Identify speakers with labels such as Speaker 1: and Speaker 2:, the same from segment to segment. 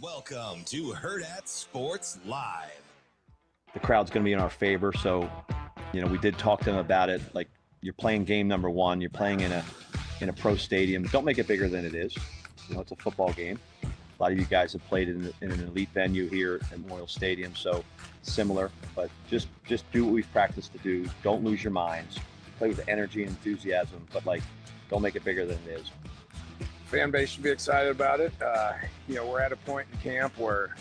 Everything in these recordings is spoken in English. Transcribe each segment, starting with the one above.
Speaker 1: Welcome to Hurrdat Sports Live.
Speaker 2: The crowd's going to be in our favor, so we did talk to them about it. Like, you're playing game number one, you're playing in a pro stadium. Don't make it bigger than it is. It's a football game. A lot of you guys have played in an elite venue here at Memorial Stadium, so similar. But just do what we've practiced to do. Don't lose your minds. Play with energy and enthusiasm, but don't make it bigger than it is.
Speaker 3: Fan base should be excited about it. We're at a point in camp where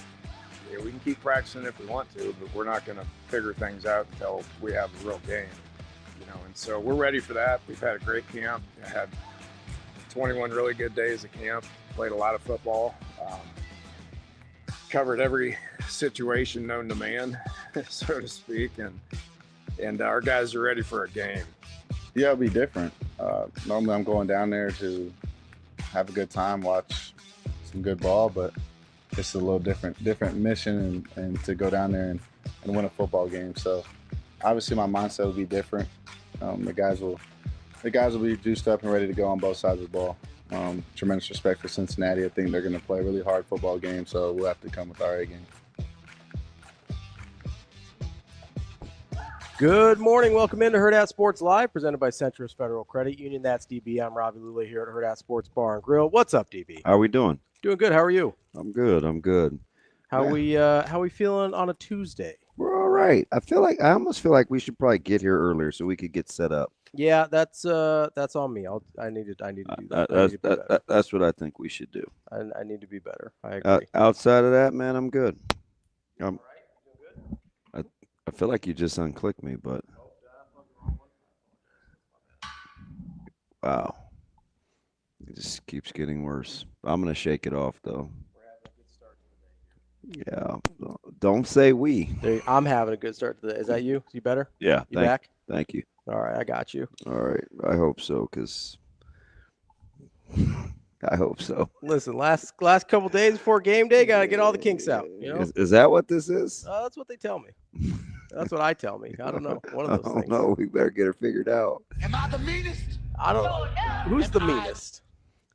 Speaker 3: we can keep practicing if we want to, but we're not going to figure things out until we have a real game. And so we're ready for that. We've had a great camp. I had 21 really good days of camp. Played a lot of football. Covered every situation known to man, so to speak, and our guys are ready for a game.
Speaker 4: Yeah, it'll be different. Normally I'm going down there to have a good time, watch some good ball, but it's a little different mission and to go down there and win a football game. So obviously my mindset will be different. The guys will be juiced up and ready to go on both sides of the ball. Tremendous respect for Cincinnati. I think they're going to play a really hard football game, so we'll have to come with our A game.
Speaker 5: Good morning. Welcome into Hurrdat Sports Live, presented by Centris Federal Credit Union. That's DB. I'm Ravi Lulla here at Hurrdat Sports Bar and Grill. What's up, DB?
Speaker 6: How are we doing?
Speaker 5: Doing good. How are you?
Speaker 6: I'm good.
Speaker 5: How we feeling on a Tuesday?
Speaker 6: We're all right. I almost feel like we should probably get here earlier so we could get set up.
Speaker 5: Yeah, that's on me. I need to do that.
Speaker 6: That's what I think we should do.
Speaker 5: I need to be better. I agree.
Speaker 6: Outside of that, man, I'm good. I feel like you just unclicked me, but wow, it just keeps getting worse. I'm gonna shake it off though. Yeah, don't say we.
Speaker 5: I'm having a good start to the day. Is that you? You better?
Speaker 6: Yeah.
Speaker 5: You back?
Speaker 6: Thank you.
Speaker 5: All right, I got you.
Speaker 6: All right, I hope so, because I hope so.
Speaker 5: Listen, last couple days before game day, gotta get all the kinks out.
Speaker 6: Is that what this is?
Speaker 5: That's what they tell me. That's what I tell me. I don't know. One of those things.
Speaker 6: No, we better get her figured out.
Speaker 1: Am I the meanest?
Speaker 5: I don't know. Who's the meanest?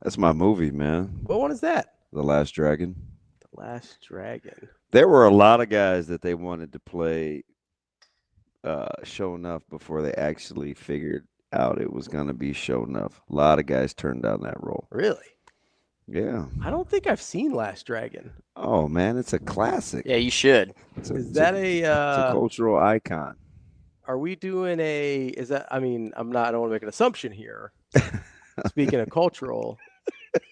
Speaker 6: That's my movie, man.
Speaker 5: What one is that?
Speaker 6: The Last Dragon.
Speaker 5: The Last Dragon.
Speaker 6: There were a lot of guys that they wanted to play Show Enough before they actually figured out it was going to be Show Enough. A lot of guys turned down that role.
Speaker 5: Really?
Speaker 6: Yeah.
Speaker 5: I don't think I've seen Last Dragon.
Speaker 6: Oh, man, it's a classic.
Speaker 7: Yeah, you should.
Speaker 6: It's
Speaker 5: It's
Speaker 6: a cultural icon.
Speaker 5: Are we doing I don't want to make an assumption here. Speaking of cultural,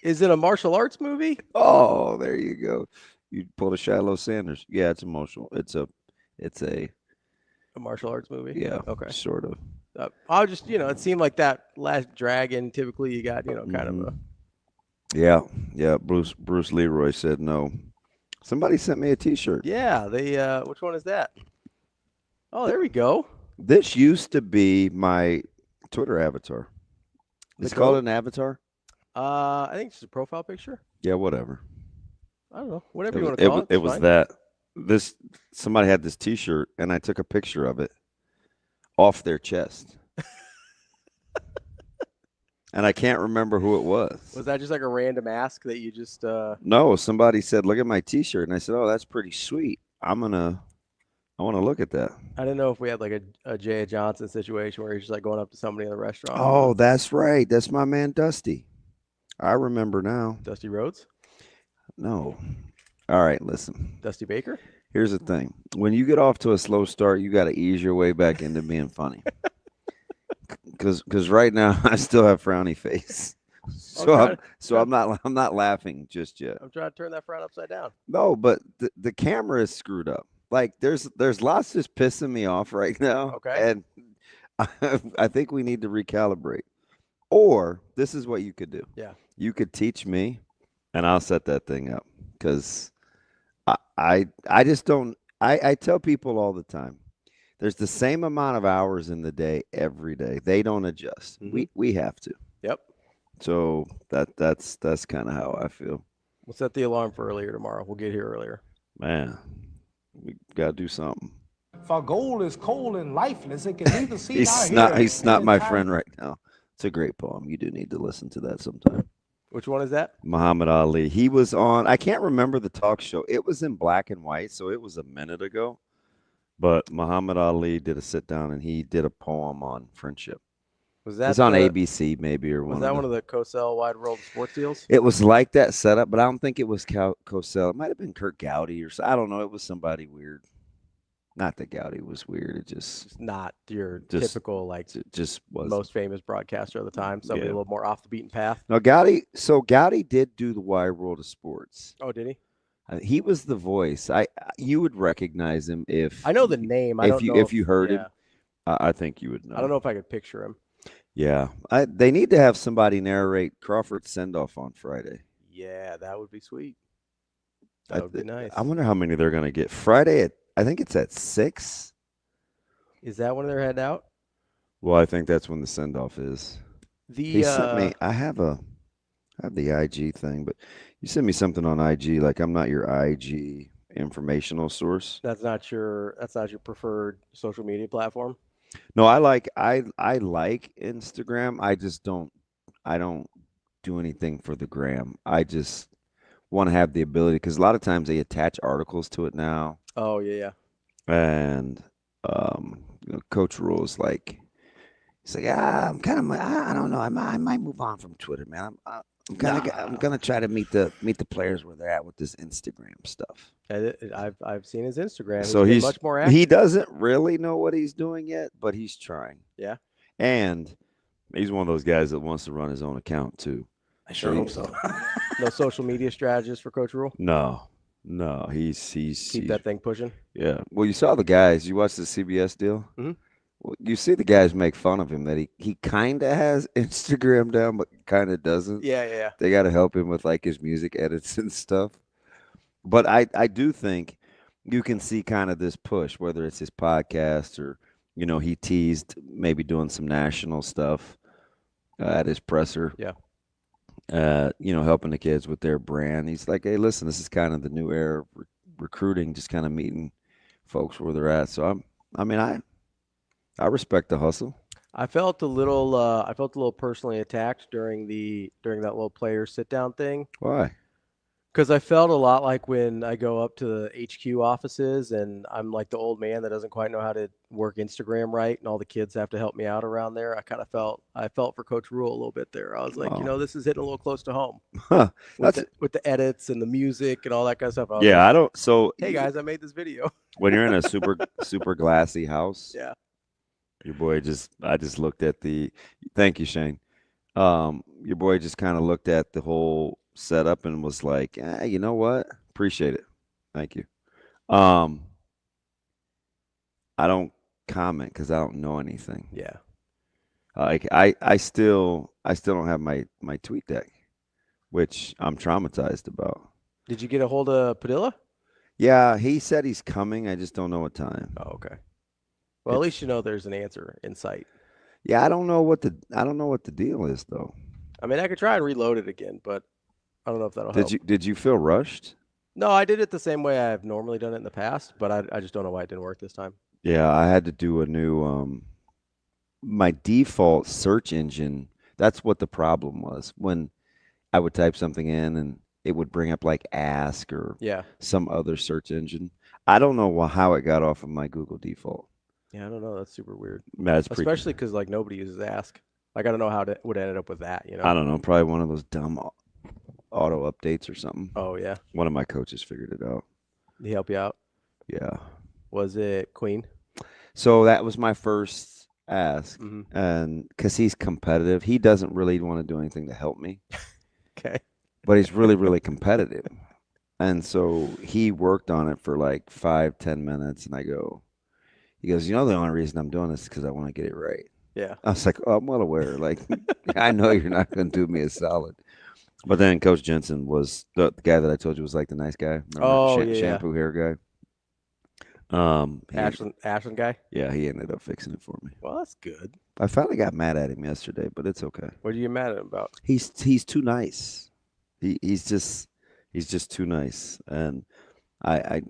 Speaker 5: is it a martial arts movie?
Speaker 6: Oh, there you go. You pulled a Shiloh Sanders. Yeah, it's emotional. It's a
Speaker 5: martial arts movie?
Speaker 6: Yeah.
Speaker 5: Okay.
Speaker 6: Sort of.
Speaker 5: I'll just, it seemed like that Last Dragon, typically you got, kind of a.
Speaker 6: Yeah. Bruce Leroy said no. Somebody sent me a T-shirt.
Speaker 5: Yeah, which one is that? Oh, there we go.
Speaker 6: This used to be my Twitter avatar. It's called an avatar?
Speaker 5: I think it's just a profile picture.
Speaker 6: Yeah, whatever.
Speaker 5: I don't know. Whatever you want to call it.
Speaker 6: It was that. Somebody had this T-shirt, and I took a picture of it off their chest. And I can't remember who it was.
Speaker 5: Was that just like a random ask that you just
Speaker 6: No, somebody said, "Look at my T-shirt." And I said, "Oh, that's pretty sweet. I want to look at that."
Speaker 5: I didn't know if we had like a Jay Johnson situation where he's just like going up to somebody in the restaurant.
Speaker 6: Oh, that's right. That's my man Dusty. I remember now.
Speaker 5: Dusty Rhodes?
Speaker 6: No. All right, listen.
Speaker 5: Dusty Baker?
Speaker 6: Here's the thing. When you get off to a slow start, you got to ease your way back into being funny. Because right now I still have frowny face, I'm not laughing just yet.
Speaker 5: I'm trying to turn that frown upside down.
Speaker 6: No, but the camera is screwed up. Like there's lots just pissing me off right now.
Speaker 5: Okay,
Speaker 6: and I think we need to recalibrate. Or this is what you could do.
Speaker 5: Yeah,
Speaker 6: you could teach me, and I'll set that thing up. Because I just don't. I tell people all the time. There's the same amount of hours in the day every day. They don't adjust.
Speaker 5: Mm-hmm.
Speaker 6: We have to.
Speaker 5: Yep.
Speaker 6: So that's kind of how I feel.
Speaker 5: We'll set the alarm for earlier tomorrow. We'll get here earlier.
Speaker 6: Man, we got to do something.
Speaker 8: For gold is cold and lifeless, it can neither see nor hear.
Speaker 6: He's not my friend right now. It's a great poem. You do need to listen to that sometime.
Speaker 5: Which one is that?
Speaker 6: Muhammad Ali. He was on, I can't remember the talk show. It was in black and white, so it was a minute ago. But Muhammad Ali did a sit down and he did a poem on friendship.
Speaker 5: Was that
Speaker 6: It's on ABC maybe or
Speaker 5: Was that one of the Cosell Wide World of Sports deals?
Speaker 6: It was like that setup, but I don't think it was Cosell. It might have been Kurt Gowdy or I don't know. It was somebody weird. Not that Gowdy was weird. It just
Speaker 5: not your typical
Speaker 6: it just was
Speaker 5: most famous broadcaster of the time. Somebody a little more off the beaten path.
Speaker 6: No, Gowdy. So Gowdy did do the Wide World of Sports.
Speaker 5: Oh, did he?
Speaker 6: He was the voice. You would recognize him if
Speaker 5: I know the name. I
Speaker 6: if
Speaker 5: don't
Speaker 6: you
Speaker 5: know
Speaker 6: if you heard him. I think you would know.
Speaker 5: I don't know if I could picture him.
Speaker 6: Yeah, they need to have somebody narrate Crawford's send-off on Friday.
Speaker 5: Yeah, that would be sweet. That would be nice.
Speaker 6: I wonder how many they're going to get. Friday I think it's at 6.
Speaker 5: Is that when they're heading out?
Speaker 6: Well, I think that's when the send-off is. He sent me. I have the IG thing, but you sent me something on IG. Like I'm not your IG informational source.
Speaker 5: That's not your preferred social media platform.
Speaker 6: No, I like Instagram. I don't do anything for the gram. I just want to have the ability because a lot of times they attach articles to it now.
Speaker 5: Oh yeah.
Speaker 6: And Coach Rule is like, he's like, I'm kind of, I don't know, I might move on from Twitter, man. I'm gonna try to meet the players where they're at with this Instagram stuff.
Speaker 5: I've seen his Instagram.
Speaker 6: So
Speaker 5: he's much more active.
Speaker 6: He doesn't really know what he's doing yet, but he's trying.
Speaker 5: Yeah.
Speaker 6: And he's one of those guys that wants to run his own account too.
Speaker 5: I sure hope so. No social media strategist for Coach Rule?
Speaker 6: No, he's
Speaker 5: keep that thing pushing.
Speaker 6: Yeah. Well, you saw the guys. You watched the CBS deal.
Speaker 5: Mm-hmm.
Speaker 6: Well, you see the guys make fun of him that he kind of has Instagram down, but kind of doesn't.
Speaker 5: Yeah.
Speaker 6: They got to help him with like his music edits and stuff. But I do think you can see kind of this push, whether it's his podcast or he teased maybe doing some national stuff at his presser.
Speaker 5: Yeah.
Speaker 6: Helping the kids with their brand. He's like, hey, listen, this is kind of the new era of recruiting, just kind of meeting folks where they're at. So I respect the hustle.
Speaker 5: I felt a little personally attacked during that little player sit down thing.
Speaker 6: Why?
Speaker 5: Because I felt a lot like when I go up to the HQ offices and I'm like the old man that doesn't quite know how to work Instagram right, and all the kids have to help me out around there. I felt for Coach Rule a little bit there. I was like, this is hitting a little close to home.
Speaker 6: Huh.
Speaker 5: With the edits and the music and all that kind of stuff.
Speaker 6: Yeah,
Speaker 5: hey guys, I made this video.
Speaker 6: When you're in a super glassy house.
Speaker 5: Yeah.
Speaker 6: Your boy I just looked at thank you, Shane. Your boy just kind of looked at the whole setup and was like, you know what? Appreciate it. Thank you. I don't comment because I don't know anything.
Speaker 5: Yeah.
Speaker 6: Like I still don't have my tweet deck, which I'm traumatized about.
Speaker 5: Did you get a hold of Padilla?
Speaker 6: Yeah, he said he's coming. I just don't know what time.
Speaker 5: Oh, okay. Well, at least there's an answer in sight.
Speaker 6: Yeah, I don't know what the deal is though.
Speaker 5: I mean, I could try and reload it again, but I don't know if that'll help.
Speaker 6: Did you feel rushed?
Speaker 5: No, I did it the same way I've normally done it in the past, but I just don't know why it didn't work this time.
Speaker 6: Yeah, I had to do a new my default search engine. That's what the problem was. When I would type something in and it would bring up like Ask or some other search engine. I don't know how it got off of my Google default.
Speaker 5: Yeah, I don't know. That's super weird.
Speaker 6: Especially
Speaker 5: because like nobody uses Ask. Like I don't know how it would ended up with that.
Speaker 6: I don't know. Probably one of those dumb auto updates or something.
Speaker 5: Oh yeah.
Speaker 6: One of my coaches figured it out.
Speaker 5: Did he help you out?
Speaker 6: Yeah.
Speaker 5: Was it Queen?
Speaker 6: So that was my first ask, and because he's competitive, he doesn't really want to do anything to help me.
Speaker 5: Okay.
Speaker 6: But he's really, really competitive. And so he worked on it for like 5-10 minutes. And he goes, the only reason I'm doing this is because I want to get it right.
Speaker 5: Yeah.
Speaker 6: I was like, I'm well aware. Like, I know you're not going to do me a solid. But then Coach Jensen was the guy that I told you was like the nice guy. Remember? Shampoo hair guy.
Speaker 5: Ashland guy?
Speaker 6: Yeah, he ended up fixing it for me.
Speaker 5: Well, that's good.
Speaker 6: I finally got mad at him yesterday, but it's okay.
Speaker 5: What did you get mad at him about?
Speaker 6: He's too nice. He's just too nice, and I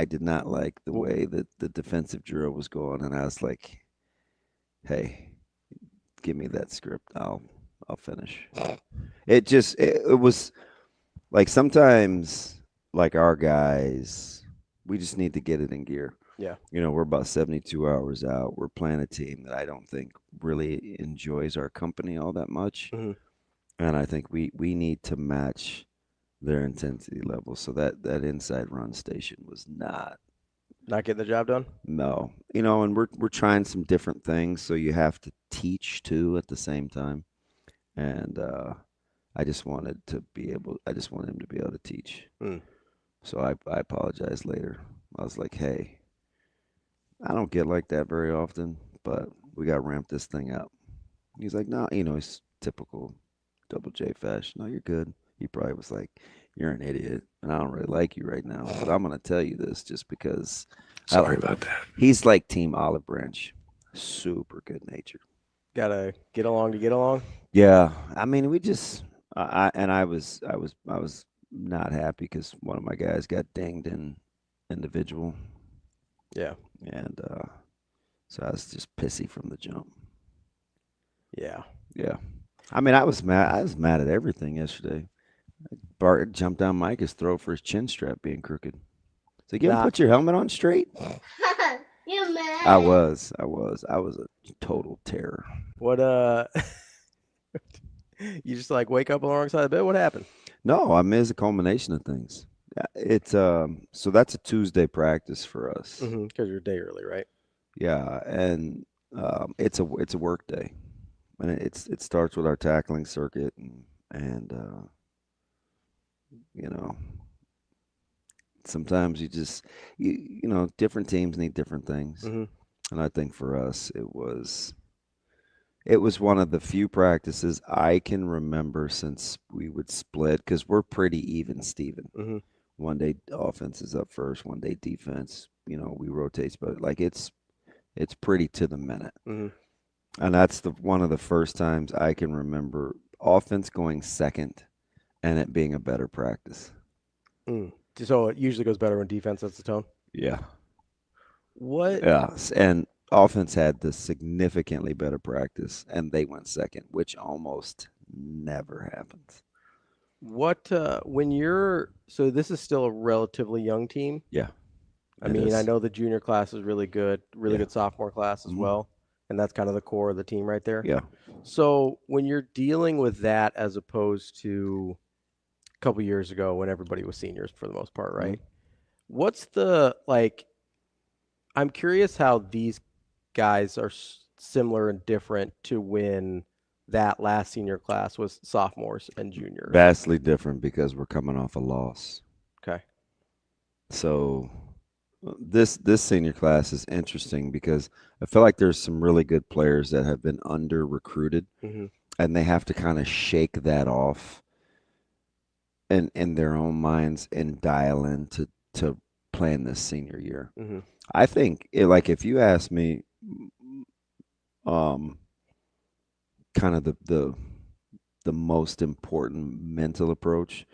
Speaker 6: did not like the way that the defensive drill was going, and I was like, hey, give me that script. I'll I'll finish. It was like sometimes, like our guys, we just need to get it in gear.
Speaker 5: Yeah.
Speaker 6: We're about 72 hours out. We're playing a team that I don't think really enjoys our company all that much.
Speaker 5: Mhm.
Speaker 6: And I think we need to match their intensity level. So that inside run station was not.
Speaker 5: Not getting the job done?
Speaker 6: No. And we're trying some different things, so you have to teach too at the same time. And I just wanted him to be able to teach.
Speaker 5: Mm.
Speaker 6: So I apologized later. I was like, hey, I don't get like that very often, but we got to ramp this thing up. He's like, no, it's typical Double J fashion. No, you're good. He probably was like, you're an idiot, and I don't really like you right now, but I'm going to tell you this just because.
Speaker 3: Sorry about that.
Speaker 6: He's like Team Olive Branch, super good natured.
Speaker 5: Gotta get along to get along.
Speaker 6: Yeah, I mean, we just, I was not happy because one of my guys got dinged in individual,
Speaker 5: Yeah.
Speaker 6: and so I was just pissy from the jump.
Speaker 5: Yeah.
Speaker 6: Yeah, I mean, I was mad. I was mad at everything yesterday. Bart jumped down Micah's throat for his chin strap being crooked. So you
Speaker 5: Nah.
Speaker 6: put your helmet on straight.
Speaker 7: You mad?
Speaker 6: I was a total terror.
Speaker 5: What you just like wake up alongside the bed? What happened?
Speaker 6: No, I mean it's a culmination of things. It's so that's a Tuesday practice for us.
Speaker 5: Because you're a day early, right?
Speaker 6: Yeah, and it's a work day, and it starts with our tackling circuit, and you know sometimes different teams need different things,
Speaker 5: Mm-hmm.
Speaker 6: and I think for us it was one of the few practices I can remember since we would split because we're pretty even, Steven.
Speaker 5: Mm-hmm.
Speaker 6: One day offense is up first, one day defense. We rotate, but like it's pretty to the minute.
Speaker 5: Mm-hmm.
Speaker 6: And that's one of the first times I can remember offense going second and it being a better practice.
Speaker 5: Mm. So it usually goes better when defense sets the tone.
Speaker 6: Yeah.
Speaker 5: What?
Speaker 6: Yeah. And offense had the significantly better practice and they went second, which almost never happens.
Speaker 5: What? So this is still a relatively young team.
Speaker 6: Yeah.
Speaker 5: I mean, I know the junior class is really good
Speaker 6: Yeah.
Speaker 5: sophomore class as well, and that's kind of the core of the team right there.
Speaker 6: Yeah.
Speaker 5: So when you're dealing with that as opposed to a couple years ago when everybody was seniors for the most part, right? What's the I'm curious how these guys are similar and different to when that last senior class was sophomores and juniors.
Speaker 6: Vastly different because we're coming off a loss.
Speaker 5: Okay.
Speaker 6: So this senior class is interesting because I feel like there's some really good players that have been under recruited, and they have to kind of shake that off in their own minds and dial in to playing this senior year. I think if you ask me, kind of the most important mental approach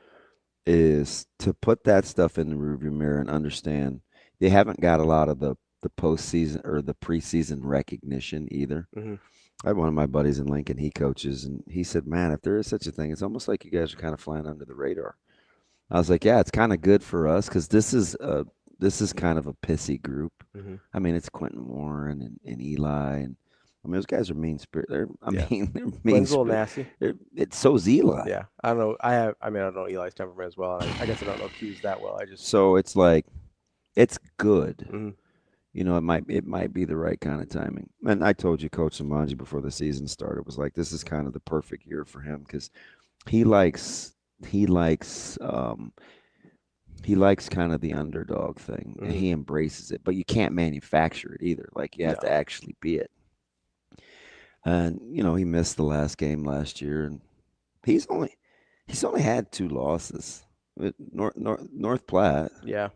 Speaker 6: is to put that stuff in the rearview mirror and understand they haven't got a lot of the postseason or the preseason recognition either. I had one of my buddies in Lincoln, he coaches, and he said, man, if there is such a thing, it's almost like you guys are kind of flying under the radar. I was like, yeah, it's kind of good for us because this is kind of a pissy group. I mean, it's Quentin Warren and Eli, and I mean, those guys are mean spirit. They're mean.
Speaker 5: Quinn's a little nasty.
Speaker 6: It's so's Eli.
Speaker 5: Yeah, I don't know. I don't know Eli's temperament as well. And I guess I don't know Q's that well.
Speaker 6: So it's like, it's good. It might be the right kind of timing. And I told you, Coach Samanji, before the season started, was like, this is kind of the perfect year for him because he likes kind of the underdog thing, and he embraces it. But you can't manufacture it either. Like you have to actually be it. And he missed the last game last year, and he's only had 2 losses with North Platte.
Speaker 5: Yeah.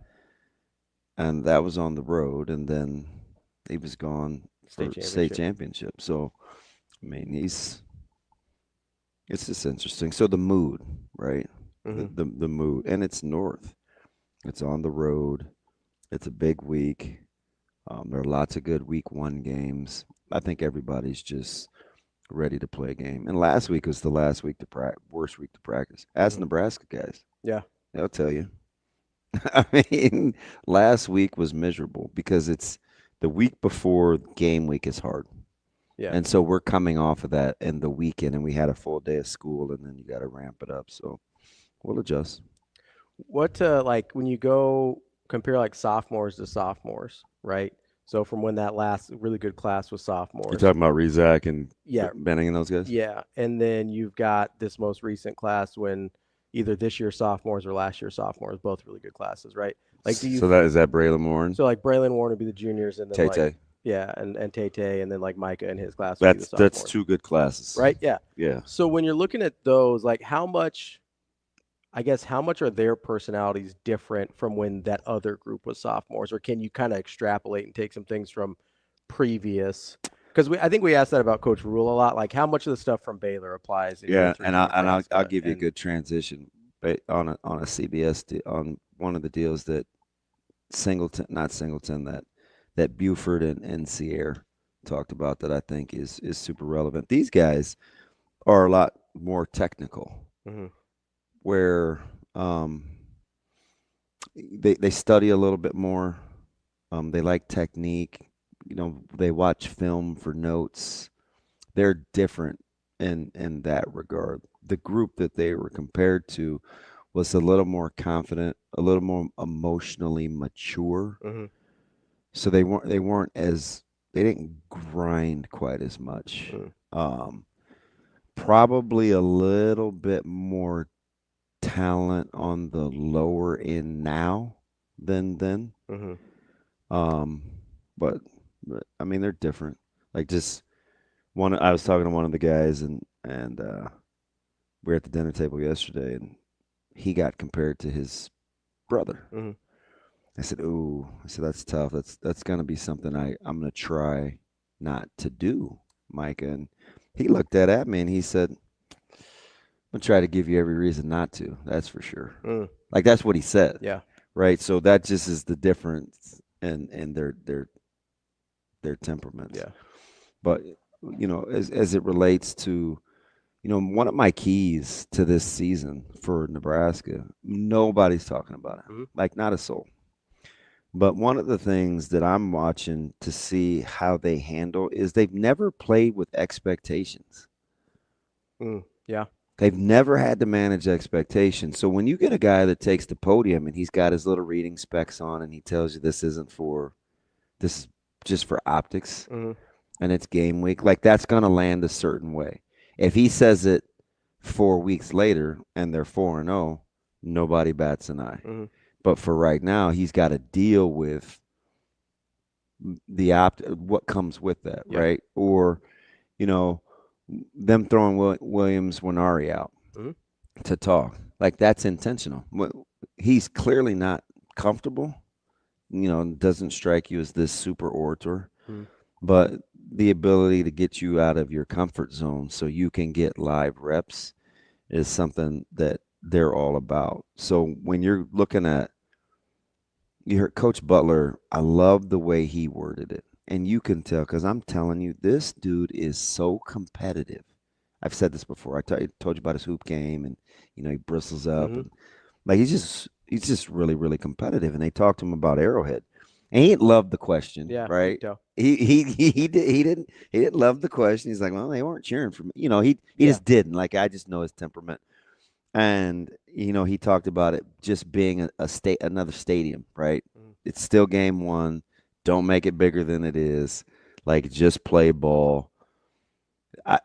Speaker 6: And that was on the road, and then he was gone for state championship. So, I mean, it's just interesting. So the mood, right? The mood, and it's North. It's on the road. It's a big week. There are lots of good week 1 games. I think everybody's just ready to play a game. And last week was the last week to worst week to practice. Ask Nebraska guys.
Speaker 5: Yeah.
Speaker 6: They'll tell you. I mean, last week was miserable because it's the week before game week is hard.
Speaker 5: Yeah.
Speaker 6: And so we're coming off of that in the weekend, and we had a full day of school, and then you got to ramp it up. So we'll adjust.
Speaker 5: What like when you go compare like sophomores to sophomores, right? So from when that last really good class was sophomores.
Speaker 6: You're talking about Rezak and
Speaker 5: Yeah.
Speaker 6: Benning and those guys?
Speaker 5: Yeah. And then you've got this most recent class when either this year's sophomores or last year's sophomores, both really good classes, right? Like do you
Speaker 6: So that is that Braylon Warren?
Speaker 5: So like Braylon Warren would be the juniors and then
Speaker 6: Tay-Tay.
Speaker 5: like yeah, and Tay-Tay and then like Micah and his class would be the sophomores.
Speaker 6: That's two good classes.
Speaker 5: Right? Yeah.
Speaker 6: Yeah.
Speaker 5: So when you're looking at those, like how much are their personalities different from when that other group was sophomores, or can you kind of extrapolate and take some things from previous? Because I think we asked that about Coach Rule a lot. Like, how much of the stuff from Baylor applies?
Speaker 6: Yeah, and I'll give you a good transition, but on a CBS on one of the deals that that Buford and Sierra talked about that I think is super relevant. These guys are a lot more technical.
Speaker 5: Mm-hmm.
Speaker 6: Where they study a little bit more. They like technique. They watch film for notes. They're different in that regard. The group that they were compared to was a little more confident, a little more emotionally mature.
Speaker 5: Mm-hmm.
Speaker 6: So they didn't grind quite as much.
Speaker 5: Mm-hmm.
Speaker 6: Probably a little bit more talent on the lower end now than then.
Speaker 5: Mm-hmm.
Speaker 6: But I mean they're different. Like just one, I was talking to one of the guys and we were at the dinner table yesterday and he got compared to his brother.
Speaker 5: Mm-hmm.
Speaker 6: I said, that's tough. That's gonna be something I'm gonna try not to do, Micah. And he looked at me and he said, I'm gonna try to give you every reason not to. That's for sure. Like that's what he said.
Speaker 5: Yeah.
Speaker 6: Right. So that just is the difference in their temperaments.
Speaker 5: Yeah.
Speaker 6: But as it relates to, one of my keys to this season for Nebraska, nobody's talking about it.
Speaker 5: Mm-hmm.
Speaker 6: Like not a soul. But one of the things that I'm watching to see how they handle is they've never played with expectations.
Speaker 5: Yeah.
Speaker 6: They've never had to manage expectations. So when you get a guy that takes the podium and he's got his little reading specs on and he tells you this is just for optics
Speaker 5: mm-hmm.
Speaker 6: and it's game week, like that's going to land a certain way. If he says it 4 weeks later and they're 4-0, nobody bats an eye.
Speaker 5: Mm-hmm.
Speaker 6: But for right now, he's got to deal with what comes with that,
Speaker 5: yeah.
Speaker 6: right? Or, them throwing Williams Winari out to talk. Like, that's intentional. He's clearly not comfortable. Doesn't strike you as this super orator. But the ability to get you out of your comfort zone so you can get live reps is something that they're all about. So when you're looking at – you heard Coach Butler, I love the way he worded it. And you can tell, because I'm telling you, this dude is so competitive. I've said this before. I told you about his hoop game, and he bristles up.
Speaker 5: Mm-hmm.
Speaker 6: And, like he's just really, really competitive. And they talked to him about Arrowhead, and he didn't love the question, right? He didn't love the question. He's like, well, they weren't cheering for me. He just didn't. Like I just know his temperament. And he talked about it just being another stadium, right? It's still game one. Don't make it bigger than it is. Like, just play ball.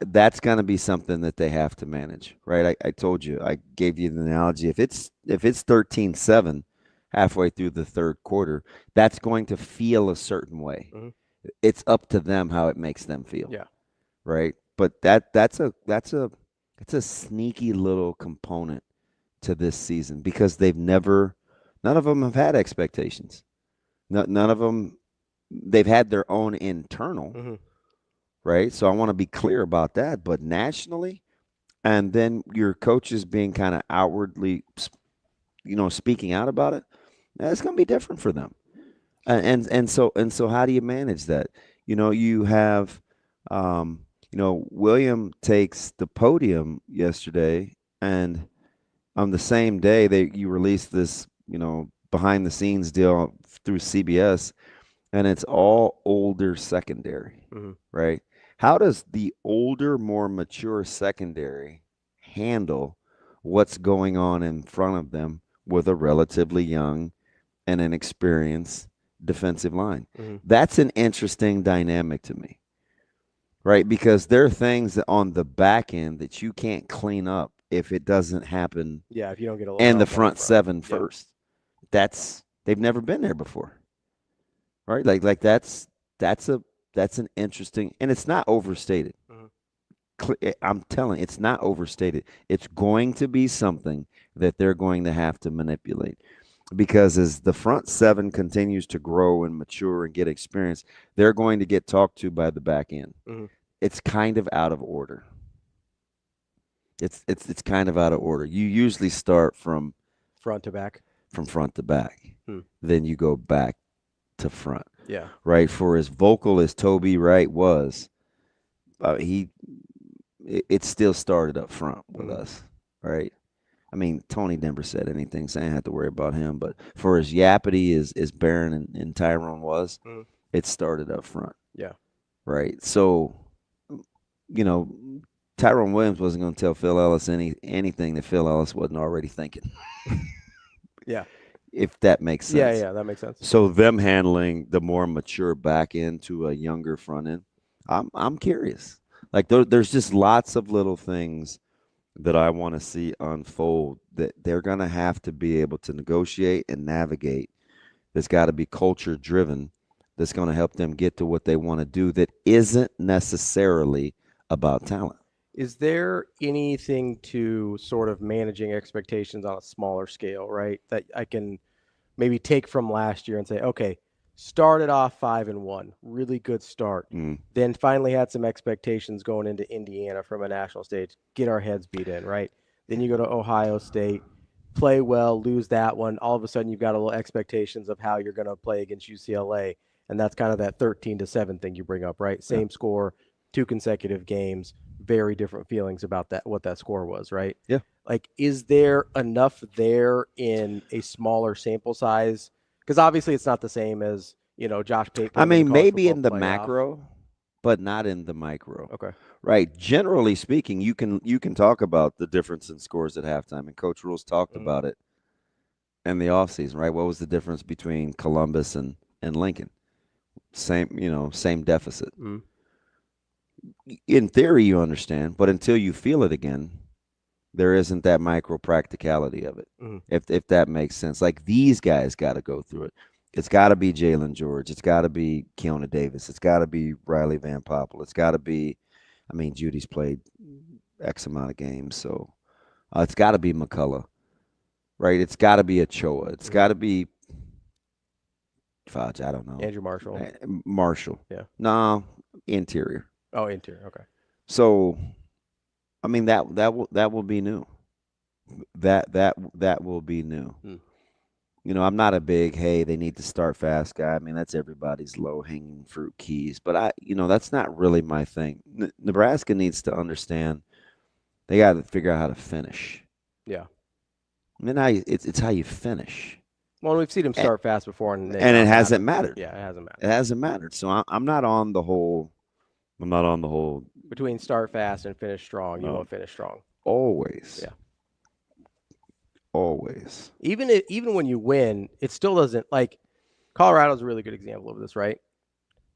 Speaker 6: That's going to be something that they have to manage, right? I told you, I gave you the analogy. If it's 13-7 halfway through the third quarter, that's going to feel a certain way.
Speaker 5: Mm-hmm.
Speaker 6: It's up to them how it makes them feel.
Speaker 5: Yeah.
Speaker 6: Right? But that's a sneaky little component to this season because none of them have had expectations. None of them. They've had their own internal, right? So I want to be clear about that. But nationally, and then your coaches being kind of outwardly, speaking out about it, that's going to be different for them. And so how do you manage that? You have, William takes the podium yesterday, and on the same day you released this, behind the scenes deal through CBS, and it's all older secondary, right? How does the older, more mature secondary handle what's going on in front of them with a relatively young and inexperienced defensive line? That's an interesting dynamic to me, right? Because there are things that on the back end that you can't clean up if it doesn't happen.
Speaker 5: Yeah, if you don't get a lot
Speaker 6: and the front seven first. They've never been there before, right? Like that's an interesting, and it's not overstated. I'm telling you, it's not overstated. It's going to be something that they're going to have to manipulate, because as the front seven continues to grow and mature and get experience, they're going to get talked to by the back end. It's kind of out of order. It's kind of out of order. You usually start from
Speaker 5: front to back.
Speaker 6: From front to back. Then you go back to front.
Speaker 5: Yeah.
Speaker 6: Right. For as vocal as Toby Wright was, it still started up front with us. Right. I mean, Tony never said anything, so I didn't have to worry about him. But for as yappity as Barron and Tyrone was, it started up front.
Speaker 5: Yeah.
Speaker 6: Right. So, Tyrone Williams wasn't going to tell Phil Ellis anything that Phil Ellis wasn't already thinking.
Speaker 5: Yeah.
Speaker 6: If that makes sense.
Speaker 5: Yeah, that makes sense.
Speaker 6: So them handling the more mature back end to a younger front end, I'm curious. Like there's just lots of little things that I want to see unfold that they're going to have to be able to negotiate and navigate. There's got to be culture driven. That's going to help them get to what they want to do. That isn't necessarily about talent.
Speaker 5: Is there anything to sort of managing expectations on a smaller scale, right? That I can maybe take from last year and say, okay, started off 5-1, really good start. Then finally had some expectations going into Indiana from a national stage, get our heads beat in, right? Then you go to Ohio State, play well, lose that one. All of a sudden you've got a little expectations of how you're going to play against UCLA. And that's kind of that 13-7 thing you bring up, right? Same score, 2 consecutive games, very different feelings about that, what that score was, right?
Speaker 6: Yeah.
Speaker 5: Like, is there enough there in a smaller sample size? Because obviously it's not the same as, Josh Pate.
Speaker 6: I mean, maybe in the macro, but not in the micro.
Speaker 5: Okay.
Speaker 6: Right. Generally speaking, you can talk about the difference in scores at halftime, and Coach Rules talked about it in the offseason, right? What was the difference between Columbus and Lincoln? Same deficit. In theory, you understand, but until you feel it again, there isn't that micro practicality of it. If that makes sense. Like, these guys got to go through it. It's got to be Jalen George. It's got to be Keona Davis. It's got to be Riley Van Poppel. It's got to be, Judy's played X amount of games, so it's got to be McCullough, right? It's got to be Ochoa. It's got to be Fudge. I don't know.
Speaker 5: Andrew Marshall.
Speaker 6: Marshall.
Speaker 5: Yeah.
Speaker 6: No, interior.
Speaker 5: Oh, interior. Okay.
Speaker 6: So, that will be new. That will be new. I'm not a big, hey, they need to start fast guy. That's everybody's low-hanging fruit keys. But that's not really my thing. Nebraska needs to understand they got to figure out how to finish.
Speaker 5: Yeah.
Speaker 6: It's how you finish.
Speaker 5: Well, we've seen him start fast before, and
Speaker 6: it hasn't mattered.
Speaker 5: Yeah, it hasn't mattered.
Speaker 6: It hasn't mattered. So I'm not on the whole. I'm not on the whole.
Speaker 5: Between start fast and finish strong, you won't finish strong.
Speaker 6: Always.
Speaker 5: Yeah.
Speaker 6: Always.
Speaker 5: Even when you win, it still doesn't, like, Colorado's a really good example of this, right?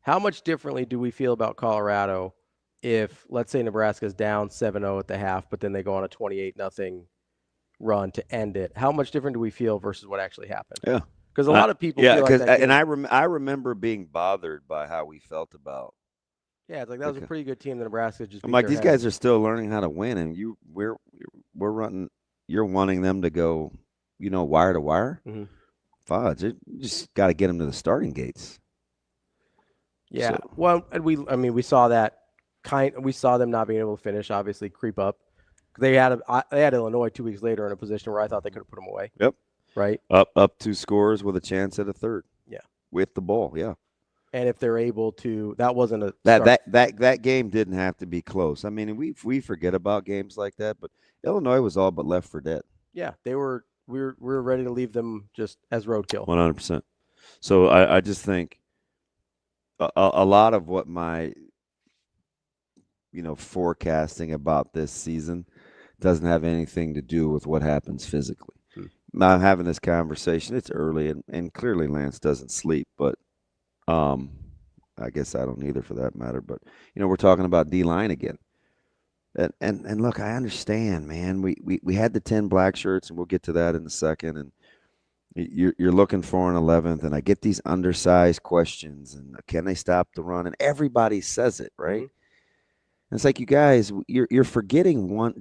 Speaker 5: How much differently do we feel about Colorado if, let's say, Nebraska's down 7-0 at the half, but then they go on a 28-0 run to end it? How much different do we feel versus what actually happened?
Speaker 6: Yeah.
Speaker 5: Because a lot of people feel like that.
Speaker 6: And I remember being bothered by how we felt about.
Speaker 5: Yeah, it's like that was a pretty good team that Nebraska just.
Speaker 6: I'm like, these guys are still learning how to win, and we're running. You're wanting them to go, wire to wire. Fudge, you just got to get them to the starting gates.
Speaker 5: Yeah, well, and we saw that we saw them not being able to finish, obviously creep up. They had Illinois 2 weeks later in a position where I thought they could have put them away.
Speaker 6: Yep.
Speaker 5: Right.
Speaker 6: Up 2 scores with a chance at a third.
Speaker 5: Yeah.
Speaker 6: With the ball. Yeah.
Speaker 5: And if they're able to, that wasn't a
Speaker 6: that game didn't have to be close. I mean, we forget about games like that, but Illinois was all but left for dead.
Speaker 5: Yeah, they were. We were ready to leave them just as roadkill.
Speaker 6: 100%. So I just think a lot of what my forecasting about this season doesn't have anything to do with what happens physically. I'm having this conversation. It's early, and clearly Lance doesn't sleep, but I guess I don't either for that matter. But we're talking about D-line again. And look, I understand, man. We had the 10 black shirts, and we'll get to that in a second. And you're looking for an 11th, and I get these undersized questions, and can they stop the run? And everybody says it, right? And it's like, you guys, you're forgetting one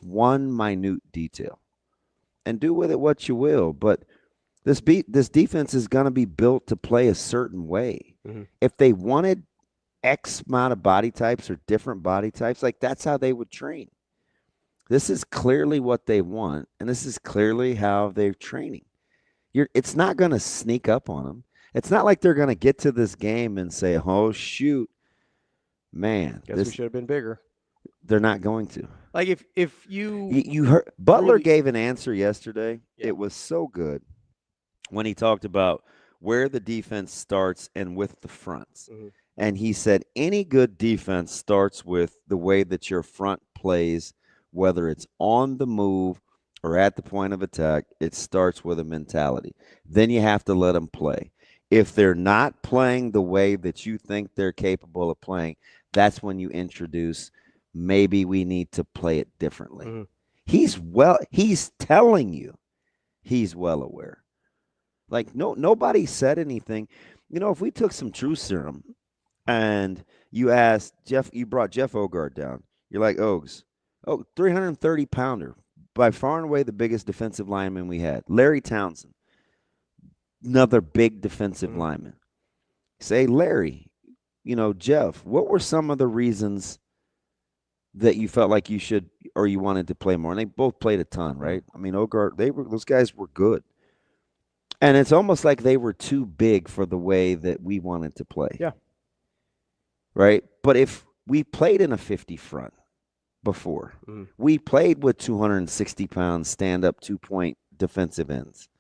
Speaker 6: one minute detail, and do with it what you will. But this defense is going to be built to play a certain way. If they wanted X amount of body types or different body types, like that's how they would train. This is clearly what they want, and this is clearly how they're training. It's not going to sneak up on them. It's not like they're going to get to this game and say, "Oh shoot, man,
Speaker 5: we should have been bigger."
Speaker 6: They're not going to.
Speaker 5: Like if
Speaker 6: you heard Butler gave an answer yesterday. Yeah. It was so good when he talked about where the defense starts and with the fronts. And he said any good defense starts with the way that your front plays, whether it's on the move or at the point of attack. It starts with a mentality. Then you have to let them play. If they're not playing the way that you think they're capable of playing, that's when you introduce, maybe we need to play it differently. He's telling you he's well aware. Like nobody said anything. If we took some truth serum and you asked Jeff, you brought Jeff Ogard down. You're like, Ogs, 330-pounder, by far and away the biggest defensive lineman we had. Larry Townsend, another big defensive lineman. Say, Larry, Jeff, what were some of the reasons that you felt like you should or you wanted to play more? And they both played a ton, right? I mean, Ogard, those guys were good. And it's almost like they were too big for the way that we wanted to play.
Speaker 5: Yeah.
Speaker 6: Right? But if we played in a 50 front before, we played with 260-pound stand-up 2-point defensive ends.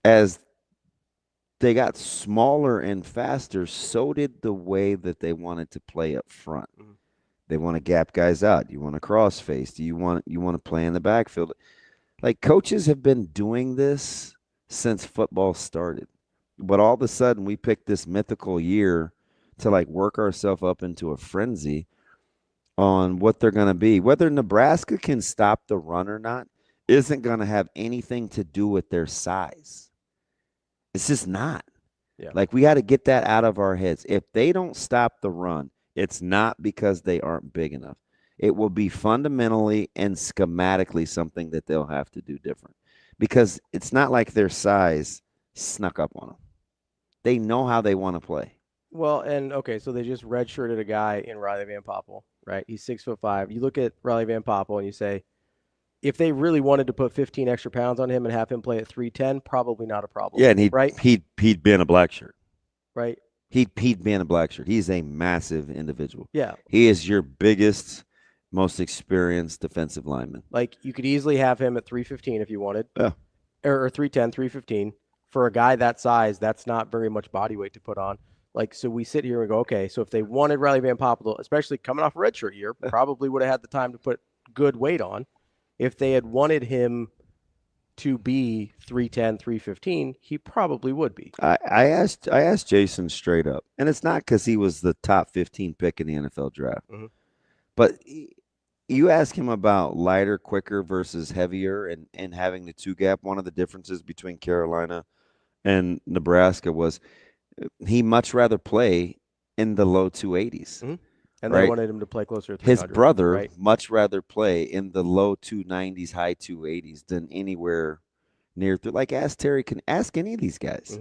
Speaker 6: As they got smaller and faster, so did the way that they wanted to play up front. They want to gap guys out. You want to cross face. Do you want to play in the backfield? Like, coaches have been doing this since football started. But all of a sudden we picked this mythical year to like work ourselves up into a frenzy on what they're going to be. Whether Nebraska can stop the run or not isn't going to have anything to do with their size. It's just not.
Speaker 5: Yeah.
Speaker 6: Like, we got to get that out of our heads. If they don't stop the run, it's not because they aren't big enough. It will be fundamentally and schematically something that they'll have to do different. Because it's not like their size snuck up on them. They know how they want to play.
Speaker 5: Well, and okay, so they just redshirted a guy in Riley Van Poppel, right? He's 6'5". You look at Riley Van Poppel and you say, if they really wanted to put 15 extra pounds on him and have him play at 310, probably not a problem.
Speaker 6: Yeah, and he'd been a black shirt.
Speaker 5: Right.
Speaker 6: He'd been a black shirt. He's a massive individual.
Speaker 5: Yeah.
Speaker 6: He is your biggest, most experienced defensive lineman.
Speaker 5: Like, you could easily have him at 315 if you wanted.
Speaker 6: Yeah.
Speaker 5: Or 310, 315. For a guy that size, that's not very much body weight to put on. Like, so we sit here and go, okay, so if they wanted Riley Van Poppel, especially coming off a redshirt year, probably would have had the time to put good weight on. If they had wanted him to be 310, 315, he probably would be.
Speaker 6: I asked Jason straight up, and it's not because he was the top 15 pick in the NFL draft, but you ask him about lighter, quicker versus heavier and having the two gap. One of the differences between Carolina and Nebraska was he much rather play in the low 280s.
Speaker 5: And they wanted him to play closer to 300.
Speaker 6: His brother much rather play in the low 290s, high 280s than anywhere near. Like, ask any of these guys,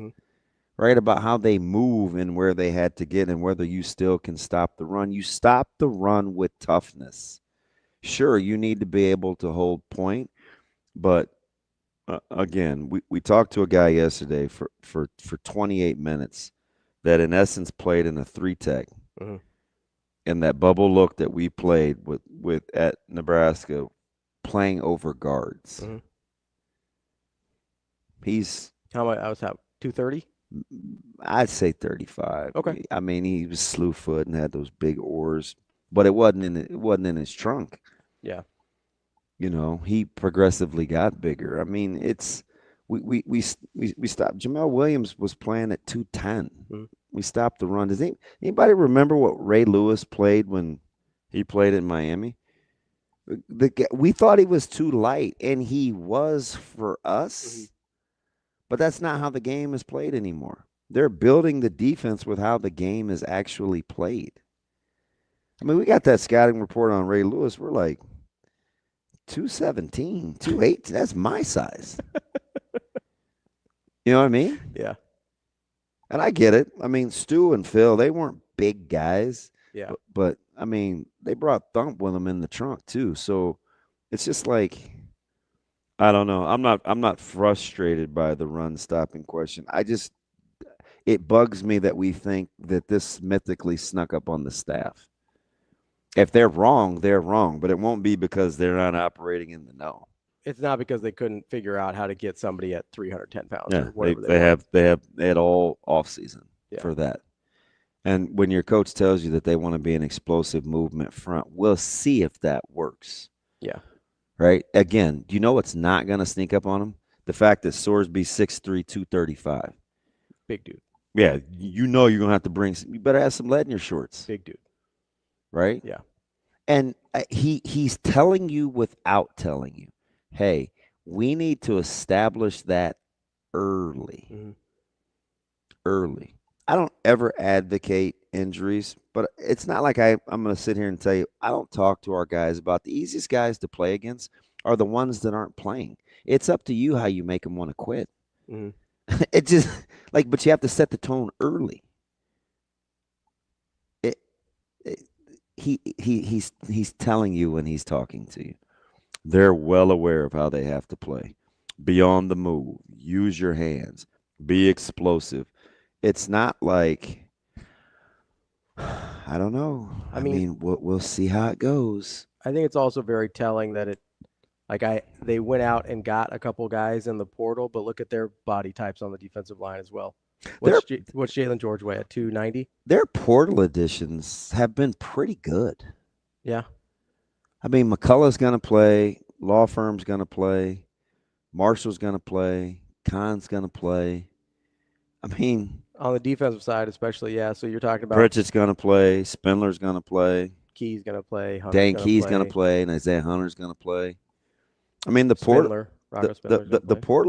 Speaker 6: right, about how they move and where they had to get and whether you still can stop the run. You stop the run with toughness. Sure, you need to be able to hold point, but again, we talked to a guy yesterday for 28 minutes that in essence played in a 3-tech.
Speaker 5: Mm-hmm.
Speaker 6: And that bubble look that we played with at Nebraska, playing over guards.
Speaker 5: Mm-hmm.
Speaker 6: He's
Speaker 5: how much? I was 230.
Speaker 6: I'd say 35.
Speaker 5: Okay.
Speaker 6: I mean, he was slew foot and had those big oars, but it wasn't in his trunk.
Speaker 5: Yeah.
Speaker 6: You know, he progressively got bigger. I mean, it's we stopped. Jamel Williams was playing at 210.
Speaker 5: Mm-hmm.
Speaker 6: We stopped the run. Does anybody remember what Ray Lewis played when he played in Miami? We thought he was too light, and he was for us.
Speaker 5: Mm-hmm.
Speaker 6: But that's not how the game is played anymore. They're building the defense with how the game is actually played. I mean, we got that scouting report on Ray Lewis. We're like, 217, 218. That's my size. You know what I mean?
Speaker 5: Yeah.
Speaker 6: And I get it. I mean, Stu and Phil, they weren't big guys.
Speaker 5: Yeah.
Speaker 6: But I mean, they brought Thump with them in the trunk too. So it's just like, I don't know. I'm not frustrated by the run stopping question. It bugs me that we think that this mythically snuck up on the staff. If they're wrong, but it won't be because they're not operating in the know.
Speaker 5: It's not because they couldn't figure out how to get somebody at 310 pounds.
Speaker 6: Yeah,
Speaker 5: or whatever
Speaker 6: they had all off season for that. And when your coach tells you that they want to be an explosive movement front, we'll see if that works.
Speaker 5: Yeah.
Speaker 6: Right? Again, do you know what's not going to sneak up on them? The fact that Sorsby 6'3", 235.
Speaker 5: Big dude.
Speaker 6: Yeah, you know you're going to have to you better have some lead in your shorts.
Speaker 5: Big dude.
Speaker 6: Right?
Speaker 5: Yeah.
Speaker 6: And he's telling you without telling you, hey, we need to establish that early.
Speaker 5: Mm-hmm.
Speaker 6: Early. I don't ever advocate injuries, but it's not like I'm going to sit here and tell you I don't talk to our guys about the easiest guys to play against are the ones that aren't playing. It's up to you how you make them want to quit.
Speaker 5: Mm-hmm.
Speaker 6: It just but you have to set the tone early. He's telling you when he's talking to you. They're well aware of how they have to play. Beyond the move, use your hands, be explosive. It's not like, I don't know. I mean, we'll see how it goes.
Speaker 5: I think it's also very telling that they went out and got a couple guys in the portal, but look at their body types on the defensive line as well. What's Jalen George weigh at 290?
Speaker 6: Their portal additions have been pretty good.
Speaker 5: Yeah.
Speaker 6: I mean, McCullough's going to play. Law Firm's going to play. Marshall's going to play. Khan's going to play. I mean,
Speaker 5: on the defensive side, especially, yeah. So you're talking about
Speaker 6: Pritchett's going to play. Spindler's going to play.
Speaker 5: Key's going to play.
Speaker 6: Dan Key's going to play, and Isaiah Hunter's going to play. I mean, the portal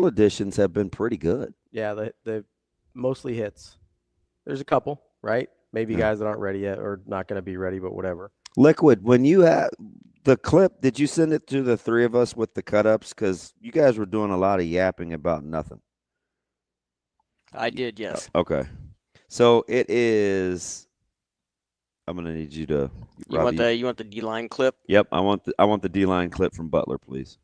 Speaker 6: additions have been pretty good.
Speaker 5: Yeah, the mostly hits. There's a couple, right? Maybe guys that aren't ready yet or not going to be ready, but whatever.
Speaker 6: Liquid, when you have the clip, did you send it to the three of us with the cut-ups? Because you guys were doing a lot of yapping about nothing.
Speaker 9: I did, yes.
Speaker 6: Okay. So it is. I'm gonna need you to.
Speaker 9: You want the D-line clip?
Speaker 6: Yep, I want the D-line clip from Butler, please.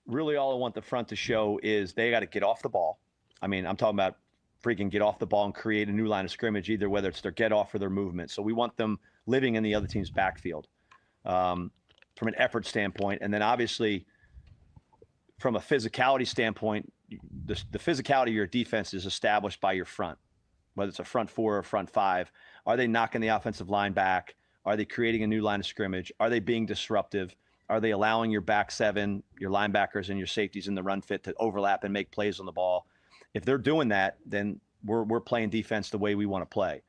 Speaker 2: Really, all I want the front to show is they got to get off the ball. I mean, I'm talking about freaking get off the ball and create a new line of scrimmage, either whether it's their get off or their movement. So we want them living in the other team's backfield from an effort standpoint, and then obviously from a physicality standpoint. The physicality of your defense is established by your front, whether it's a front four or a front five. Are they knocking the offensive line back? Are they creating a new line of scrimmage? Are they being disruptive? Are they allowing your back seven, your linebackers and your safeties in the run fit to overlap and make plays on the ball? If they're doing that, then we're playing defense the way we want to play.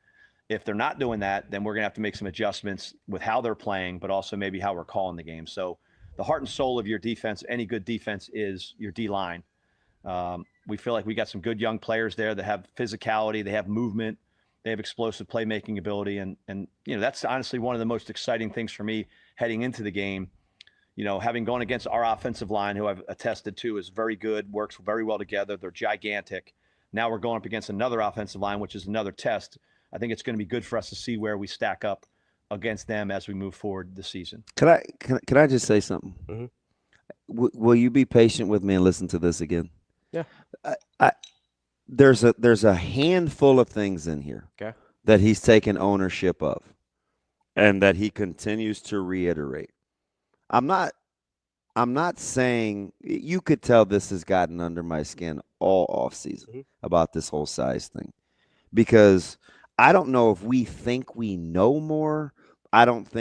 Speaker 2: If they're not doing that, then we're going to have to make some adjustments with how they're playing, but also maybe how we're calling the game. So the heart and soul of your defense, any good defense, is your D-line. We feel like we got some good young players there that have physicality, they have movement, they have explosive playmaking ability, and that's honestly one of the most exciting things for me heading into the game. Having gone against our offensive line, who I've attested to is very good, works very well together. They're gigantic. Now we're going up against another offensive line, which is another test. I think it's going to be good for us to see where we stack up against them as we move forward this season.
Speaker 6: Can I just say something?
Speaker 5: Mm-hmm.
Speaker 6: Will you be patient with me and listen to this again?
Speaker 5: Yeah.
Speaker 6: there's a handful of things in here
Speaker 5: Okay.
Speaker 6: that he's taken ownership of and that he continues to reiterate. I'm not saying you could tell this has gotten under my skin all off season about this whole size thing, because I don't know if we think we know more. I don't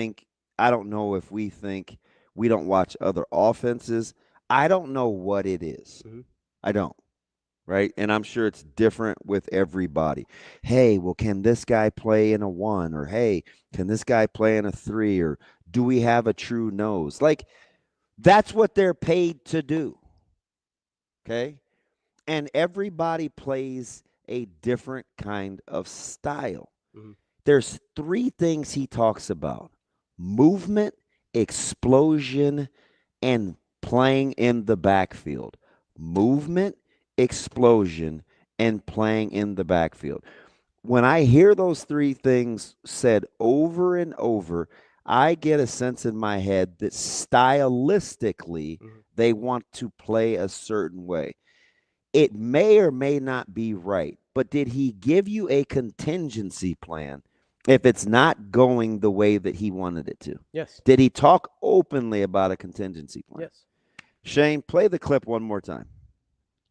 Speaker 6: know if we think we don't watch other offenses. I don't know what it is. I don't. Right? And I'm sure it's different with everybody. Hey, well, can this guy play in a 1? Or hey, can this guy play in a 3? Or do we have a true nose? Like, that's what they're paid to do. Okay? And everybody plays a different kind of style. There's 3 things he talks about: movement, explosion, and playing in the backfield. Movement, explosion, and playing in the backfield. When I hear those 3 things said over and over, I get a sense in my head that stylistically they want to play a certain way. It may or may not be right, but did he give you a contingency plan if it's not going the way that he wanted it to?
Speaker 5: Yes.
Speaker 6: Did he talk openly about a contingency plan?
Speaker 5: Yes.
Speaker 6: Shane, play the clip one more time.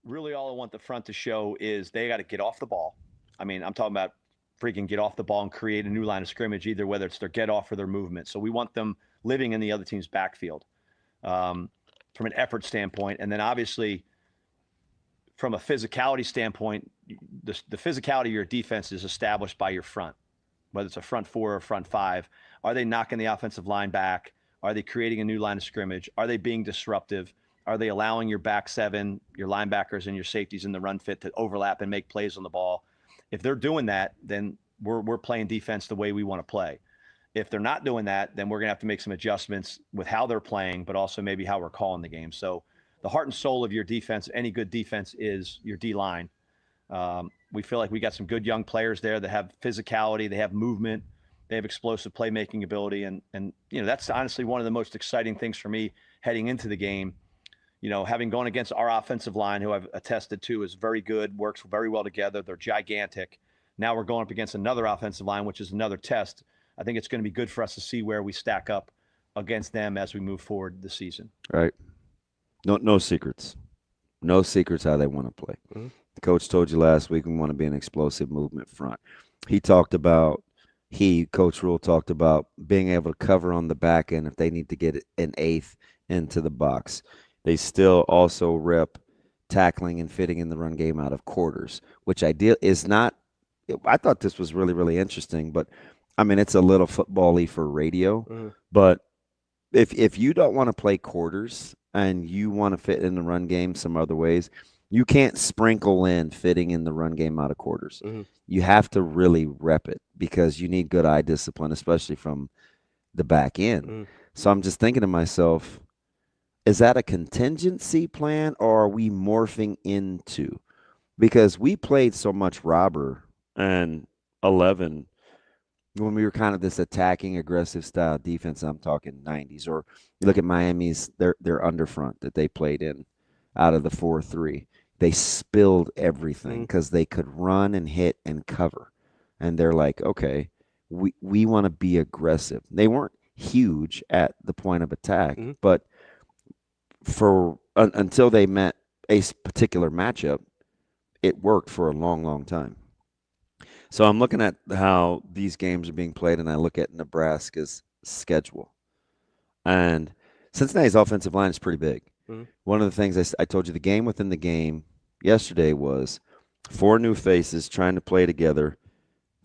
Speaker 2: Really, all I want the front to show is they got to get off the ball. I mean, I'm talking about freaking get off the ball and create a new line of scrimmage, either whether it's their get off or their movement. So we want them living in the other team's backfield from an effort standpoint. And then obviously from a physicality standpoint, the physicality of your defense is established by your front, whether it's a front 4 or a front 5. Are they knocking the offensive line back? Are they creating a new line of scrimmage? Are they being disruptive? Are they allowing your back 7, your linebackers and your safeties in the run fit to overlap and make plays on the ball? If they're doing that, then we're playing defense the way we want to play. If they're not doing that, then we're going to have to make some adjustments with how they're playing, but also maybe how we're calling the game. So the heart and soul of your defense, any good defense, is your D-line. We feel like we got some good young players there that have physicality, they have movement, they have explosive playmaking ability, and you know, that's honestly one of the most exciting things for me heading into the game. You know, having gone against our offensive line, who I've attested to is very good, works very well together. They're gigantic. Now we're going up against another offensive line, which is another test. I think it's going to be good for us to see where we stack up against them as we move forward this season.
Speaker 6: Right. No secrets. No secrets how they want to play. The coach told you last week we want to be an explosive movement front. Coach Rule talked about being able to cover on the back end if they need to get an 8th into the box. They still also rep tackling and fitting in the run game out of quarters, which is not – I thought this was really, really interesting, but, I mean, it's a little football-y for radio. But if you don't want to play quarters and you want to fit in the run game some other ways, you can't sprinkle in fitting in the run game out of quarters. You have to really rep it because you need good eye discipline, especially from the back end. So I'm just thinking to myself – is that a contingency plan, or are we morphing into? Because we played so much robber and 11 when we were kind of this attacking, aggressive style defense. I'm talking 90s. Or you look at Miami's, their underfront that they played in out of the 4-3. They spilled everything because they could run and hit and cover. And they're like, okay, we want to be aggressive. They weren't huge at the point of attack, but until they met a particular matchup, it worked for a long, long time. So I'm looking at how these games are being played, and I look at Nebraska's schedule. And Cincinnati's offensive line is pretty big. One of the things I told you, the game within the game yesterday was 4 new faces trying to play together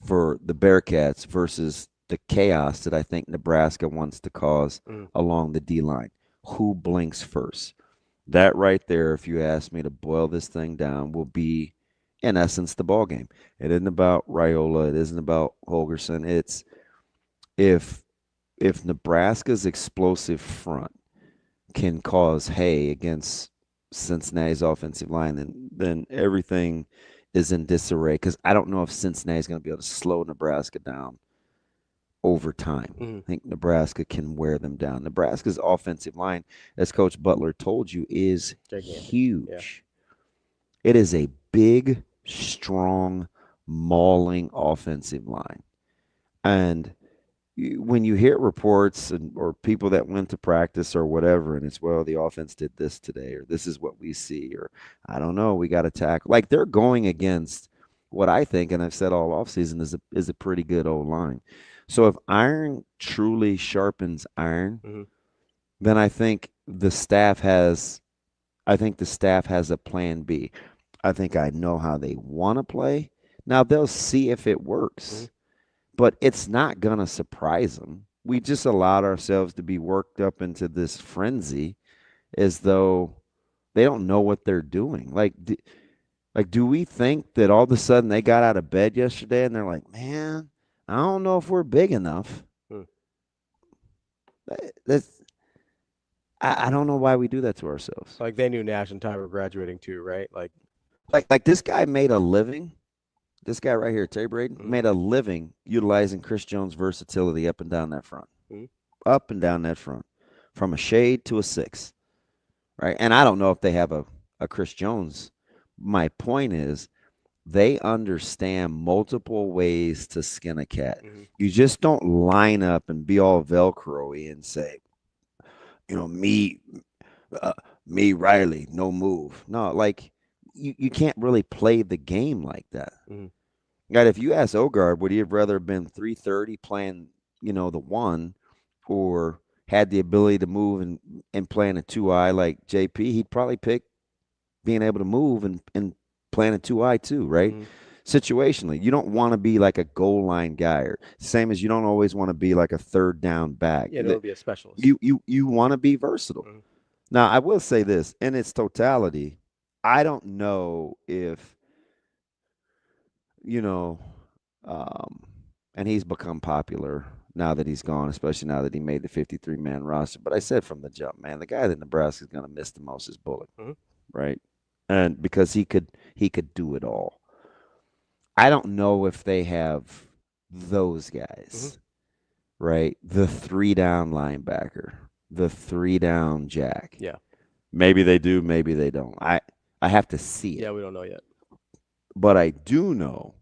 Speaker 6: for the Bearcats versus the chaos that I think Nebraska wants to cause along the D-line. Who blinks first? That right there, if you ask me to boil this thing down, will be, in essence, the ball game. It isn't about Raiola. It isn't about Holgerson. It's if Nebraska's explosive front can cause hay against Cincinnati's offensive line, then everything is in disarray. Because I don't know if Cincinnati's going to be able to slow Nebraska down over time. I think Nebraska can wear them down. Nebraska's offensive line, as Coach Butler told you, is huge. It is a big strong, mauling offensive line. And when you hear reports or people that went to practice or whatever, and it's, well, the offense did this today, or this is what we see, or I don't know, we got to tackle. Like, they're going against what I think, and I've said all offseason, is a pretty good old line. So if iron truly sharpens iron, then I think the staff has a plan B. I think I know how they want to play. Now they'll see if it works, but it's not going to surprise them. We just allowed ourselves to be worked up into this frenzy as though they don't know what they're doing. Like, do we think that all of a sudden they got out of bed yesterday and they're like, man, I don't know if we're big enough? I don't know why we do that to ourselves.
Speaker 5: Like, they knew Nash and Ty were graduating too, right?
Speaker 6: Like this guy made a living. This guy right here, Terry Braden, made a living utilizing Chris Jones' versatility up and down that front. Up and down that front. From a shade to a 6. Right? And I don't know if they have a Chris Jones. My point is, they understand multiple ways to skin a cat. You just don't line up and be all Velcro-y and say, me, Riley, no move. No, like, you can't really play the game like that. God, if you ask Ogard, would he have rather been 330 playing, the 1, or had the ability to move and playing a 2-eye like JP, he'd probably pick being able to move and playing a 2-eye too, right? Situationally, you don't want to be like a goal line guy, or same as you don't always want to be like a third down back.
Speaker 5: Yeah, it'll be a specialist.
Speaker 6: You want to be versatile. Now, I will say this, in its totality, I don't know if, and he's become popular now that he's gone, especially now that he made the 53-man roster. But I said from the jump, man, the guy that Nebraska is going to miss the most is Bullock, right? And because he could do it all. I don't know if they have those guys, right? The 3-down linebacker, the 3-down jack.
Speaker 5: Yeah.
Speaker 6: Maybe they do, maybe they don't. I have to see it.
Speaker 5: Yeah, we don't know yet.
Speaker 6: But I do know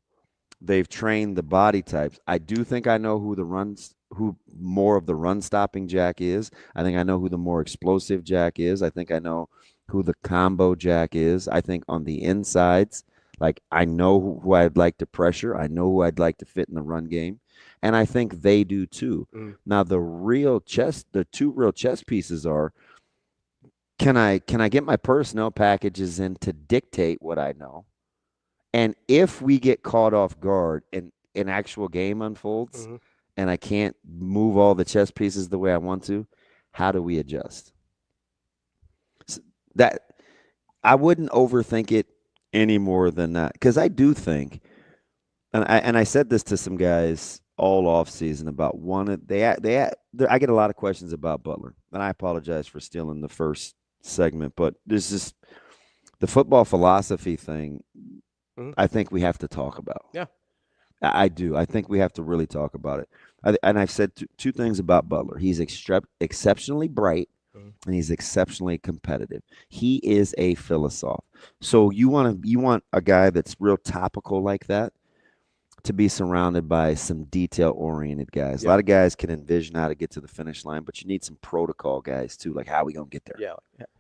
Speaker 6: they've trained the body types. I do think I know who more of the run-stopping jack is. I think I know who the more explosive jack is. I think I know who the combo jack is. I think on the insides, like, I know who I'd like to pressure. I know who I'd like to fit in the run game. And I think they do too. Now, the two real chess pieces are, can I get my personnel packages in to dictate what I know? And if we get caught off guard and an actual game unfolds and I can't move all the chess pieces the way I want to, how do we adjust? So that I wouldn't overthink it any more than that, because I do think, and I said this to some guys all off season about I get a lot of questions about Butler, and I apologize for stealing the first segment, but this is the football philosophy thing. I think we have to talk about.
Speaker 5: Yeah,
Speaker 6: I do. I think we have to really talk about it. And I've said two things about Butler. He's exceptionally bright, and he's exceptionally competitive. He is a philosopher. So you want a guy that's real topical like that to be surrounded by some detail-oriented guys. A lot of guys can envision how to get to the finish line, but you need some protocol guys too. Like, how are we going to get there?
Speaker 5: Yeah.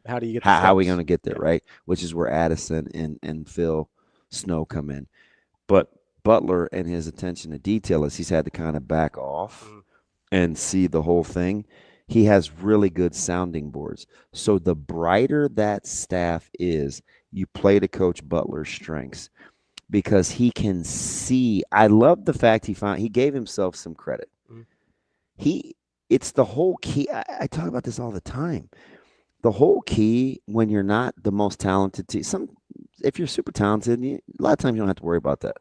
Speaker 5: How do you get?
Speaker 6: How are we going to get there? Right. Which is where Addison and Phil Snow come in. But Butler and his attention to detail, as he's had to kind of back off and see the whole thing, he has really good sounding boards. So the brighter that staff is, you play to Coach Butler's strengths, because he can see. I love the fact he gave himself some credit. It's the whole key. I talk about this all the time. The whole key when you're not the most talented team, if you're super talented, a lot of times you don't have to worry about that.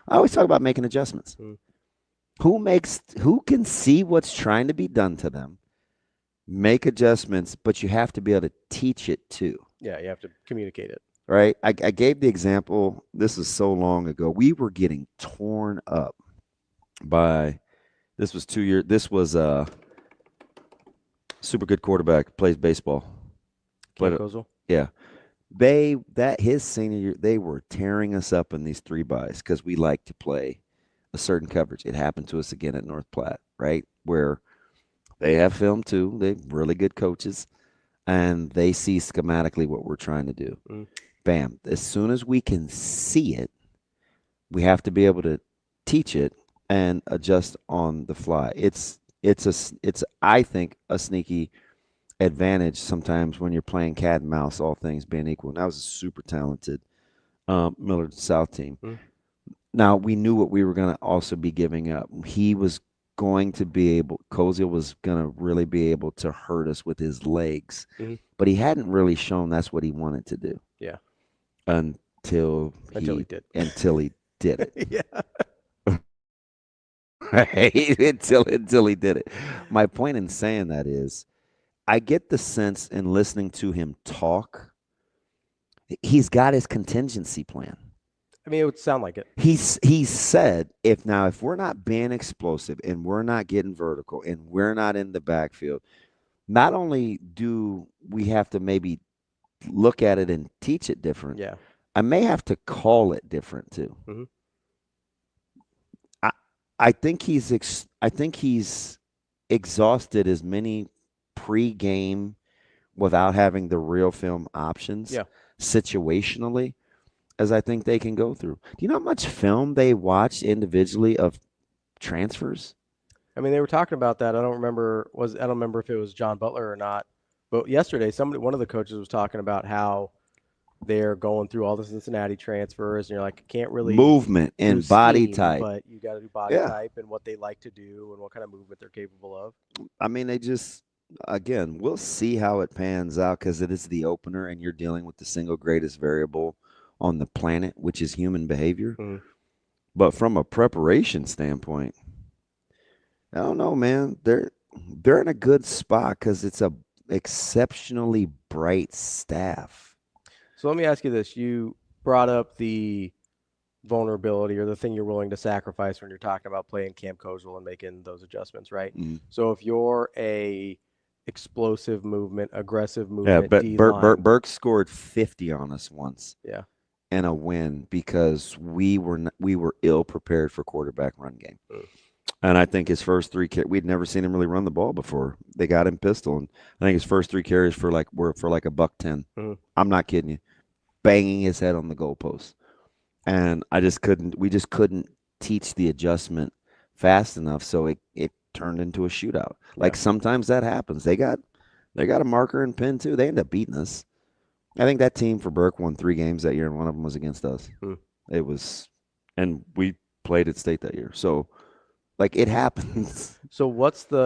Speaker 6: I always talk about making adjustments. Who can see what's trying to be done to them, make adjustments, but you have to be able to teach it too.
Speaker 5: Yeah, you have to communicate it.
Speaker 6: Right? I gave the example, this was so long ago. We were getting torn up by, this was a super good quarterback, plays baseball.
Speaker 5: Cam Kozel?
Speaker 6: Yeah. His senior year, they were tearing us up in these 3-bys because we like to play a certain coverage. It happened to us again at North Platte, right? Where they have film too. They're really good coaches, and they see schematically what we're trying to do. Bam. As soon as we can see it, we have to be able to teach it and adjust on the fly. It's I think a sneaky advantage sometimes when you're playing cat and mouse, all things being equal. And that was a super talented Millard South team. Now, we knew what we were going to also be giving up. He was going to be able, Koziel was going to really be able to hurt us with his legs. But he hadn't really shown that's what he wanted to do.
Speaker 5: Yeah.
Speaker 6: Until he did. Until he did it.
Speaker 5: Yeah.
Speaker 6: Right? Until he did it. My point in saying that is, I get the sense in listening to him talk, he's got his contingency plan.
Speaker 5: I mean, it would sound like it.
Speaker 6: He said, if we're not being explosive and we're not getting vertical and we're not in the backfield, not only do we have to maybe look at it and teach it different,
Speaker 5: yeah,
Speaker 6: I may have to call it different too. I think he's exhausted as many pre-game without having the real film options situationally as I think they can go through. Do you know how much film they watch individually of transfers?
Speaker 5: I mean, they were talking about that. I don't remember if it was John Butler or not, but yesterday one of the coaches was talking about how they're going through all the Cincinnati transfers, and you're like, can't really
Speaker 6: movement and body type,
Speaker 5: but you got to do body type and what they like to do and what kind of movement they're capable of.
Speaker 6: I mean, again, we'll see how it pans out because it is the opener, and you're dealing with the single greatest variable on the planet, which is human behavior. But from a preparation standpoint, I don't know, man. They're in a good spot because it's a exceptionally bright staff.
Speaker 5: So let me ask you this. You brought up the vulnerability or the thing you're willing to sacrifice when you're talking about playing Camp Koziel and making those adjustments, right? So if you're a explosive movement, aggressive movement,
Speaker 6: but Burke scored 50 on us once.
Speaker 5: Yeah.
Speaker 6: And a win because we were ill prepared for quarterback run game. And I think his first 3 we'd never seen him really run the ball before. They got him pistol, and I think his first 3 carries were for like $110. I'm not kidding you. Banging his head on the goalpost. And we just couldn't teach the adjustment fast enough, so it turned into a shootout. Like sometimes that happens. They got a marker and pin too. They ended up beating us. I think that team for Burke won 3 games that year, and one of them was against us. It was, and we played at state that year. So, like, it happens.
Speaker 5: So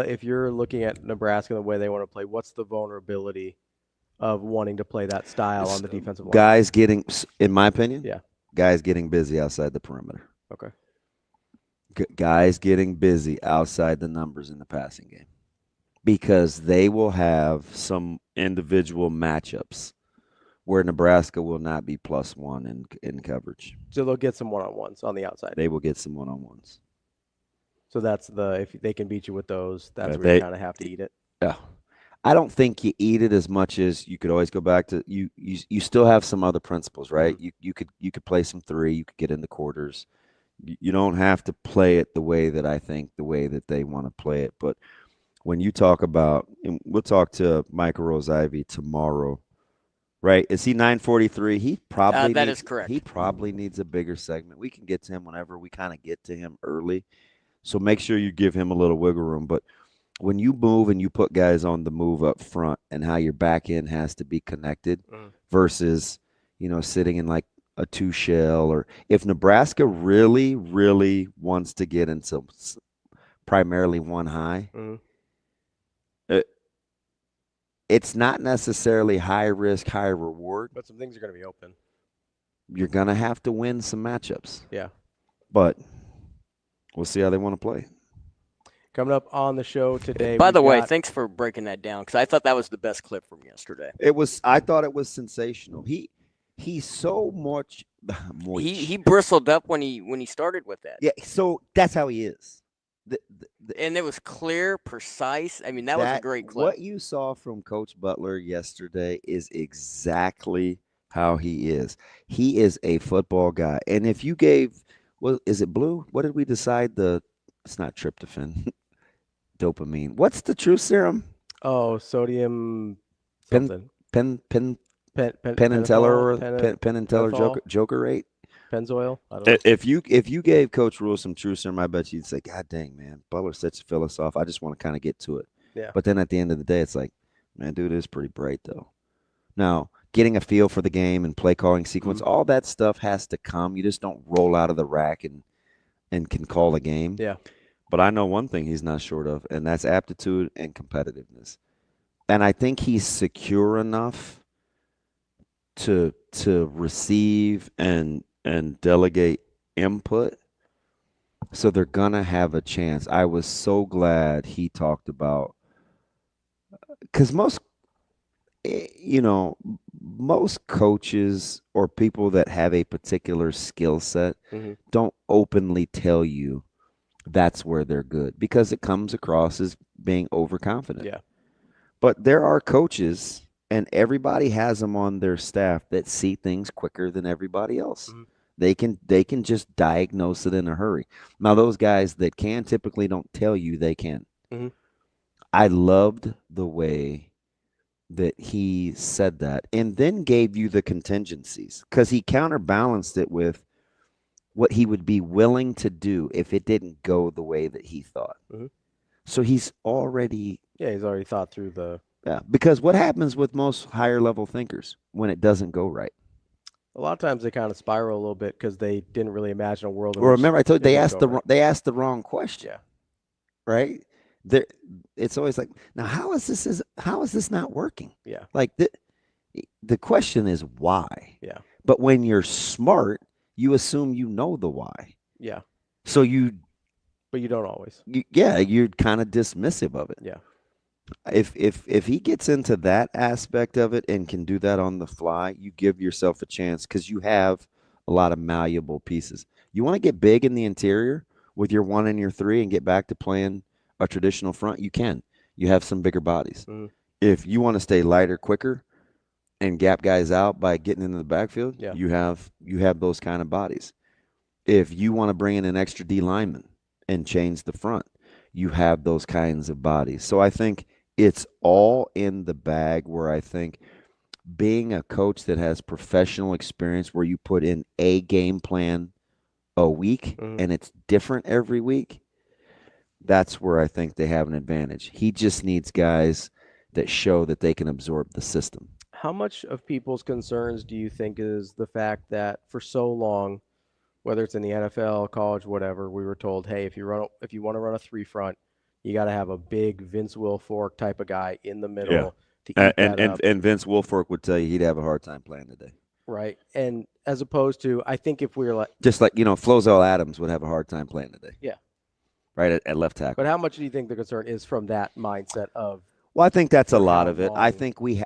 Speaker 5: if you're looking at Nebraska the way they want to play, what's the vulnerability of wanting to play that style on the defensive line?
Speaker 6: Guys getting, in my opinion,
Speaker 5: yeah,
Speaker 6: guys getting busy outside the perimeter.
Speaker 5: Okay.
Speaker 6: Guys getting busy outside the numbers in the passing game because they will have some individual matchups where Nebraska will not be +1 in coverage.
Speaker 5: So they'll get some one-on-ones on the outside.
Speaker 6: They will get some one-on-ones.
Speaker 5: So if they can beat you with those, that's where you kind of have to eat it.
Speaker 6: Yeah. I don't think you eat it as much as you could always go back to you still have some other principles, right? You could play some 3, you could get into quarters. You don't have to play it the way that they want to play it. But when you talk about, and we'll talk to Michael Rose-Ivy tomorrow, right? Is he 943? He probably
Speaker 9: that is correct.
Speaker 6: He probably needs a bigger segment. We can get to him whenever we kind of get to him early. So make sure you give him a little wiggle room. But when you move and you put guys on the move up front and how your back end has to be connected versus, sitting in like a 2 shell, or if Nebraska really, really wants to get into primarily 1 high, it's not necessarily high risk, high reward.
Speaker 5: But some things are going to be open.
Speaker 6: You're going to have to win some matchups.
Speaker 5: Yeah.
Speaker 6: But we'll see how they want to play.
Speaker 5: Coming up on the show today.
Speaker 9: By the way, thanks for breaking that down because I thought that was the best clip from yesterday.
Speaker 6: I thought it was sensational. He's so much.
Speaker 9: He bristled up when he started with that.
Speaker 6: Yeah, so that's how he is.
Speaker 9: And it was clear, precise. I mean, that was a great clip.
Speaker 6: What you saw from Coach Butler yesterday is exactly how he is. He is a football guy. And if you gave, well, is it blue? What did we decide? It's not tryptophan, dopamine. What's the true serum?
Speaker 5: Oh, sodium
Speaker 6: Pen,
Speaker 5: something.
Speaker 6: pen, pen,
Speaker 5: Pen
Speaker 6: Penn and Teller,
Speaker 5: pentothal,
Speaker 6: Penn and Teller
Speaker 5: pentothal,
Speaker 6: Joker rate.
Speaker 5: Pennzoil. I don't know.
Speaker 6: If you gave Coach Rule some true serum, I bet you'd say, God dang, man, Butler's such a philosopher. I just want to kind of get to it.
Speaker 5: Yeah.
Speaker 6: But then at the end of the day, it's like, man, dude is pretty bright though. Now, getting a feel for the game and play calling sequence, all that stuff has to come. You just don't roll out of the rack and can call a game.
Speaker 5: Yeah.
Speaker 6: But I know one thing he's not short of, and that's aptitude and competitiveness. And I think he's secure enough to receive and delegate input, so they're gonna have a chance. I was so glad he talked about, because most coaches or people that have a particular skill set don't openly tell you that's where they're good, because it comes across as being overconfident.
Speaker 5: Yeah.
Speaker 6: But there are coaches, and everybody has them on their staff, that see things quicker than everybody else. They can just diagnose it in a hurry. Now, those guys that can typically don't tell you they can. I loved the way that he said that, and then gave you the contingencies, because he counterbalanced it with what he would be willing to do if it didn't go the way that he thought. So he's already
Speaker 5: thought through the.
Speaker 6: Yeah, because what happens with most higher level thinkers when it doesn't go right?
Speaker 5: A lot of times they kind of spiral a little bit because they didn't really imagine a world.
Speaker 6: Well, remember I told you they asked the wrong question.
Speaker 5: Yeah.
Speaker 6: Right. It's always like, now how is this not working?
Speaker 5: Yeah.
Speaker 6: Like the question is why.
Speaker 5: Yeah.
Speaker 6: But when you're smart, you assume you know the why.
Speaker 5: Yeah.
Speaker 6: So
Speaker 5: but you don't always.
Speaker 6: You're kind of dismissive of it.
Speaker 5: Yeah.
Speaker 6: If he gets into that aspect of it and can do that on the fly, you give yourself a chance, because you have a lot of malleable pieces. You want to get big in the interior with your 1 and your 3 and get back to playing a traditional front, you can. You have some bigger bodies. If you want to stay lighter, quicker, and gap guys out by getting into the backfield, you have those kind of bodies. If you want to bring in an extra D lineman and change the front, you have those kinds of bodies. So I think it's all in the bag, where I think being a coach that has professional experience, where you put in a game plan a week and it's different every week, that's where I think they have an advantage. He just needs guys that show that they can absorb the system.
Speaker 5: How much of people's concerns do you think is the fact that for so long, whether it's in the NFL, college, whatever, we were told, hey, if you want to run a 3 front, you got to have a big Vince Wilfork type of guy in the middle to eat that up.
Speaker 6: And Vince Wilfork would tell you he'd have a hard time playing today.
Speaker 5: Right. And as opposed to, I think if we were like,
Speaker 6: just like, Flozell Adams would have a hard time playing today.
Speaker 5: Yeah.
Speaker 6: Right at left tackle.
Speaker 5: But how much do you think the concern is from that mindset of?
Speaker 6: Well, I think that's a lot of it. I think we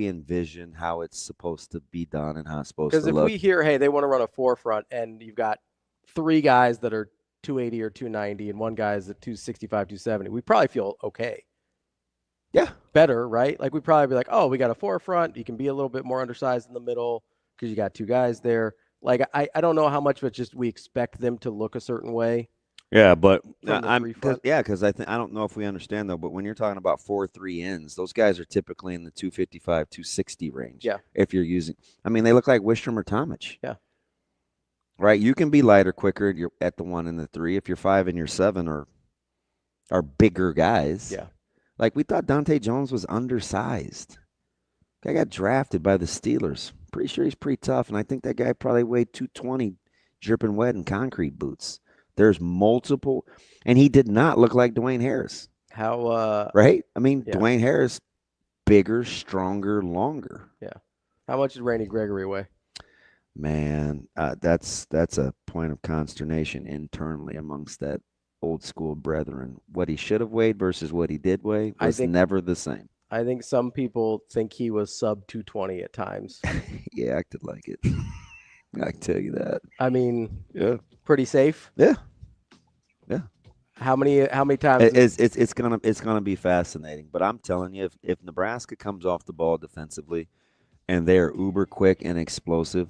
Speaker 6: envision how it's supposed to be done and how it's supposed to look.
Speaker 5: Because if we hear, hey, they want to run a 4 front, and you've got 3 guys that are 280 or 290 and one guy is at 265, 270, we probably feel okay.
Speaker 6: Yeah.
Speaker 5: Better, right? Like, we'd probably be like, oh, we got a 4 front. You can be a little bit more undersized in the middle because you got 2 guys there. Like, I don't know how much of it just we expect them to look a certain way.
Speaker 6: Yeah, but
Speaker 5: because
Speaker 6: I don't know if we understand though. But when you're talking about 4-3 ends, those guys are typically in the 255, 260 range.
Speaker 5: Yeah.
Speaker 6: If you're using, they look like Wistrom or Tomich.
Speaker 5: Yeah.
Speaker 6: Right. You can be lighter, quicker. You're at the 1 and the 3. If you're 5 and you're 7 are bigger guys.
Speaker 5: Yeah.
Speaker 6: Like, we thought Dante Jones was undersized. Guy got drafted by the Steelers. Pretty sure he's pretty tough, and I think that guy probably weighed 220, dripping wet in concrete boots. There's multiple, and he did not look like Dwayne Harris.
Speaker 5: How?
Speaker 6: Right? Dwayne Harris, bigger, stronger, longer.
Speaker 5: Yeah. How much did Randy Gregory weigh?
Speaker 6: Man, that's a point of consternation internally amongst that old school brethren. What he should have weighed versus what he did weigh was never the same.
Speaker 5: I think some people think he was sub 220 at times.
Speaker 6: He acted like it. I can tell you that.
Speaker 5: Yeah. Pretty safe.
Speaker 6: Yeah.
Speaker 5: How many times?
Speaker 6: It's gonna be fascinating. But I'm telling you, if Nebraska comes off the ball defensively and they're uber quick and explosive,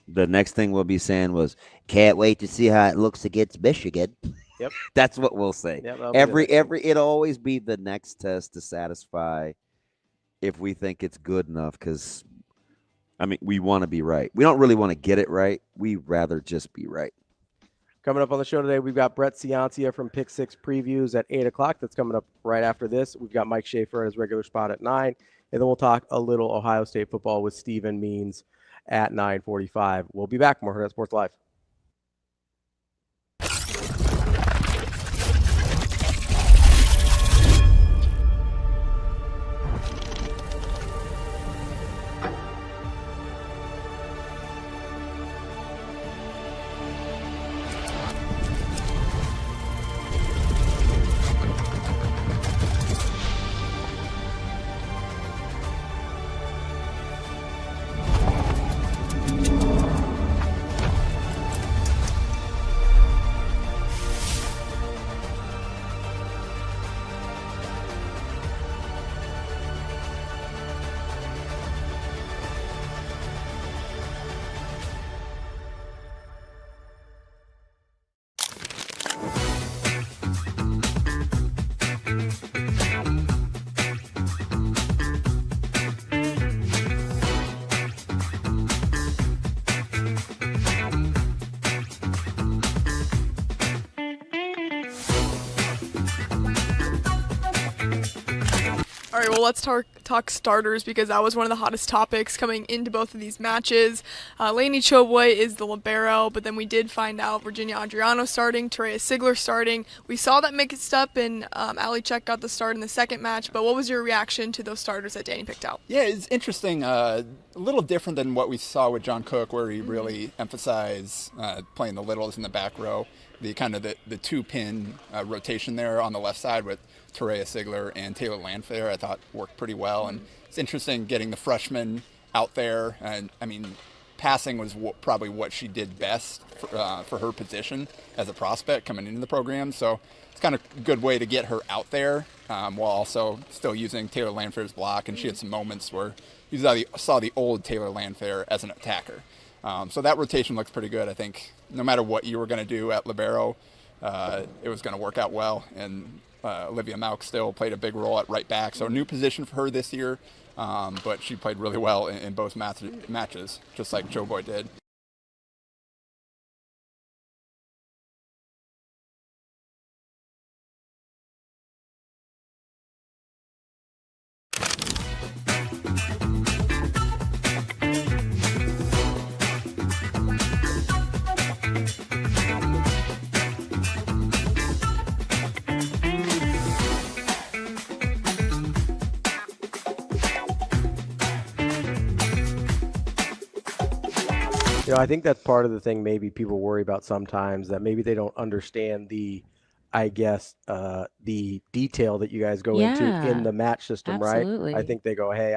Speaker 6: the next thing we'll be saying was, "Can't wait to see how it looks against Michigan."
Speaker 5: Yep.
Speaker 6: That's what we'll say.
Speaker 5: Yep, that'll be the next thing.
Speaker 6: It'll always be the next test to satisfy if we think it's good enough, because I mean, we want to be right. We don't really want to get it right. We rather just be right.
Speaker 5: Coming up on the show today, we've got Brett Ciancia from Pick 6 Previews at 8 o'clock. That's coming up right after this. We've got Mike Schaefer at his regular spot at 9. And then we'll talk a little Ohio State football with Stephen Means at 9:45. We'll be back. More Hurrdat Sports Live.
Speaker 10: All right, well, let's talk starters, because that was one of the hottest topics coming into both of these matches. Laney Choboy is the libero, but then we did find out Virginia Adriano starting, Terea Sigler starting. We saw that mixed up, and Ali Check got the start in the second match, but what was your reaction to those starters that Danny picked out?
Speaker 11: Yeah, it's interesting. A little different than what we saw with John Cook, where he really emphasized playing the littles in the back row. The kind of the two-pin rotation there on the left side with Terea Sigler and Taylor Landfair, I thought worked pretty well. And it's interesting getting the freshman out there. And I mean, passing was probably what she did best for her position as a prospect coming into the program. So it's kind of a good way to get her out there while also still using Taylor Landfair's block. And she had some moments where you saw the old Taylor Landfair as an attacker. So that rotation looks pretty good. I think no matter what you were going to do at libero, it was going to work out well. And Olivia Malk still played a big role at right back. So a new position for her this year, but she played really well in both matches, just like Choboy did.
Speaker 5: You know, I think that's part of the thing maybe people worry about sometimes, that maybe they don't understand the detail that you guys go into in the match system,
Speaker 12: absolutely.
Speaker 5: right? I think they go, hey,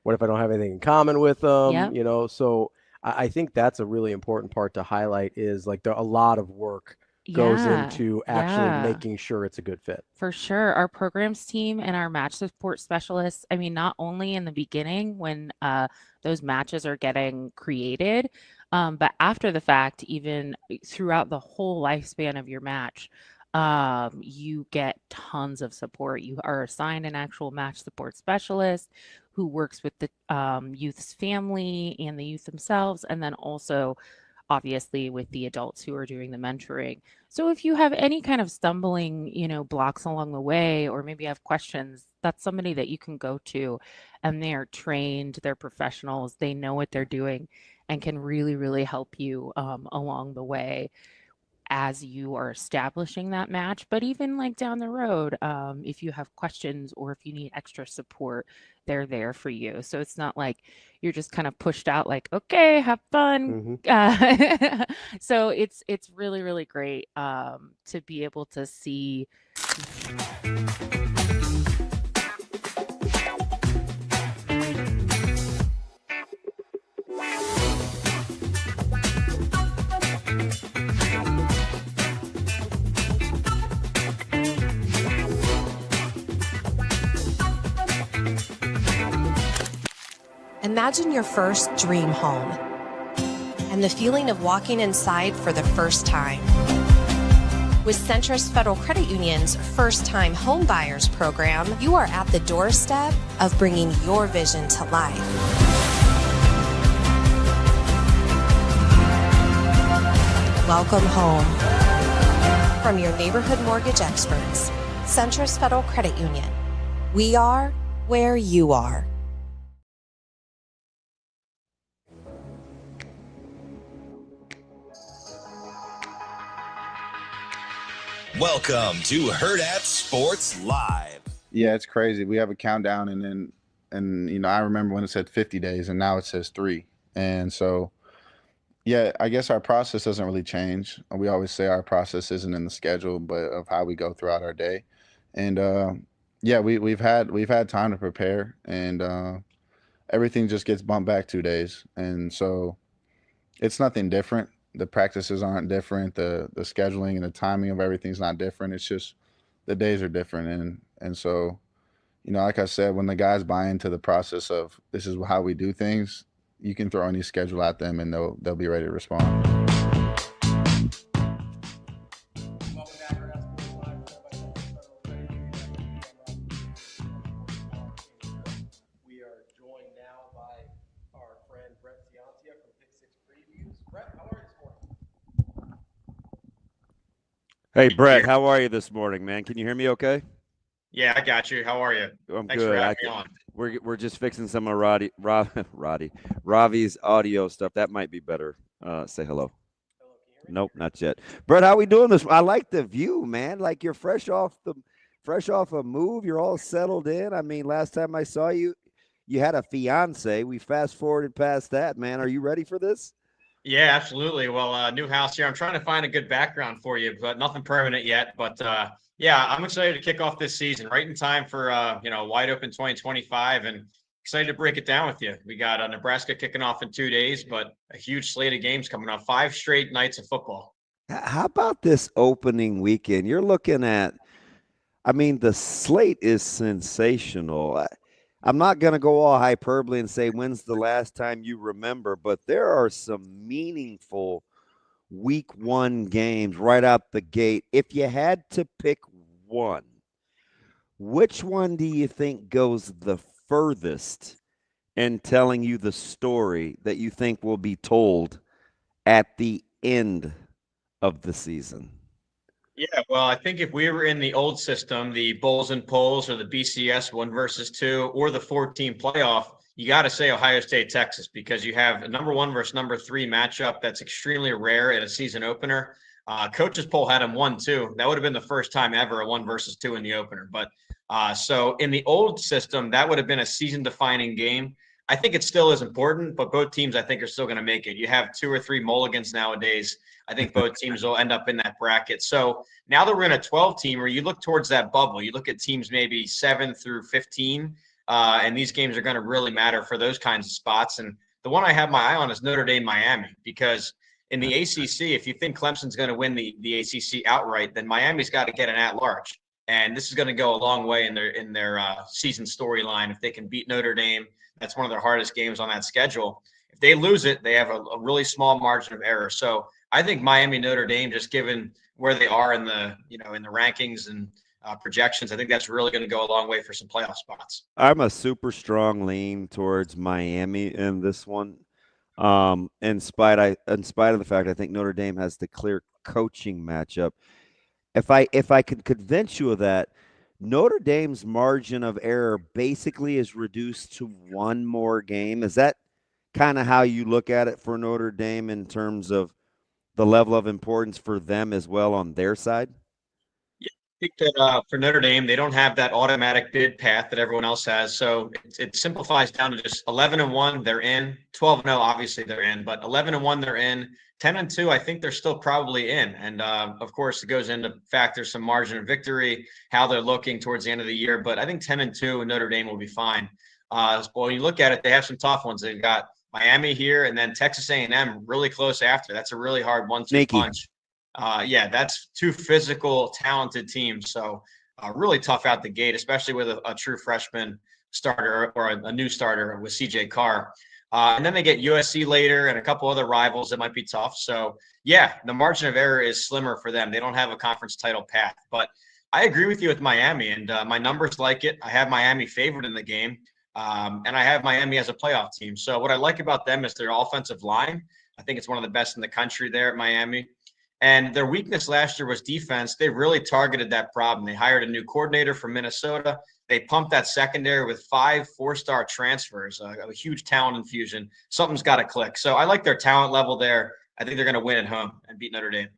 Speaker 5: what if I don't have anything in common with them?
Speaker 12: Yep.
Speaker 5: You know, so I think that's a really important part to highlight, is like a lot of work goes into actually making sure it's a good fit.
Speaker 12: For sure. Our programs team and our match support specialists, I mean, not only in the beginning when those matches are getting created, but after the fact, even throughout the whole lifespan of your match, you get tons of support. You are assigned an actual match support specialist who works with the youth's family and the youth themselves, and then also obviously with the adults who are doing the mentoring. So if you have any kind of stumbling, blocks along the way, or maybe have questions, that's somebody that you can go to, and they are trained, they're professionals, they know what they're doing, and can really, really help you along the way as you are establishing that match. But even like down the road, if you have questions or if you need extra support, they're there for you. So it's not like you're just kind of pushed out like, okay, have fun. So it's really, really great to be able to see.
Speaker 13: And Imagine your first dream home and the feeling of walking inside for the first time. With Centrist Federal Credit Union's First-Time Home Buyers Program, you are at the doorstep of bringing your vision to life. Welcome home. From your neighborhood mortgage experts, Centrist Federal Credit Union. We are where you are.
Speaker 1: Welcome to Hurrdat Sports Live.
Speaker 4: Yeah, it's crazy. We have a countdown, and you know, I remember when it said 50 days, and now it says 3. And so, yeah, I guess our process doesn't really change. We always say our process isn't in the schedule, but of how we go throughout our day. And yeah, we've had time to prepare, and everything just gets bumped back 2 days, and so it's nothing different. The practices aren't different. The scheduling and the timing of everything's not different. It's just the days are different. And so, you know, like I said, when the guys buy into the process of this is how we do things, you can throw any schedule at them and they'll be ready to respond.
Speaker 5: We are joined now by our friend Ciancia from Pick Six Previews. Brett, how are you this morning?
Speaker 6: Hey, Brett, how are you this morning, man? Can you hear me okay?
Speaker 14: Yeah, I got you. How are you?
Speaker 6: I'm
Speaker 14: Thanks
Speaker 6: good.
Speaker 14: for having me on.
Speaker 6: We're just fixing some of Ravi's audio stuff. That might be better. Say hello. Nope, not yet. Brett, how we doing this? I like the view, man. Like you're fresh off a move. You're all settled in. I mean, last time I saw you, you had a fiance. We fast forwarded past that, man. Are you ready for this?
Speaker 14: Yeah, absolutely. Well, new house here. I'm trying to find a good background for you, but nothing permanent yet. But yeah, I'm excited to kick off this season right in time for wide open 2025, and excited to break it down with you. We got Nebraska kicking off in 2 days, but a huge slate of games coming up. 5 straight nights of football.
Speaker 6: How about this opening weekend? You're looking at, I mean, the slate is sensational. I'm not going to go all hyperbole and say when's the last time you remember, but there are some meaningful week 1 games right out the gate. If you had to pick one, which one do you think goes the furthest in telling you the story that you think will be told at the end of the season?
Speaker 14: Yeah, well, I think if we were in the old system, the bowls and polls or the BCS 1 versus 2 or the 14 playoff, you got to say Ohio State, Texas, because you have a number 1 versus number 3 matchup that's extremely rare at a season opener. Coaches poll had them 1-2. That would have been the first time ever a 1 versus 2 in the opener. But so in the old system, that would have been a season defining game. I think it still is important, but both teams I think are still going to make it. You have 2 or 3 mulligans nowadays. I think both teams will end up in that bracket. So now that we're in a 12 team where you look towards that bubble, you look at teams maybe 7 through 15, and these games are going to really matter for those kinds of spots. And the one I have my eye on is Notre Dame, Miami, because in the ACC, if you think Clemson's going to win the ACC outright, then Miami's got to get an at-large. And this is going to go a long way in their season storyline. If they can beat Notre Dame, that's one of their hardest games on that schedule. If they lose it, they have a really small margin of error. So I think Miami, Notre Dame, just given where they are in the rankings and projections, I think that's really going to go a long way for some playoff spots.
Speaker 6: I'm a super strong lean towards Miami in this one. In spite of the fact I think Notre Dame has the clear coaching matchup. If I could convince you of that, Notre Dame's margin of error basically is reduced to 1 more game. Is that kind of how you look at it for Notre Dame in terms of the level of importance for them as well on their side?
Speaker 14: Yeah, I think that for Notre Dame, they don't have that automatic bid path that everyone else has. So it simplifies down to just 11-1, they're in. 12-0, obviously they're in. But 11-1, they're in. 10-2, I think they're still probably in. And, of course, it goes into factor some margin of victory, how they're looking towards the end of the year. But I think 10-2, Notre Dame will be fine. Well, when you look at it, they have some tough ones. They've got Miami here and then Texas A&M really close after. That's a really hard 1-2 punch. Yeah, that's 2 physical, talented teams. So really tough out the gate, especially with a true freshman starter or a new starter with CJ Carr. And then they get USC later and a couple other rivals that might be tough. So, yeah, the margin of error is slimmer for them. They don't have a conference title path. But I agree with you with Miami, and my numbers like it. I have Miami favored in the game, and I have Miami as a playoff team. So what I like about them is their offensive line. I think it's one of the best in the country there at Miami. And their weakness last year was defense. They really targeted that problem. They hired a new coordinator from Minnesota. They pumped that secondary with 5 4-star transfers, a huge talent infusion. Something's got to click. So I like their talent level there. I think they're going to win at home and beat Notre Dame.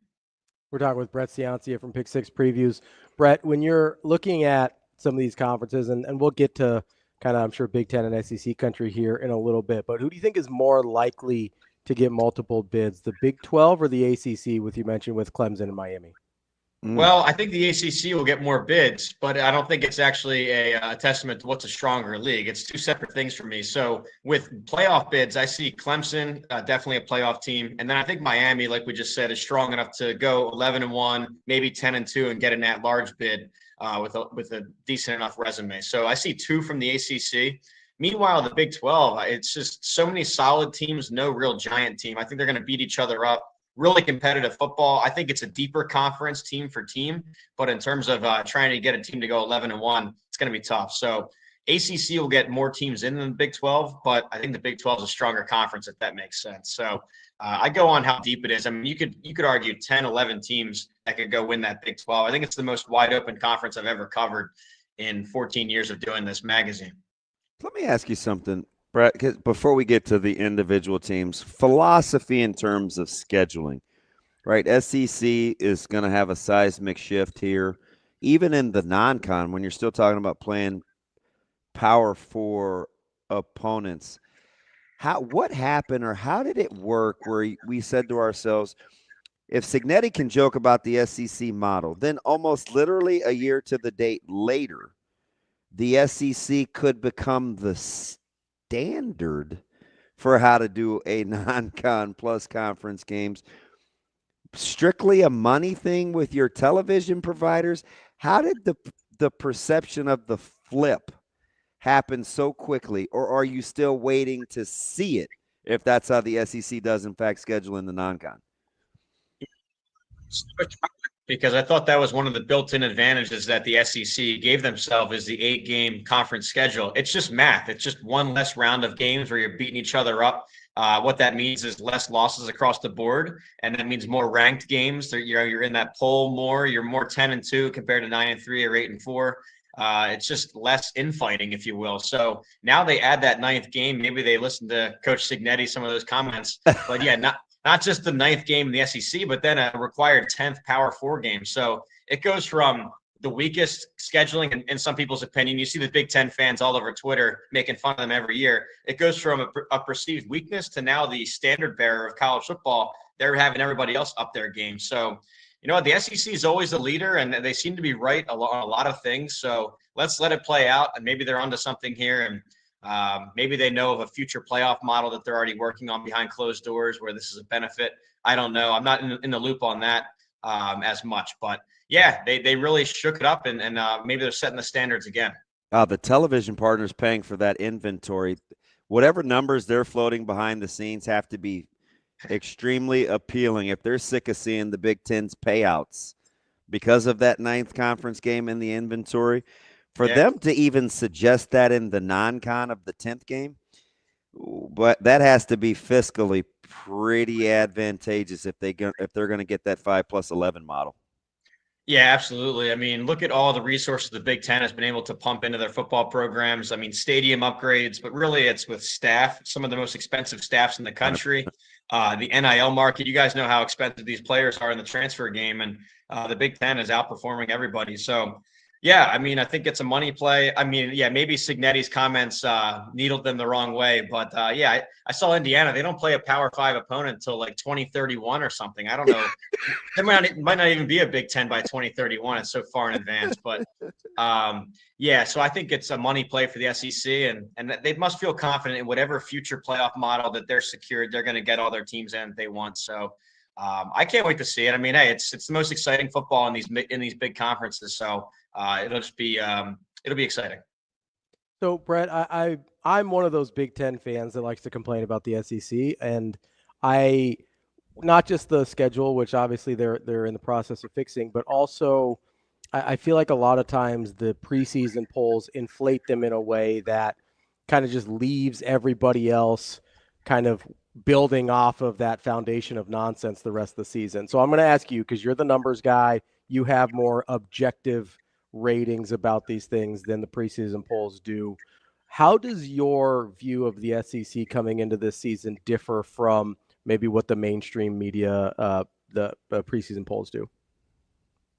Speaker 5: We're talking with Brett Ciancia from Pick Six Previews. Brett, when you're looking at some of these conferences, and we'll get to kind of, I'm sure, Big Ten and SEC country here in a little bit, but who do you think is more likely to get multiple bids, the Big 12 or the ACC, with you mentioned with Clemson and Miami?
Speaker 14: Well, I think the ACC will get more bids, but I don't think it's actually a testament to what's a stronger league. It's two separate things for me. So with playoff bids, I see Clemson, definitely a playoff team. And then I think Miami, like we just said, is strong enough to go 11-1, maybe 10-2 and get an at-large bid with a decent enough resume. So I see 2 from the ACC. Meanwhile, the Big 12, it's just so many solid teams, no real giant team. I think they're going to beat each other up. Really competitive football. I think it's a deeper conference team for team, but in terms of trying to get a team to go 11-1, it's going to be tough. So ACC will get more teams in than the Big 12, but I think the Big 12 is a stronger conference, if that makes sense. So I go on how deep it is. I mean, you could argue 10, 11 teams that could go win that Big 12. I think it's the most wide open conference I've ever covered in 14 years of doing this magazine.
Speaker 6: Let me ask you something, Brett, 'cause before we get to the individual teams, philosophy in terms of scheduling, right? SEC is going to have a seismic shift here, even in the non-con, when you're still talking about playing Power 4 opponents. What happened, or how did it work where we said to ourselves, if Cignetti can joke about the SEC model, then almost literally a year to the date later, the SEC could become the standard for how to do a non-con plus conference games. Strictly a money thing with your television providers. How did the perception of the flip happen so quickly, or are you still waiting to see it if that's how the SEC does in fact schedule in the non-con?
Speaker 14: Because I thought that was one of the built-in advantages that the SEC gave themselves is the 8-game conference schedule. It's just math. It's just one less round of games where you're beating each other up. What that means is less losses across the board, and that means more ranked games. You're in that poll more. You're more 10-2 compared to 9-3 or 8-4. It's just less infighting, if you will. So now they add that 9th game. Maybe they listen to Coach Cignetti, some of those comments. But yeah, not just the 9th game in the SEC, but then a required 10th Power 4 game. So it goes from the weakest scheduling, in some people's opinion. You see the Big Ten fans all over Twitter making fun of them every year. It goes from a perceived weakness to now the standard bearer of college football. They're having everybody else up their game. So, you know, the SEC is always the leader, and they seem to be right on a lot of things. So let's let it play out, and maybe they're onto something here. And maybe they know of a future playoff model that they're already working on behind closed doors where this is a benefit. I don't know. I'm not in the loop on that as much. But, yeah, they really shook it up, and maybe they're setting the standards again.
Speaker 6: The television partners paying for that inventory, whatever numbers they're floating behind the scenes have to be extremely appealing if they're sick of seeing the Big Ten's payouts because of that 9th conference game in the inventory. For them to even suggest that in the non-con of the 10th game, but that has to be fiscally pretty advantageous if they're going to get that 5+11 model.
Speaker 14: Yeah, absolutely. I mean, look at all the resources the Big Ten has been able to pump into their football programs. I mean, stadium upgrades, but really it's with staff, some of the most expensive staffs in the country. The NIL market, you guys know how expensive these players are in the transfer game, and the Big Ten is outperforming everybody. So, yeah, I mean, I think it's a money play. I mean, yeah, maybe Cignetti's comments needled them the wrong way. But, yeah, I saw Indiana. They don't play a Power 5 opponent until like 2031 or something. I don't know. There might not even be a Big Ten by 2031. It's so far in advance. But, yeah, so I think it's a money play for the SEC. And they must feel confident in whatever future playoff model that they're secured. They're going to get all their teams in if they want. So I can't wait to see it. I mean, hey, it's the most exciting football in these big conferences. So it'll just be it'll be exciting.
Speaker 5: So, Brett, I'm one of those Big Ten fans that likes to complain about the SEC, and I not just the schedule, which obviously they're in the process of fixing, but also I feel like a lot of times the preseason polls inflate them in a way that kind of just leaves everybody else kind of building off of that foundation of nonsense the rest of the season. So I'm going to ask you, because you're the numbers guy, you have more objective ratings about these things than the preseason polls do. How does your view of the SEC coming into this season differ from maybe what the mainstream media, the preseason polls do?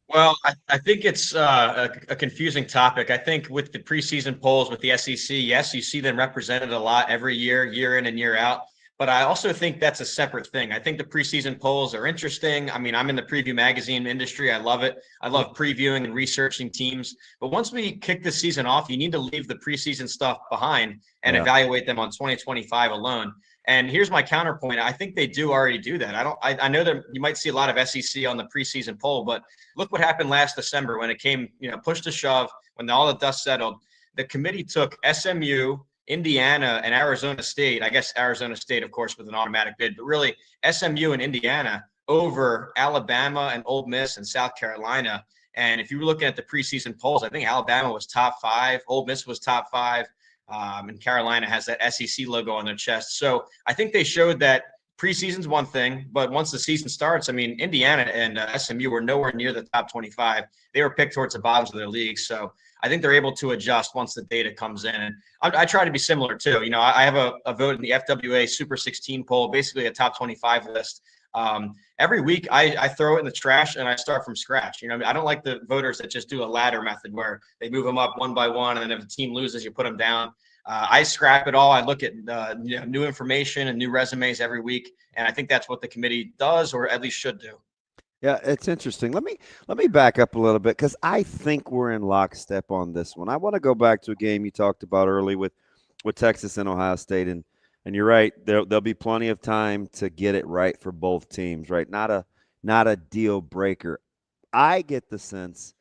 Speaker 14: Well, I think it's a confusing topic. I think with the preseason polls with the SEC, yes, you see them represented a lot every year, year in and year out. But I also think that's a separate thing. I think the preseason polls are interesting. I mean, I'm in the preview magazine industry. I love it. I love previewing and researching teams. But once we kick the season off, you need to leave the preseason stuff behind and evaluate them on 2025 alone. And here's my counterpoint. I think they do already do that. I know that you might see a lot of SEC on the preseason poll, but look what happened last December when it came, push to shove, when all the dust settled. The committee took SMU, Indiana, and Arizona State. I guess Arizona State, of course, with an automatic bid, but really SMU and Indiana over Alabama and Ole Miss and South Carolina. And if you were looking at the preseason polls, I think Alabama was top 5, Ole Miss was top 5. And Carolina has that SEC logo on their chest. So I think they showed that preseason's one thing, but once the season starts, I mean, Indiana and SMU were nowhere near the top 25. They were picked towards the bottoms of their leagues. So I think they're able to adjust once the data comes in. And I try to be similar too. I have a vote in the FWA Super 16 poll, basically a top 25 list. Every week I throw it in the trash and I start from scratch. I don't like the voters that just do a ladder method where they move them up one by one, and then if the team loses, you put them down. I scrap it all. I look at new information and new resumes every week, and I think that's what the committee does, or at least should do.
Speaker 6: Yeah, it's interesting. Let me back up a little bit, because I think we're in lockstep on this one. I want to go back to a game you talked about early with Texas and Ohio State, and you're right. There'll be plenty of time to get it right for both teams, right? Not a deal breaker. I get the sense,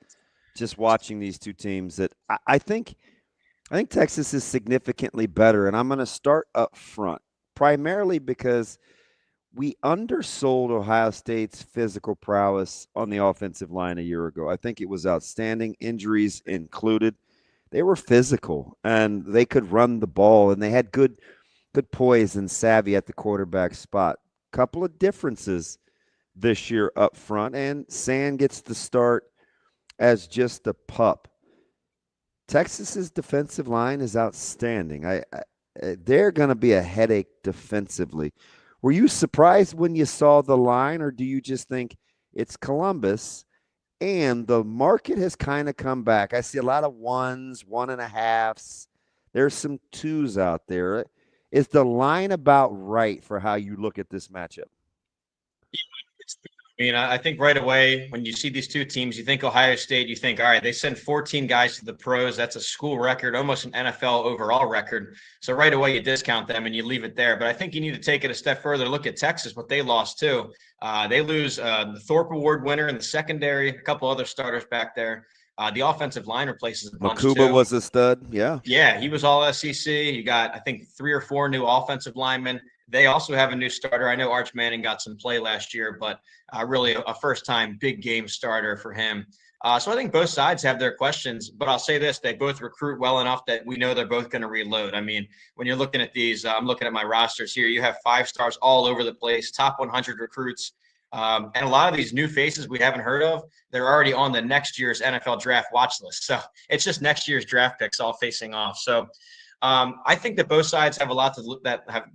Speaker 6: just watching these two teams, that I think Texas is significantly better, and I'm going to start up front, primarily because we undersold Ohio State's physical prowess on the offensive line a year ago. I think it was outstanding, injuries included. They were physical, and they could run the ball, and they had good poise and savvy at the quarterback spot. Couple of differences this year up front, and Sand gets the start as just a pup. Texas's defensive line is outstanding. They're going to be a headache defensively. Were you surprised when you saw the line, or do you just think it's Columbus and the market has kind of come back? I see a lot of 1s, 1.5s. There's some 2s out there. Is the line about right for how you look at this matchup?
Speaker 14: I mean, I think right away when you see these two teams, you think Ohio State, you think, all right, they send 14 guys to the pros. That's a school record, almost an NFL overall record. So right away you discount them and you leave it there. But I think you need to take it a step further. Look at Texas, what they lost too. They lose the Thorpe Award winner in the secondary, a couple other starters back there. The offensive line replaces a bunch
Speaker 6: Makuba
Speaker 14: too.
Speaker 6: was a stud, yeah.
Speaker 14: Yeah, he was all SEC. You got, I think, 3 or 4 new offensive linemen. They also have a new starter. I know Arch Manning got some play last year, but really a first-time big game starter for him. So I think both sides have their questions, but I'll say this, they both recruit well enough that we know they're both going to reload. I mean, when you're looking at these, I'm looking at my rosters here, you have 5 stars all over the place, top 100 recruits. And a lot of these new faces we haven't heard of, they're already on the next year's NFL draft watch list. So it's just next year's draft picks all facing off. So I think that both sides have a lot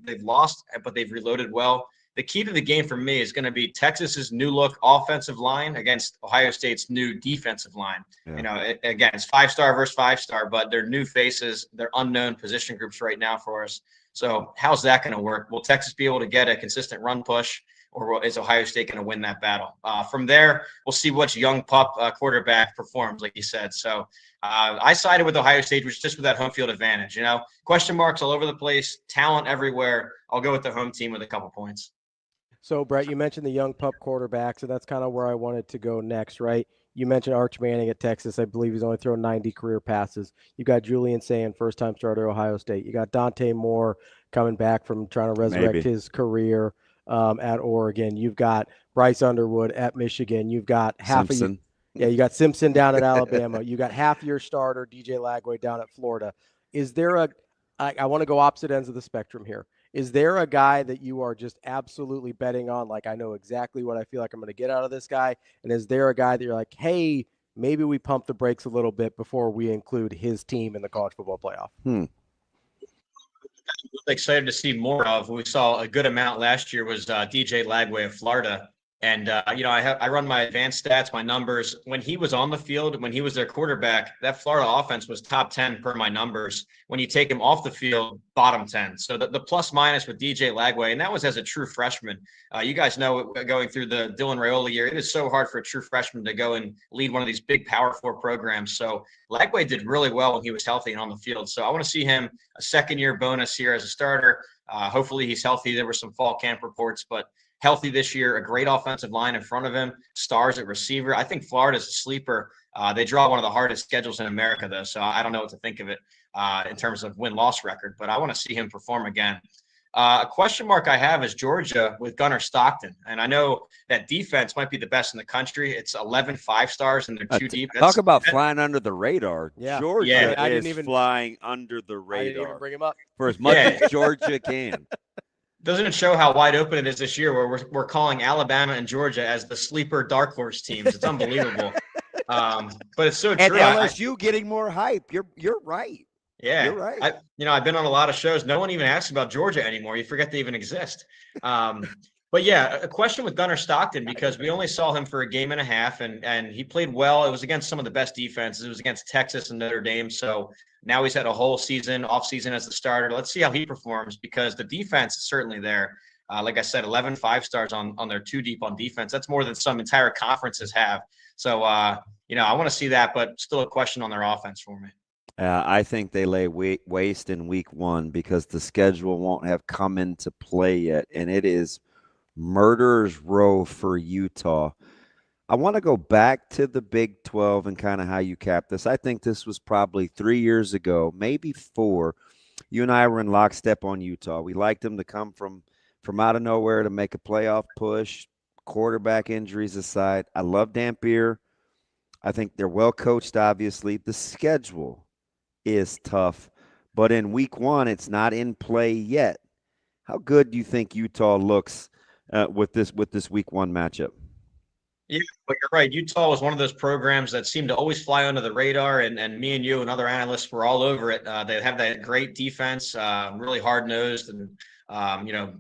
Speaker 14: they've lost, but they've reloaded well. The key to the game for me is going to be Texas's new look offensive line against Ohio State's new defensive line. Yeah. Again, it's 5-star versus 5-star, but they're new faces, they're unknown position groups right now for us. So how's that going to work? Will Texas be able to get a consistent run push, or is Ohio State going to win that battle? From there, we'll see which young pup quarterback performs, like you said. So I sided with Ohio State, which just with that home field advantage. Question marks all over the place, talent everywhere. I'll go with the home team with a couple points.
Speaker 5: So, Brett, you mentioned the young pup quarterback, so that's kind of where I wanted to go next, right? You mentioned Arch Manning at Texas. I believe he's only thrown 90 career passes. You got Julian Sand, first-time starter at Ohio State. You got Dante Moore coming back from trying to resurrect his career at Oregon. You've got Bryce Underwood at Michigan. You've got
Speaker 6: Simpson.
Speaker 5: You got Simpson down at Alabama. You got half-year starter DJ Lagway down at Florida. Is there I want to go opposite ends of the spectrum here. Is there a guy that you are just absolutely betting on? Like, I know exactly what I feel like I'm going to get out of this guy. And is there a guy that you're like, hey, maybe we pump the brakes a little bit before we include his team in the college football playoff?
Speaker 14: Excited to see more of. We saw a good amount last year was DJ Lagway of Florida. And, I run my advanced stats, my numbers. When he was on the field, when he was their quarterback, that Florida offense was top 10 per my numbers. When you take him off the field, bottom 10. So the plus minus with DJ Lagway, and that was as a true freshman. You guys know, going through the Dylan Raiola year, it is so hard for a true freshman to go and lead one of these big Power 4 programs. So Lagway did really well when he was healthy and on the field. So I want to see him a second-year bonus here as a starter. Hopefully he's healthy. There were some fall camp reports, but healthy this year, a great offensive line in front of him, stars at receiver. I think Florida's a sleeper. They draw one of the hardest schedules in America, though, so I don't know what to think of it in terms of win-loss record, but I want to see him perform again. A question mark I have is Georgia with Gunnar Stockton, and I know that defense might be the best in the country. It's 11 5-stars, and they're too deep.
Speaker 6: Talk about flying under the radar.
Speaker 5: Yeah.
Speaker 6: Georgia
Speaker 5: I
Speaker 6: is
Speaker 5: didn't even
Speaker 6: flying under the radar.
Speaker 5: I didn't even bring him up.
Speaker 6: For as much as Georgia can.
Speaker 14: Doesn't it show how wide open it is this year, where we're calling Alabama and Georgia as the sleeper dark horse teams? It's unbelievable. But it's so true.
Speaker 6: And LSU getting more hype. You're right.
Speaker 14: Yeah,
Speaker 6: you're right.
Speaker 14: I've been on a lot of shows. No one even asks about Georgia anymore. You forget they even exist. But yeah, a question with Gunnar Stockton, because we only saw him for a game and a half, and he played well. It was against some of the best defenses. It was against Texas and Notre Dame. So now he's had a whole off season as the starter. Let's see how he performs, because the defense is certainly there. Like I said, 11 5-stars on their two deep on defense. That's more than some entire conferences have. So, I want to see that, but still a question on their offense for me.
Speaker 6: I think they lay waste in week 1 because the schedule won't have come into play yet, and it is murderer's row for Utah. I want to go back to the Big 12 and kind of how you cap this. I think this was probably 3 years ago, maybe 4. You and I were in lockstep on Utah. We liked them to come from out of nowhere to make a playoff push, quarterback injuries aside. I love Dampier. I think they're well coached, obviously. The schedule is tough, but in week 1, it's not in play yet. How good do you think Utah looks with this week 1 matchup?
Speaker 14: Yeah, but you're right. Utah was one of those programs that seemed to always fly under the radar, and me and you and other analysts were all over it. They have that great defense, really hard-nosed and,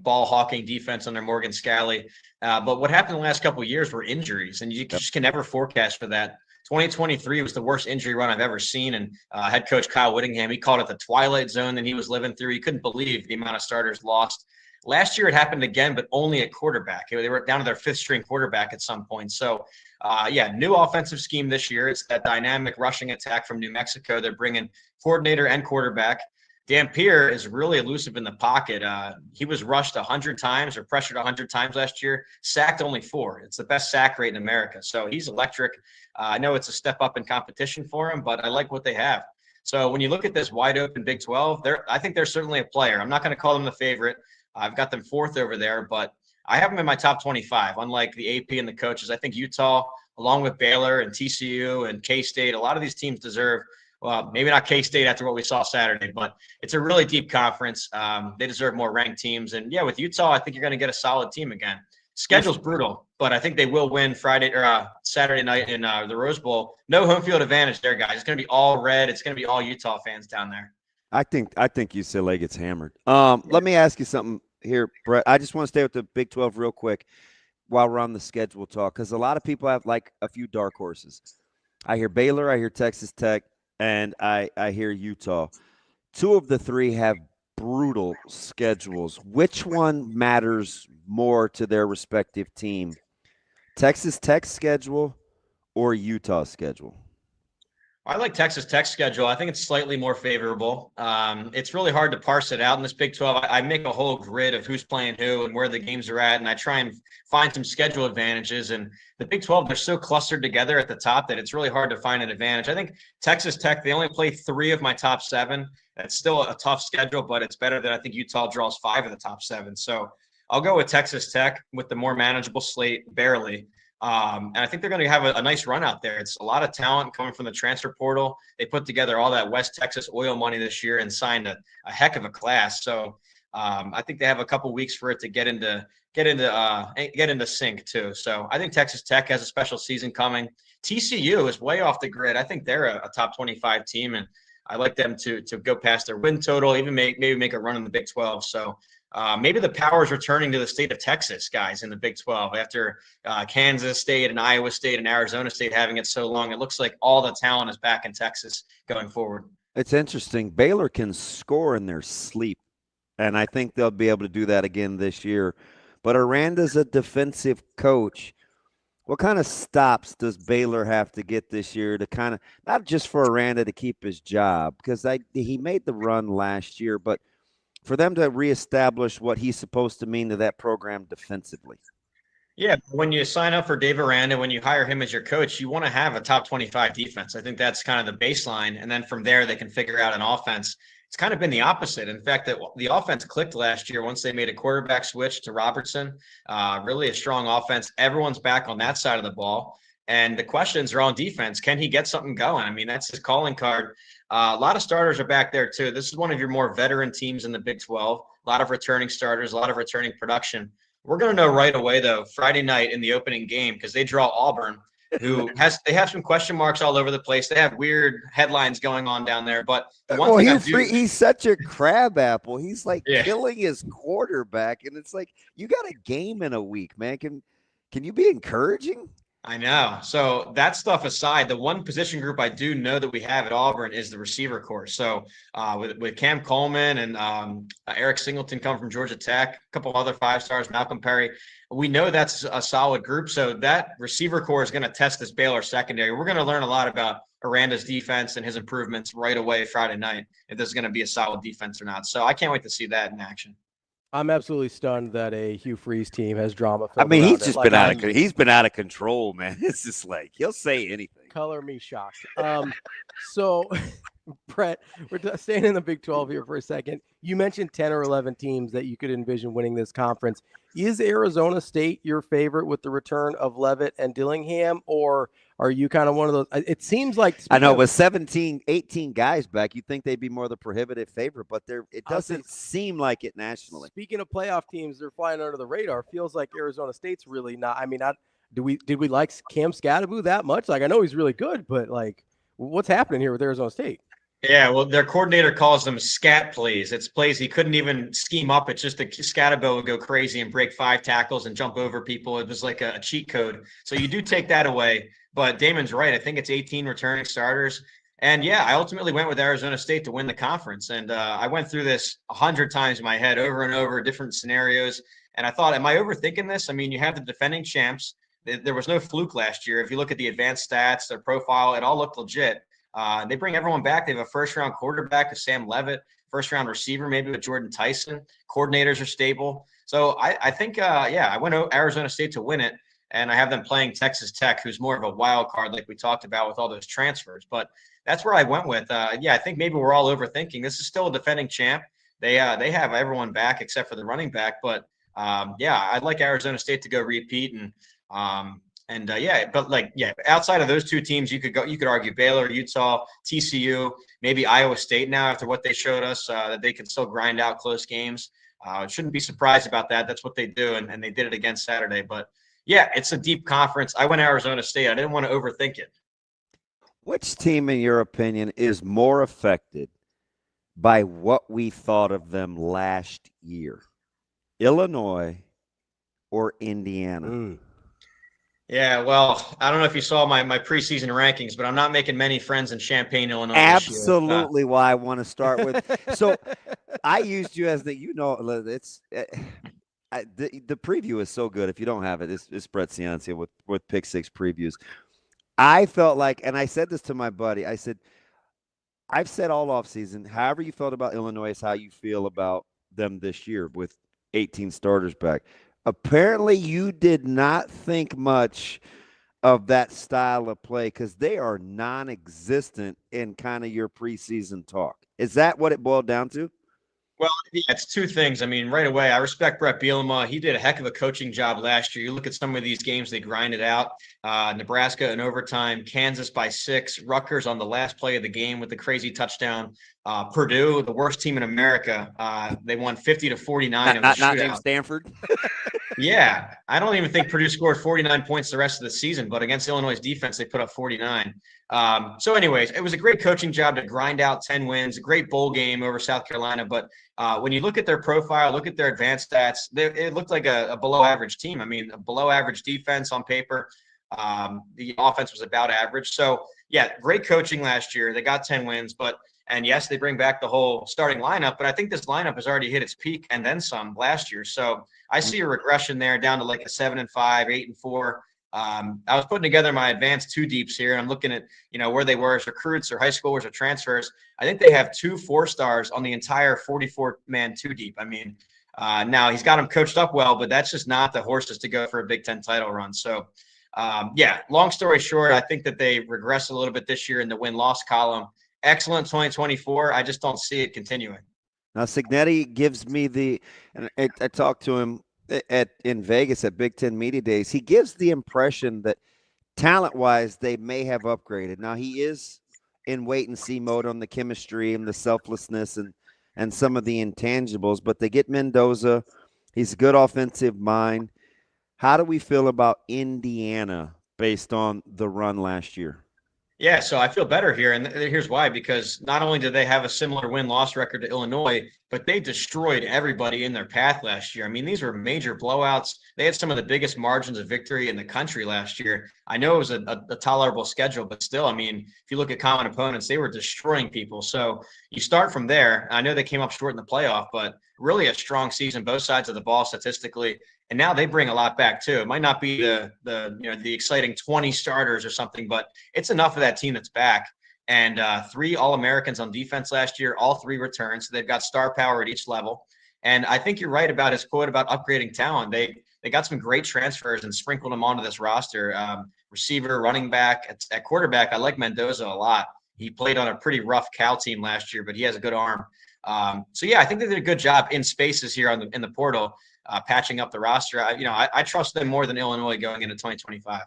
Speaker 14: ball-hawking defense under Morgan Scalley. But what happened the last couple of years were injuries, and you just can never forecast for that. 2023 was the worst injury run I've ever seen, and head coach Kyle Whittingham, he called it the twilight zone that he was living through. He couldn't believe the amount of starters lost. Last year it happened again, but only at quarterback. They were down to their 5th-string quarterback at some point. So, new offensive scheme this year. It's that dynamic rushing attack from New Mexico. They're bringing coordinator and quarterback. Dampier is really elusive in the pocket. He was rushed 100 times or pressured 100 times last year, sacked only 4. It's the best sack rate in America. So he's electric. I know it's a step up in competition for him, but I like what they have. So when you look at this wide open Big 12, I think they're certainly a player. I'm not going to call them the favorite. I've got them 4th over there, but I have them in my top 25. Unlike the AP and the coaches, I think Utah, along with Baylor and TCU and K-State, a lot of these teams deserve, well, maybe not K-State after what we saw Saturday, but it's a really deep conference. They deserve more ranked teams. And, with Utah, I think you're going to get a solid team again. Schedule's brutal, but I think they will win Saturday night in the Rose Bowl. No home field advantage there, guys. It's going to be all red. It's going to be all Utah fans down there.
Speaker 6: I think UCLA gets hammered. Let me ask you something here, Brett. I just want to stay with the Big 12 real quick while we're on the schedule talk, because a lot of people have like a few dark horses. I hear Baylor, I hear Texas Tech, and I hear Utah. 2 of the 3 have brutal schedules. Which one matters more to their respective team? Texas Tech's schedule or Utah's schedule?
Speaker 14: I like Texas Tech's schedule. I think it's slightly more favorable. It's really hard to parse it out in this Big 12. I make a whole grid of who's playing who and where the games are at, and I try and find some schedule advantages. And the Big 12, they're so clustered together at the top that it's really hard to find an advantage. I think Texas Tech, they only play 3 of my top 7. That's still a tough schedule, but it's better than I think Utah draws 5 of the top 7. So I'll go with Texas Tech with the more manageable slate, barely. And I think they're going to have a nice run out there. It's a lot of talent coming from the transfer portal. They put together all that West Texas oil money this year and signed a heck of a class. So I think they have a couple weeks for it to get into sync too. So I think Texas Tech has a special season coming. TCU is way off the grid. I think they're a top 25 team, and I like them to go past their win total, even maybe make a run in the Big 12. So maybe the power is returning to the state of Texas, guys, in the Big 12 after Kansas State and Iowa State and Arizona State having it so long. It looks like all the talent is back in Texas going forward.
Speaker 6: It's interesting. Baylor can score in their sleep, and I think they'll be able to do that again this year. But Hurrdat's a defensive coach. What kind of stops does Baylor have to get this year to kind of, not just for Hurrdat to keep his job, because he made the run last year, but for them to reestablish what he's supposed to mean to that program defensively?
Speaker 14: Yeah, when you sign up for Dave Aranda, when you hire him as your coach, you want to have a top 25 defense. I think that's kind of the baseline. And then from there, they can figure out an offense. It's kind of been the opposite. In fact, the offense clicked last year once they made a quarterback switch to Robertson. Really a strong offense. Everyone's back on that side of the ball. And the questions are on defense. Can he get something going? I mean, that's his calling card. A lot of starters are back there, too. This is one of your more veteran teams in the Big 12. A lot of returning starters, a lot of returning production. We're going to know right away, though, Friday night in the opening game, because they draw Auburn, they have some question marks all over the place. They have weird headlines going on down there. But the one thing
Speaker 6: he's such a crab apple. He's like killing his quarterback, and it's like, you got a game in a week, man. Can you be encouraging?
Speaker 14: I know. So that stuff aside, the one position group I do know that we have at Auburn is the receiver corps. So with Cam Coleman and Eric Singleton come from Georgia Tech, a couple other 5-stars, Malcolm Perry, we know that's a solid group. So that receiver corps is going to test this Baylor secondary. We're going to learn a lot about Aranda's defense and his improvements right away Friday night, if this is going to be a solid defense or not. So I can't wait to see that in action.
Speaker 5: I'm absolutely stunned that a Hugh Freeze team has drama.
Speaker 6: I mean, he's just been out of control, man. It's just like he'll say anything.
Speaker 5: Color me shocked. So, Brett, we're staying in the Big 12 here for a second. You mentioned 10 or 11 teams that you could envision winning this conference. Is Arizona State your favorite with the return of Leavitt and Dillingham, or are you kind of one of those? It seems like
Speaker 6: I know with 17, 18 guys back, you'd think they'd be more the prohibitive favorite, but it doesn't seem like it nationally.
Speaker 5: Speaking of playoff teams, they're flying under the radar. Feels like Arizona State's really not. I mean, did we like Cam Scadaboo that much? Like, I know he's really good, but like, what's happening here with Arizona State?
Speaker 14: Yeah, well, their coordinator calls them scat plays. It's plays he couldn't even scheme up. It's just the Scatabo would go crazy and break 5 tackles and jump over people. It was like a cheat code. So you do take that away. But Damon's right. I think it's 18 returning starters. And yeah, I ultimately went with Arizona State to win the conference. And I went through this 100 times in my head over and over, different scenarios. And I thought, am I overthinking this? I mean, you have the defending champs. There was no fluke last year. If you look at the advanced stats, their profile, it all looked legit. They bring everyone back. They have a first-round quarterback with Sam Leavitt, first-round receiver maybe with Jordan Tyson. Coordinators are stable. So I think, I went to Arizona State to win it, and I have them playing Texas Tech, who's more of a wild card like we talked about with all those transfers. But that's where I went with. I think maybe we're all overthinking. This is still a defending champ. They have everyone back except for the running back. But, I'd like Arizona State to go repeat outside of those two teams, you could argue Baylor, Utah, TCU, maybe Iowa State now after what they showed us, that they can still grind out close games. Shouldn't be surprised about that. That's what they do, and they did it again Saturday. But, yeah, it's a deep conference. I went Arizona State. I didn't want to overthink it.
Speaker 6: Which team, in your opinion, is more affected by what we thought of them last year? Illinois or Indiana?
Speaker 14: Yeah, well, I don't know if you saw my preseason rankings, but I'm not making many friends in Champaign, Illinois.
Speaker 6: Absolutely, why I want to start with. So I used you as the preview is so good. If you don't have it, it's Brett Ciancia with Pick Six previews. I felt like, and I said this to my buddy, I said, I've said all offseason, however you felt about Illinois is how you feel about them this year with 18 starters back. Apparently, you did not think much of that style of play because they are non-existent in kind of your preseason talk. Is that what it boiled down to?
Speaker 14: Well, yeah, it's two things. I mean, right away, I respect Brett Bielema. He did a heck of a coaching job last year. You look at some of these games, they grinded out. Nebraska in overtime, Kansas by 6, Rutgers on the last play of the game with the crazy touchdown. Purdue, the worst team in America, they won 50-49.
Speaker 6: Not named Stanford.
Speaker 14: Yeah, I don't even think Purdue scored 49 points the rest of the season, but against Illinois' defense, they put up 49. So anyways, it was a great coaching job to grind out 10 wins, a great bowl game over South Carolina. But when you look at their profile, look at their advanced stats, it looked like a below average team. I mean, a below average defense on paper. The offense was about average. So yeah, great coaching last year. They got 10 wins, and yes, they bring back the whole starting lineup, but I think this lineup has already hit its peak and then some last year. So I see a regression there down to like a 7-5, 8-4. I was putting together my advanced 2 deeps here, and I'm looking at, where they were as recruits or high schoolers or transfers. I think they have 2 4-stars on the entire 44-man 2 deep. I mean, now he's got them coached up well, but that's just not the horses to go for a Big Ten title run. So, yeah, long story short, I think that they regress a little bit this year in the win-loss column. Excellent 2024. I just don't see it continuing.
Speaker 6: Now, Signetti gives me and I talked to him in Vegas at Big Ten Media Days. He gives the impression that talent-wise, they may have upgraded. Now, he is in wait-and-see mode on the chemistry and the selflessness and some of the intangibles, but they get Mendoza. He's a good offensive mind. How do we feel about Indiana based on the run last year?
Speaker 14: Yeah, so I feel better here, and here's why. Because not only did they have a similar win-loss record to Illinois, but they destroyed everybody in their path last year. I mean, these were major blowouts. They had some of the biggest margins of victory in the country last year. I know it was a tolerable schedule, but still, I mean, if you look at common opponents, they were destroying people. So you start from there. I know they came up short in the playoff, but really a strong season, both sides of the ball statistically. And now they bring a lot back too. It might not be the exciting 20 starters or something, but it's enough of that team that's back. And 3 All-Americans on defense last year, all 3 returns. So they've got star power at each level. And I think you're right about his quote about upgrading talent. They got some great transfers and sprinkled them onto this roster. Receiver, running back, at quarterback, I like Mendoza a lot. He played on a pretty rough Cal team last year, but he has a good arm. So yeah, I think they did a good job in spaces here in the portal. Patching up the roster. I trust them more than Illinois going into 2025.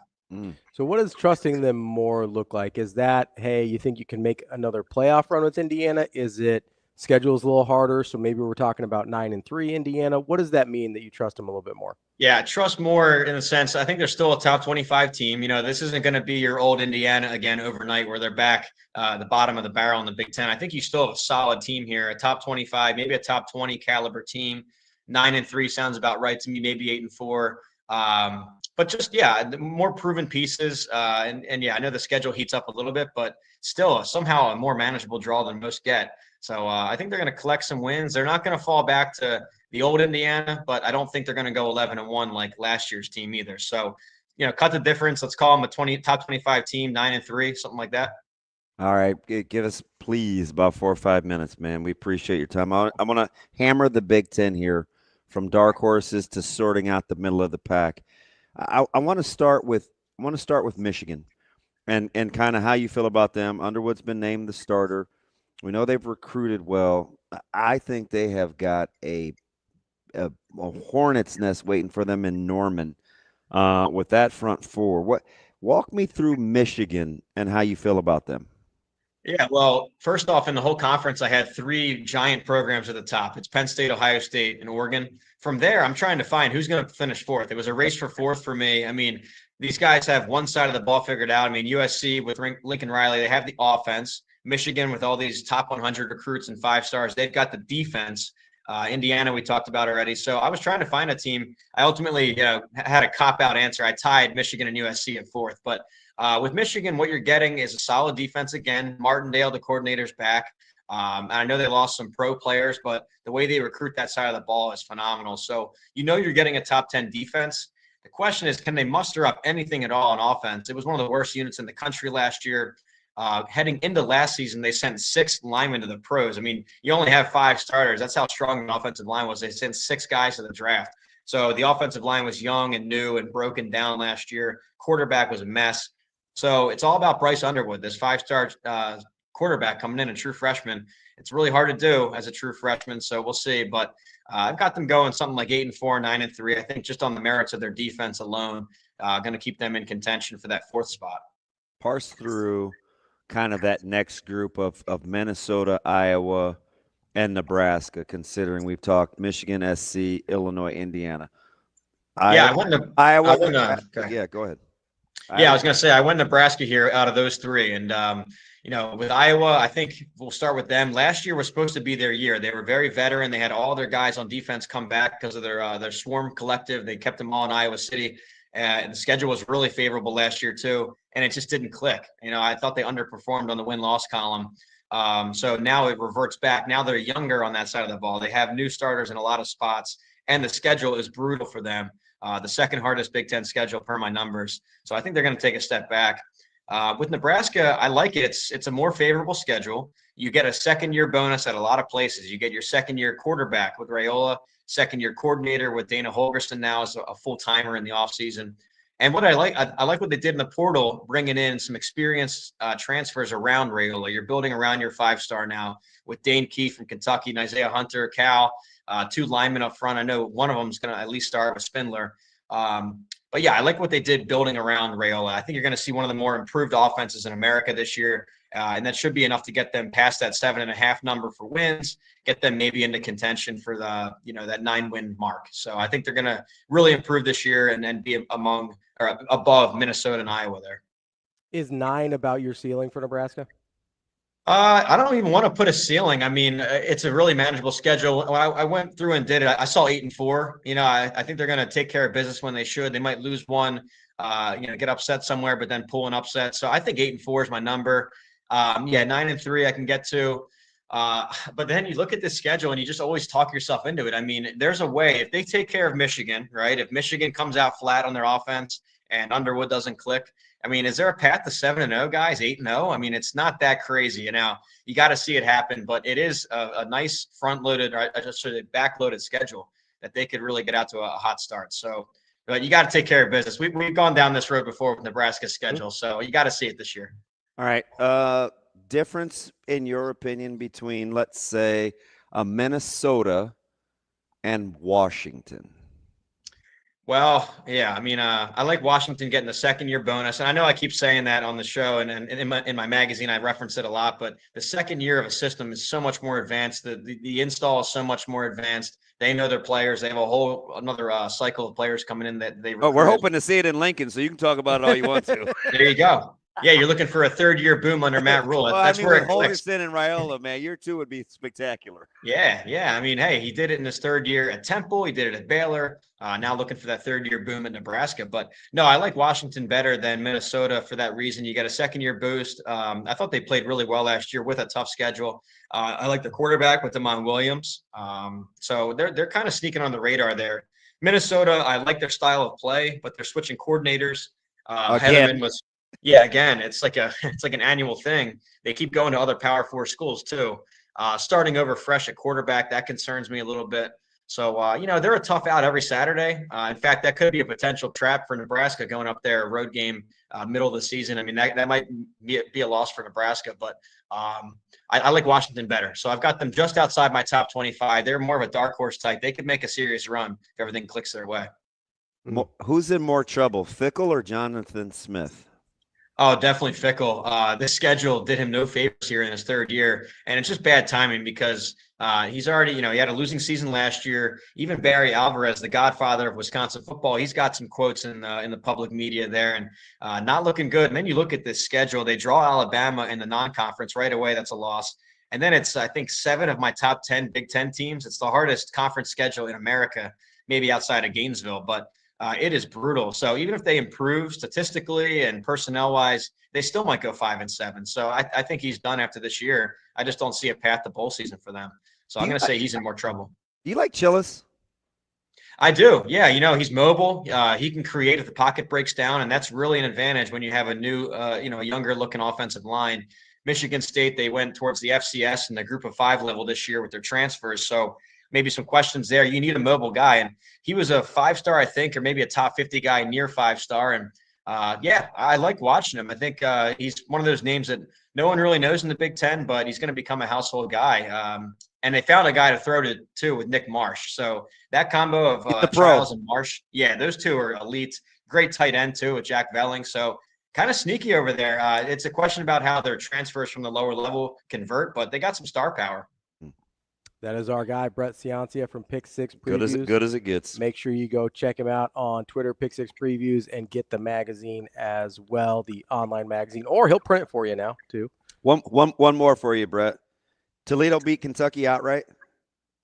Speaker 5: So what does trusting them more look like? Is that, hey, you think you can make another playoff run with Indiana? Is it schedule's a little harder, so maybe we're talking about 9-3 Indiana? What does that mean that you trust them a little bit more?
Speaker 14: Yeah, trust more in the sense, I think they're still a top 25 team. This isn't going to be your old Indiana again overnight where they're back the bottom of the barrel in the Big Ten. I think you still have a solid team here, a top 25, maybe a top 20 caliber team. 9-3 sounds about right to me, maybe 8-4. But just, yeah, more proven pieces. And yeah, I know the schedule heats up a little bit, but still somehow a more manageable draw than most get. So I think they're going to collect some wins. They're not going to fall back to the old Indiana, but I don't think they're going to go 11-1 like last year's team either. So, cut the difference. Let's call them a top 25 team, 9-3, something like that.
Speaker 6: All right. Give us, please, about 4 or 5 minutes, man. We appreciate your time. I'm going to hammer the Big Ten here. From dark horses to sorting out the middle of the pack. I want to start with Michigan and kind of how you feel about them. Underwood's been named the starter. We know they've recruited well. I think they have got a hornet's nest waiting for them in Norman with that front four. Walk me through Michigan and how you feel about them.
Speaker 14: Yeah, well, first off, in the whole conference, I had 3 giant programs at the top. It's Penn State, Ohio State, and Oregon. From there, I'm trying to find who's going to finish 4th. It was a race for 4th for me. I mean, these guys have one side of the ball figured out. I mean, USC with Lincoln Riley, they have the offense. Michigan with all these top 100 recruits and 5 stars, they've got the defense. Indiana, we talked about already. So I was trying to find a team. I ultimately had a cop-out answer. I tied Michigan and USC at 4th. But with Michigan, what you're getting is a solid defense again. Martindale, the coordinator's back. And I know they lost some pro players, but the way they recruit that side of the ball is phenomenal. So you're getting a top 10 defense. The question is, can they muster up anything at all on offense? It was one of the worst units in the country last year. Heading into last season, they sent 6 linemen to the pros. I mean, you only have 5 starters. That's how strong the offensive line was. They sent 6 guys to the draft. So the offensive line was young and new and broken down last year. Quarterback was a mess. So it's all about Bryce Underwood, this 5-star quarterback coming in, a true freshman. It's really hard to do as a true freshman, so we'll see. But I've got them going something like 8-4, 9-3. I think just on the merits of their defense alone, going to keep them in contention for that 4th spot.
Speaker 6: Parse through kind of that next group of Minnesota, Iowa, and Nebraska, considering we've talked Michigan, SC, Illinois, Indiana.
Speaker 14: Yeah, I went to
Speaker 6: Iowa.
Speaker 14: Okay.
Speaker 6: Yeah, go ahead.
Speaker 14: Yeah, I was going to say I went Nebraska here out of those 3. And, with Iowa, I think we'll start with them. Last year was supposed to be their year. They were very veteran. They had all their guys on defense come back because of their Swarm collective. They kept them all in Iowa City. And the schedule was really favorable last year, too. And it just didn't click. I thought they underperformed on the win-loss column. So now it reverts back. Now they're younger on that side of the ball. They have new starters in a lot of spots. And the schedule is brutal for them. The second hardest Big Ten schedule per my numbers. So I think they're going to take a step back. With Nebraska, I like it. It's a more favorable schedule. You get a second-year bonus at a lot of places. You get your second-year quarterback with Raiola, second-year coordinator with Dana Holgerson now as a full-timer in the offseason. And what I like what they did in the portal, bringing in some experienced transfers around Raiola. You're building around your 5-star now with Dane Key from Kentucky and Isaiah Hunter, Cal, 2 linemen up front. I know one of them is going to at least start with Spindler. But yeah, I like what they did building around Raiola. I think you're going to see one of the more improved offenses in America this year. And that should be enough to get them past that 7.5 number for wins, get them maybe into contention for the, that 9-win mark. So I think they're going to really improve this year and be among or above Minnesota and Iowa there.
Speaker 5: Is 9 about your ceiling for Nebraska?
Speaker 14: I don't even want to put a ceiling. I mean, it's a really manageable schedule. When I went through and did it, I saw 8-4. I think they're going to take care of business when they should. They might lose one, get upset somewhere, but then pull an upset. So I think 8-4 is my number. 9-3 I can get to. But then you look at this schedule and you just always talk yourself into it. I mean, there's a way if they take care of Michigan, right? If Michigan comes out flat on their offense and Underwood doesn't click, I mean, is there a path to 7-0, guys? 8-0? I mean, it's not that crazy. You got to see it happen, but it is a nice front-loaded or just sort of back-loaded schedule that they could really get out to a hot start. So, but you got to take care of business. We've gone down this road before with Nebraska's schedule, so you got to see it this year.
Speaker 6: All right. Difference in your opinion between, let's say, Minnesota and Washington?
Speaker 14: Well, yeah, I mean, I like Washington getting the second-year bonus, and I know I keep saying that on the show and in my magazine I reference it a lot. But the second year of a system is so much more advanced. The install is so much more advanced. They know their players. They have another cycle of players coming in that they.
Speaker 6: Oh, we're hoping to see it in Lincoln, so you can talk about it all you want to.
Speaker 14: There you go. Yeah, you're looking for a third-year boom under Matt Rule. That's where it clicks.
Speaker 6: Holgerson and Raiola, man, year 2 would be spectacular.
Speaker 14: Yeah. I mean, hey, he did it in his 3rd year at Temple. He did it at Baylor. Now looking for that 3rd-year boom at Nebraska. But no, I like Washington better than Minnesota for that reason. You get a 2nd-year boost. I thought they played really well last year with a tough schedule. I like the quarterback with Damon Williams. So they're kind of sneaking on the radar there. Minnesota, I like their style of play, but they're switching coordinators. Heatherman was. Yeah, again, it's like an annual thing. They keep going to other Power 4 schools too. Starting over fresh at quarterback, that concerns me a little bit. So, they're a tough out every Saturday. In fact, that could be a potential trap for Nebraska going up there, a road game, middle of the season. I mean, that might be a loss for Nebraska, but I like Washington better. So I've got them just outside my top 25. They're more of a dark horse type. They could make a serious run if everything clicks their way.
Speaker 6: Who's in more trouble, Fickle or Jonathan Smith?
Speaker 14: Oh, definitely Fickle. This schedule did him no favors here in his 3rd year, and it's just bad timing because he's already, he had a losing season last year. Even Barry Alvarez, the godfather of Wisconsin football, he's got some quotes in the public media there, and not looking good. And then you look at this schedule; they draw Alabama in the non-conference right away. That's a loss. And then it's, I think, 7 of my top 10 Big Ten teams. It's the hardest conference schedule in America, maybe outside of Gainesville, but. It is brutal. So even if they improve statistically and personnel-wise, they still might go 5-7. So I think he's done after this year. I just don't see a path to bowl season for them. So I'm going to say he's in more trouble.
Speaker 6: Do you like Chillis?
Speaker 14: I do. Yeah. He's mobile. He can create if the pocket breaks down. And that's really an advantage when you have a new, younger looking offensive line. Michigan State, they went towards the FCS and the group of 5 level this year with their transfers. So maybe some questions there. You need a mobile guy. And he was a 5-star, I think, or maybe a top 50 guy near 5-star. And I like watching him. I think he's one of those names that no one really knows in the Big Ten, but he's going to become a household guy. And they found a guy to throw to too with Nick Marsh. So that combo of Childs and Marsh, those two are elite. Great tight end too with Jack Velling. So kind of sneaky over there. It's a question about how their transfers from the lower level convert, but they got some star power.
Speaker 5: That is our guy, Brett Ciancia from Pick Six Previews.
Speaker 6: Good as it gets.
Speaker 5: Make sure you go check him out on Twitter, Pick Six Previews, and get the magazine as well, the online magazine, or he'll print it for you now too.
Speaker 6: One more for you, Brett. Toledo beat Kentucky outright.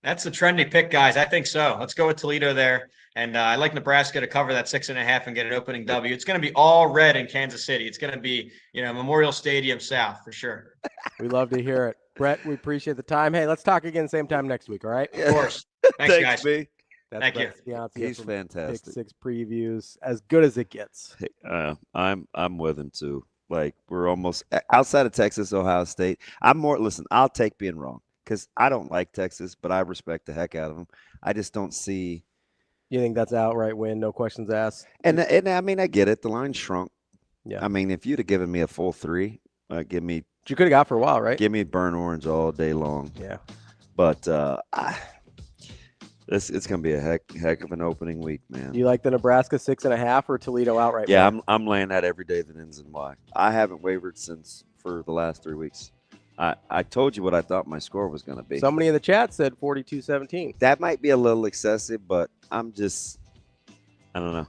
Speaker 14: That's the trendy pick, guys. I think so. Let's go with Toledo there. And I like Nebraska to cover that 6.5 and get an opening W. It's going to be all red in Kansas City. It's going to be, Memorial Stadium South for sure.
Speaker 5: We love to hear it. Brett, we appreciate the time. Hey, let's talk again same time next week, all right?
Speaker 14: Of course. Thanks guys.
Speaker 6: B.
Speaker 5: That's
Speaker 14: Thank
Speaker 5: Brett
Speaker 14: you.
Speaker 5: Ciancia
Speaker 6: He's
Speaker 5: from
Speaker 6: fantastic.
Speaker 5: Pick Six Previews, as good as it gets.
Speaker 6: I'm with him too. Like, we're almost outside of Texas, Ohio State. I'll take being wrong because I don't like Texas, but I respect the heck out of them. I just don't see.
Speaker 5: You think that's outright win, no questions asked?
Speaker 6: And I mean, I get it. The line shrunk.
Speaker 5: Yeah.
Speaker 6: I mean, if you'd have given me a full 3, give me.
Speaker 5: You could have got for a while, right?
Speaker 6: Give me burnt orange all day long.
Speaker 5: Yeah.
Speaker 6: But it's going to be a heck of an opening week, man.
Speaker 5: You like the Nebraska 6.5 or Toledo outright?
Speaker 6: Yeah,
Speaker 5: win?
Speaker 6: I'm laying that every day that ends in Y. I haven't wavered for the last 3 weeks. I told you what I thought my score was going to be.
Speaker 5: Somebody in the chat said 42-17.
Speaker 6: That might be a little excessive, but I don't know.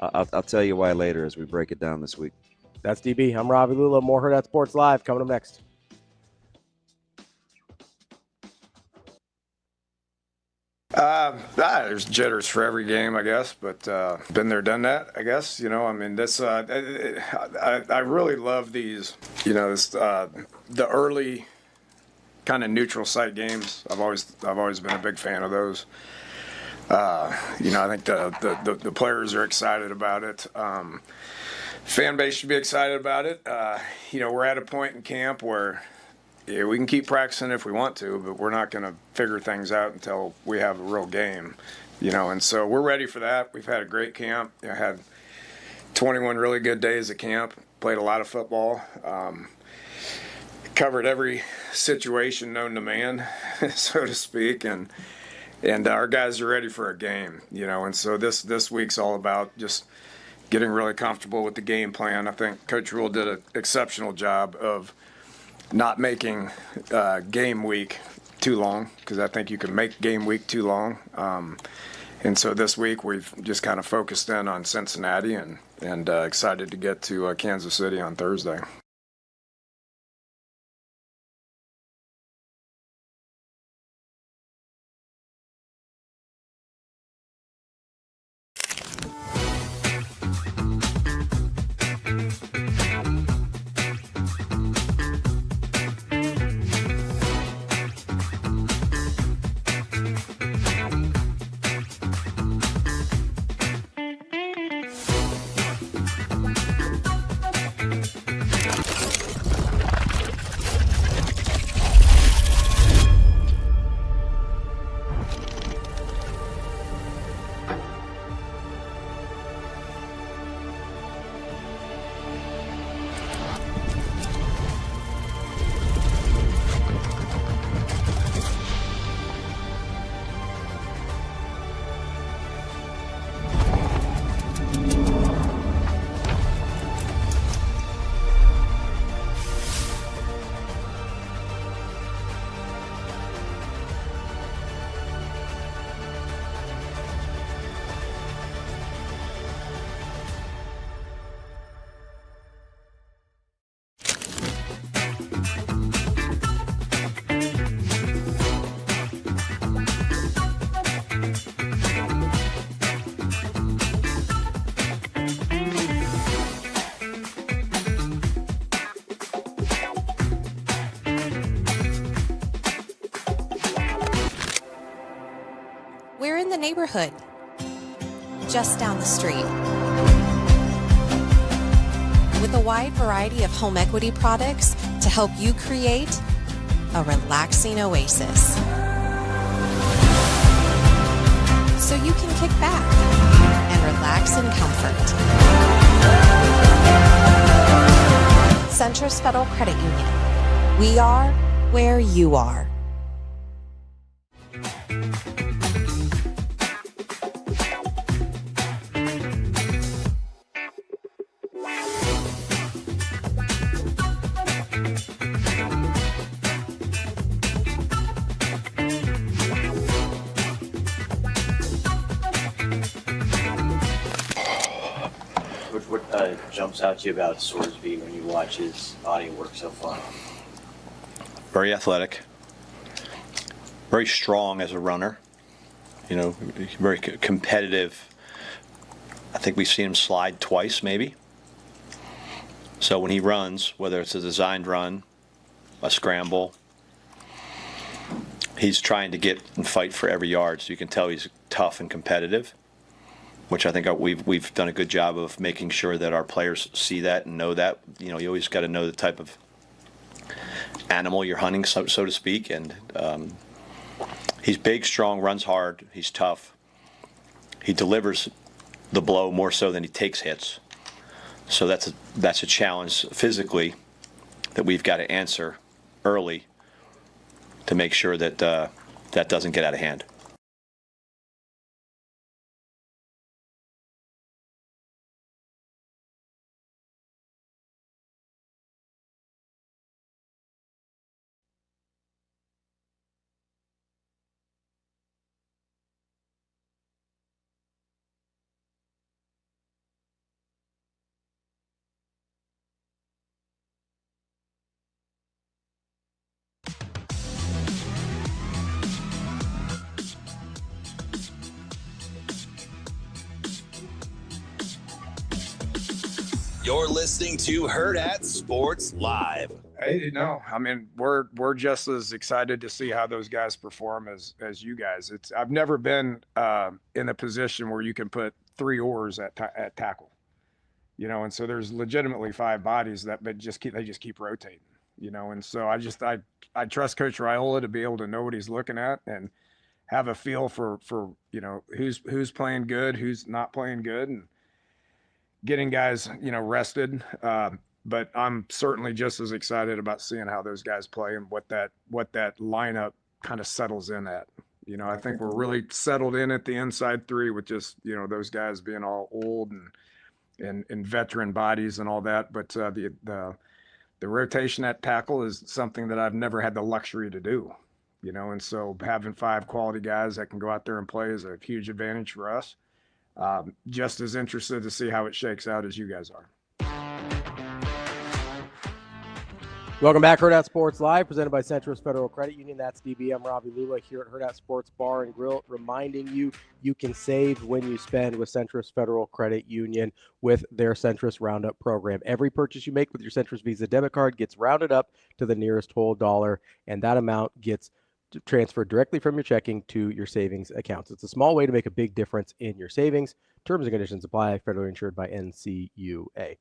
Speaker 6: I'll tell you why later as we break it down this week.
Speaker 5: That's DB. I'm Ravi Lulla. More Hurrdat Sports Live coming up next.
Speaker 3: There's jitters for every game, I guess, but been there, done that, I guess. I really love these, the early kind of neutral site games. I've always been a big fan of those. I think the players are excited about it. Fan base should be excited about it. We're at a point in camp where we can keep practicing if we want to, but we're not going to figure things out until we have a real game, and so we're ready for that. We've had a great camp. I had 21 really good days at camp, played a lot of football, covered every situation known to man, so to speak, and our guys are ready for a game, and so this week's all about just getting really comfortable with the game plan. I think Coach Rule did an exceptional job of not making game week too long, because I think you can make game week too long. And so this week we've just kind of focused in on Cincinnati and excited to get to Kansas City on Thursday.
Speaker 13: the neighborhood, just down the street. With a wide variety of home equity products to help you create a relaxing oasis. So you can kick back and relax in comfort. Centris Federal Credit Union. We are where you are.
Speaker 2: What jumps out to you about Sorsby when you watch his body work so far? Very athletic, very strong as a runner. You know, very competitive. I think we've seen him slide twice, maybe. So when he runs, whether it's a designed run, a scramble, he's trying to get and fight for every yard. So you can tell he's tough and competitive, which I think we've done a good job of making sure that our players see that and know that. You know, you always got to know the type of animal you're hunting, so to speak. And he's big, strong, runs hard. He's tough. He delivers the blow more so than he takes hits. So that's a challenge physically that we've got to answer early to make sure that that doesn't get out of hand.
Speaker 1: You're listening to Hurrdat Sports Live.
Speaker 3: Hey, no, I mean, we're just as excited to see how those guys perform as you guys. I've never been in a position where you can put 3 oars at tackle, you know, and so there's legitimately 5 bodies that they just keep rotating, you know, and so I trust Coach Raiola to be able to know what he's looking at and have a feel for you know who's playing good, who's not playing good, and getting guys, you know, rested. But I'm certainly just as excited about seeing how those guys play and what that lineup kind of settles in at. You know, I think we're really settled in at the inside 3 with just, you know, those guys being all old and veteran bodies and all that. But the rotation at tackle is something that I've never had the luxury to do, you know, and so having 5 quality guys that can go out there and play is a huge advantage for us. Just as interested to see how it shakes out as you guys are.
Speaker 5: Welcome back, Hurrdat Sports Live, presented by Centris Federal Credit Union. That's DBM Ravi Lulla here at Hurrdat Sports Bar and Grill, reminding you you can save when you spend with Centris Federal Credit Union with their Centris Roundup program. Every purchase you make with your Centris Visa debit card gets rounded up to the nearest whole dollar, and that amount gets transferred directly from your checking to your savings accounts. It's a small way to make a big difference in your savings. Terms and conditions apply. Federally insured by NCUA.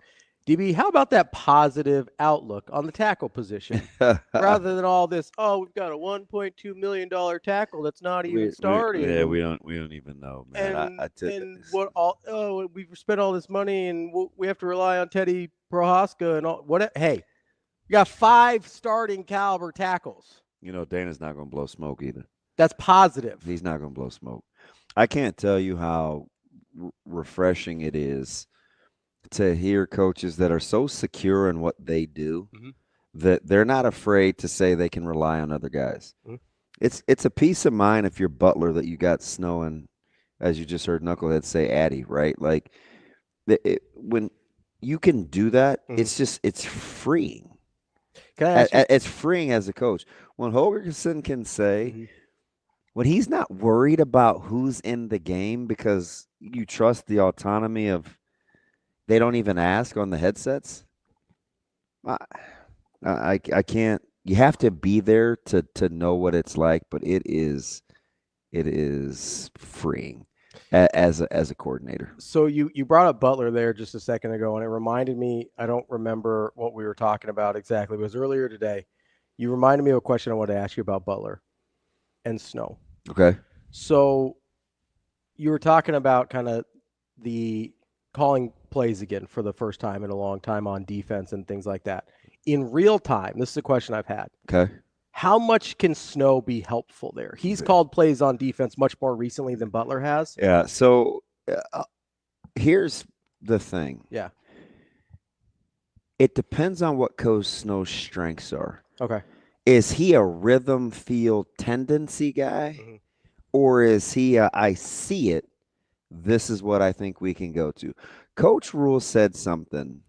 Speaker 5: DB, how about that positive outlook on the tackle position rather than all this? Oh, we've got a $1.2 million tackle that's not even starting.
Speaker 6: We don't even know, man.
Speaker 5: We've spent all this money and we have to rely on Teddy Prohaska and all. Hey, you got 5 starting caliber tackles.
Speaker 6: You know, Dana's not going to blow smoke either.
Speaker 5: That's positive.
Speaker 6: He's not going to blow smoke. I can't tell you how refreshing it is to hear coaches that are so secure in what they do that they're not afraid to say they can rely on other guys. It's a peace of mind if you're Butler that you got Snow and, as you just heard Knucklehead say, Addy, right? Like when you can do that, it's freeing.
Speaker 5: Can I ask you?
Speaker 6: It's freeing as a coach. When Holgerson can say, when he's not worried about who's in the game because you trust the autonomy of they don't even ask on the headsets, I can't. You have to be there to know what it's like, but it's it is freeing as a coordinator.
Speaker 5: So you brought up Butler there just a second ago, and it reminded me, I don't remember what we were talking about exactly. It was earlier today. You reminded me of a question I wanted to ask you about Butler and Snow.
Speaker 6: Okay.
Speaker 5: So you were talking about kind of the calling plays again for the first time in a long time on defense and things like that. In real time, this is a question I've had.
Speaker 6: Okay.
Speaker 5: How much can Snow be helpful there? He's called plays on defense much more recently than Butler has.
Speaker 6: Yeah. So here's the thing.
Speaker 5: Yeah.
Speaker 6: It depends on what Coach Snow's strengths are.
Speaker 5: Okay.
Speaker 6: Is he a rhythm field tendency guy?
Speaker 5: Mm-hmm.
Speaker 6: Or is he I see it, this is what I think we can go to? Coach Rule said something.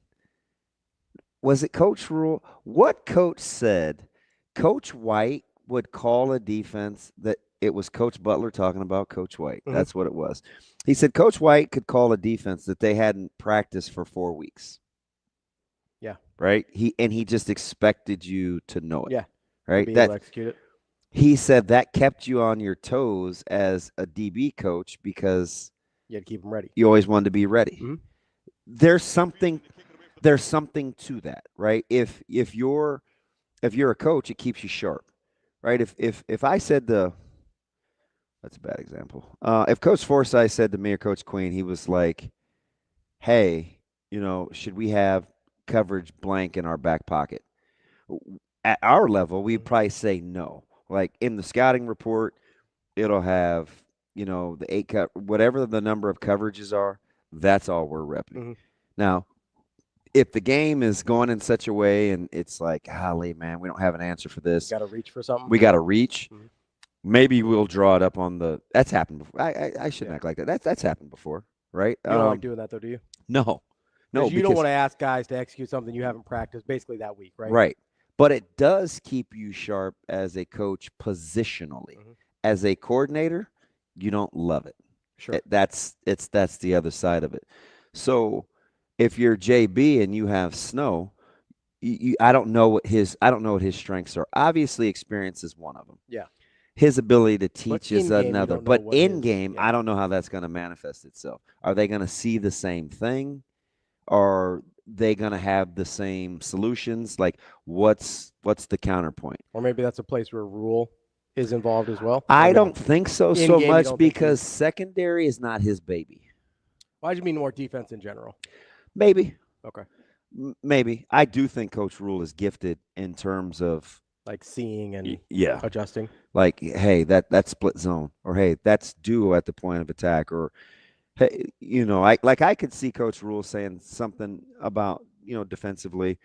Speaker 6: Was it Coach Rule? What coach said? Coach White would call a defense that it was Coach Butler talking about Coach White.
Speaker 5: Mm-hmm.
Speaker 6: That's what it was. He said Coach White could call a defense that they hadn't practiced for 4 weeks.
Speaker 5: Yeah.
Speaker 6: Right? He just expected you to know it.
Speaker 5: Yeah.
Speaker 6: Right?
Speaker 5: Be able to execute it.
Speaker 6: He said that kept you on your toes as a DB coach because
Speaker 5: you had to keep them ready.
Speaker 6: You always wanted to be ready.
Speaker 5: Mm-hmm.
Speaker 6: There's something to that, right? If you're a coach, it keeps you sharp, right? If I said that's a bad example. If Coach Forsyth said to me or Coach Queen, he was like, "Hey, should we have coverage blank in our back pocket?" At our level, we'd probably say no. Like in the scouting report, it'll have, the 8 whatever the number of coverages are, that's all we're repping.
Speaker 5: Mm-hmm.
Speaker 6: Now, if the game is going in such a way and it's like, golly, man, we don't have an answer for this.
Speaker 5: Got to reach for something.
Speaker 6: We got to reach.
Speaker 5: Mm-hmm.
Speaker 6: Maybe we'll draw it up on that's happened before. I shouldn't act like that. That's happened before, right?
Speaker 5: You don't like doing that though, do you?
Speaker 6: No.
Speaker 5: You don't want to ask guys to execute something you haven't practiced basically that week, right?
Speaker 6: Right. But it does keep you sharp as a coach positionally.
Speaker 5: Mm-hmm.
Speaker 6: As a coordinator, you don't love it.
Speaker 5: Sure.
Speaker 6: That's the other side of it. So if you're JB and you have Snow, I don't know what his strengths are. Obviously, experience is one of them.
Speaker 5: Yeah.
Speaker 6: His ability to teach is another. But in game,
Speaker 5: yeah.
Speaker 6: I don't know how that's going to manifest itself. Are they going to see the same thing? Are they going to have the same solutions? Like, what's the counterpoint?
Speaker 5: Or maybe that's a place where Rule is involved as well.
Speaker 6: I don't think so much because secondary is not his baby.
Speaker 5: Why do you mean more defense in general?
Speaker 6: Maybe.
Speaker 5: Okay.
Speaker 6: Maybe. I do think Coach Rule is gifted in terms of
Speaker 5: like seeing and adjusting.
Speaker 6: Like, hey, that's split zone, or hey, that's duo at the point of attack, or hey, I could see Coach Rule saying something about, defensively.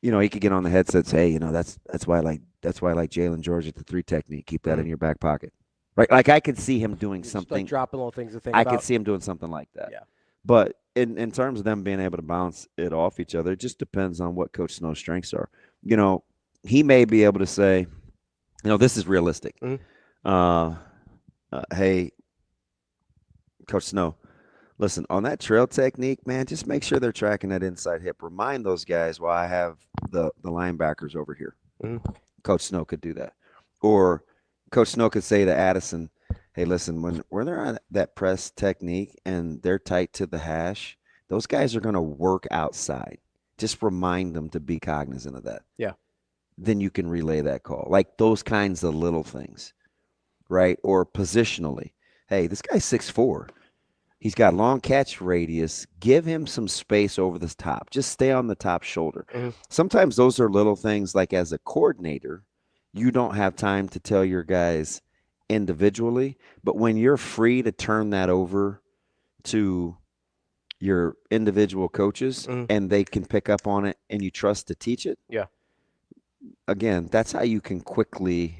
Speaker 6: He could get on the headsets, hey, that's why I like Jalen George at the 3 technique. Keep that in your back pocket. Right? Like I could see him doing something.
Speaker 5: Like dropping little things to think
Speaker 6: about.
Speaker 5: I
Speaker 6: could see him doing something like that.
Speaker 5: Yeah.
Speaker 6: But in terms of them being able to bounce it off each other, it just depends on what Coach Snow's strengths are. He may be able to say, this is realistic.
Speaker 5: Mm-hmm.
Speaker 6: Hey, Coach Snow, listen, on that trail technique, man, just make sure they're tracking that inside hip. Remind those guys while I have the linebackers over here.
Speaker 5: Mm-hmm.
Speaker 6: Coach Snow could do that. Or Coach Snow could say to Addison, hey, listen, when they're on that press technique and they're tight to the hash, those guys are going to work outside. Just remind them to be cognizant of that.
Speaker 5: Yeah.
Speaker 6: Then you can relay that call. Like those kinds of little things, right? Or positionally. Hey, this guy's 6'4". He's got long catch radius. Give him some space over the top. Just stay on the top shoulder.
Speaker 5: Mm-hmm.
Speaker 6: Sometimes those are little things like as a coordinator, you don't have time to tell your guys individually. But when you're free to turn that over to your individual coaches and they can pick up on it and you trust to teach it.
Speaker 5: Yeah.
Speaker 6: Again, that's how you can quickly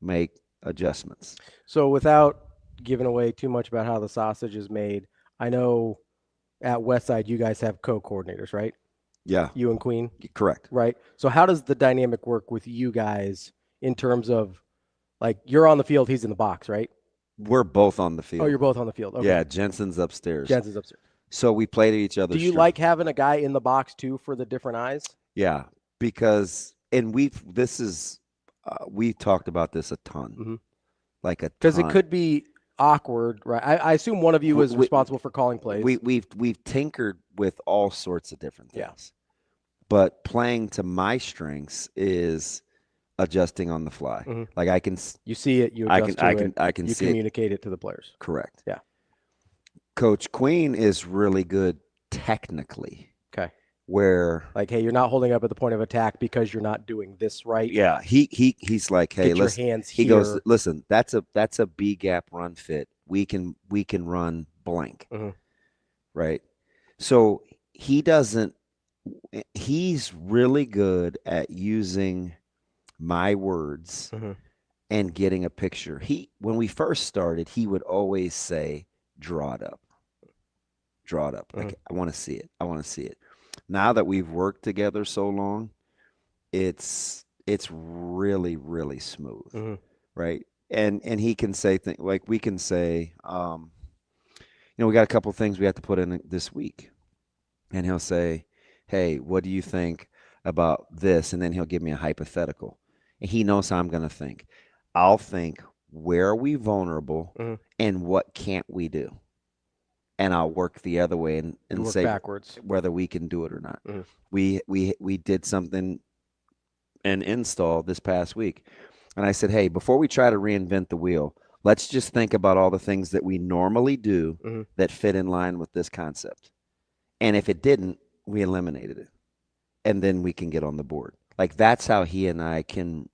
Speaker 6: make adjustments.
Speaker 5: So without giving away too much about how the sausage is made, I know at Westside you guys have co-coordinators, right?
Speaker 6: Yeah.
Speaker 5: You and Queen?
Speaker 6: Correct.
Speaker 5: Right. So how does the dynamic work with you guys in terms of, like, you're on the field, he's in the box, right?
Speaker 6: We're both on the field.
Speaker 5: Oh, you're both on the field. Okay.
Speaker 6: Yeah, Jensen's upstairs. So we play to each other.
Speaker 5: Do you like having a guy in the box too for the different eyes?
Speaker 6: Yeah, because we've talked about this a ton.
Speaker 5: Mm-hmm.
Speaker 6: like a
Speaker 5: Because it
Speaker 6: ton.
Speaker 5: could be awkward, right? I assume one of you is responsible for calling plays.
Speaker 6: We've tinkered with all sorts of different things.
Speaker 5: Yeah.
Speaker 6: But playing to my strengths is adjusting on the fly.
Speaker 5: Mhm.
Speaker 6: Like I can
Speaker 5: You see it, you adjust to it,
Speaker 6: I can
Speaker 5: you
Speaker 6: see
Speaker 5: communicate it to the players.
Speaker 6: Correct.
Speaker 5: Yeah.
Speaker 6: Coach Queen is really good technically.
Speaker 5: Okay.
Speaker 6: Where
Speaker 5: like, hey, you're not holding up at the point of attack because you're not doing this right.
Speaker 6: Yeah, he's like, hey,
Speaker 5: Get your
Speaker 6: listen.
Speaker 5: hands
Speaker 6: He goes,
Speaker 5: here.
Speaker 6: listen, that's a B gap run fit. We can run blank.
Speaker 5: Mhm.
Speaker 6: Right? So he's really good at using my words
Speaker 5: Mhm.
Speaker 6: and getting a picture. When we first started, he would always say, draw it up. Draw it up. Like, I want to see it. I want to see it. Now that we've worked together so long, it's really, really smooth.
Speaker 5: Mhm.
Speaker 6: Right? And he can say things like we can say, we got a couple things we have to put in this week. And he'll say, hey, what do you think about this? And then he'll give me a hypothetical. And he knows how I'm going to think. I'll think, where are we vulnerable and what can't we do? And I'll work the other way and
Speaker 5: work
Speaker 6: say
Speaker 5: backwards.
Speaker 6: whether we can do it or not. We did something, an install this past week. And I said, hey, before we try to reinvent the wheel, let's just think about all the things that we normally do that fit in line with this concept. And if it didn't, we eliminated it. And then we can get on the board. Like, that's how he and I can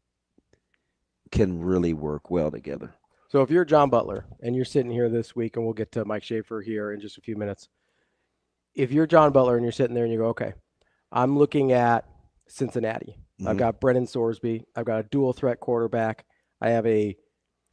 Speaker 6: really work well together.
Speaker 5: So if you're John Butler and you're sitting here this week, and we'll get to Mike Schaefer here in just a few minutes. If you're John Butler and you're sitting there and you go, okay, I'm looking at Cincinnati. I've got Brennan Sorsby. I've got a dual threat quarterback. I have a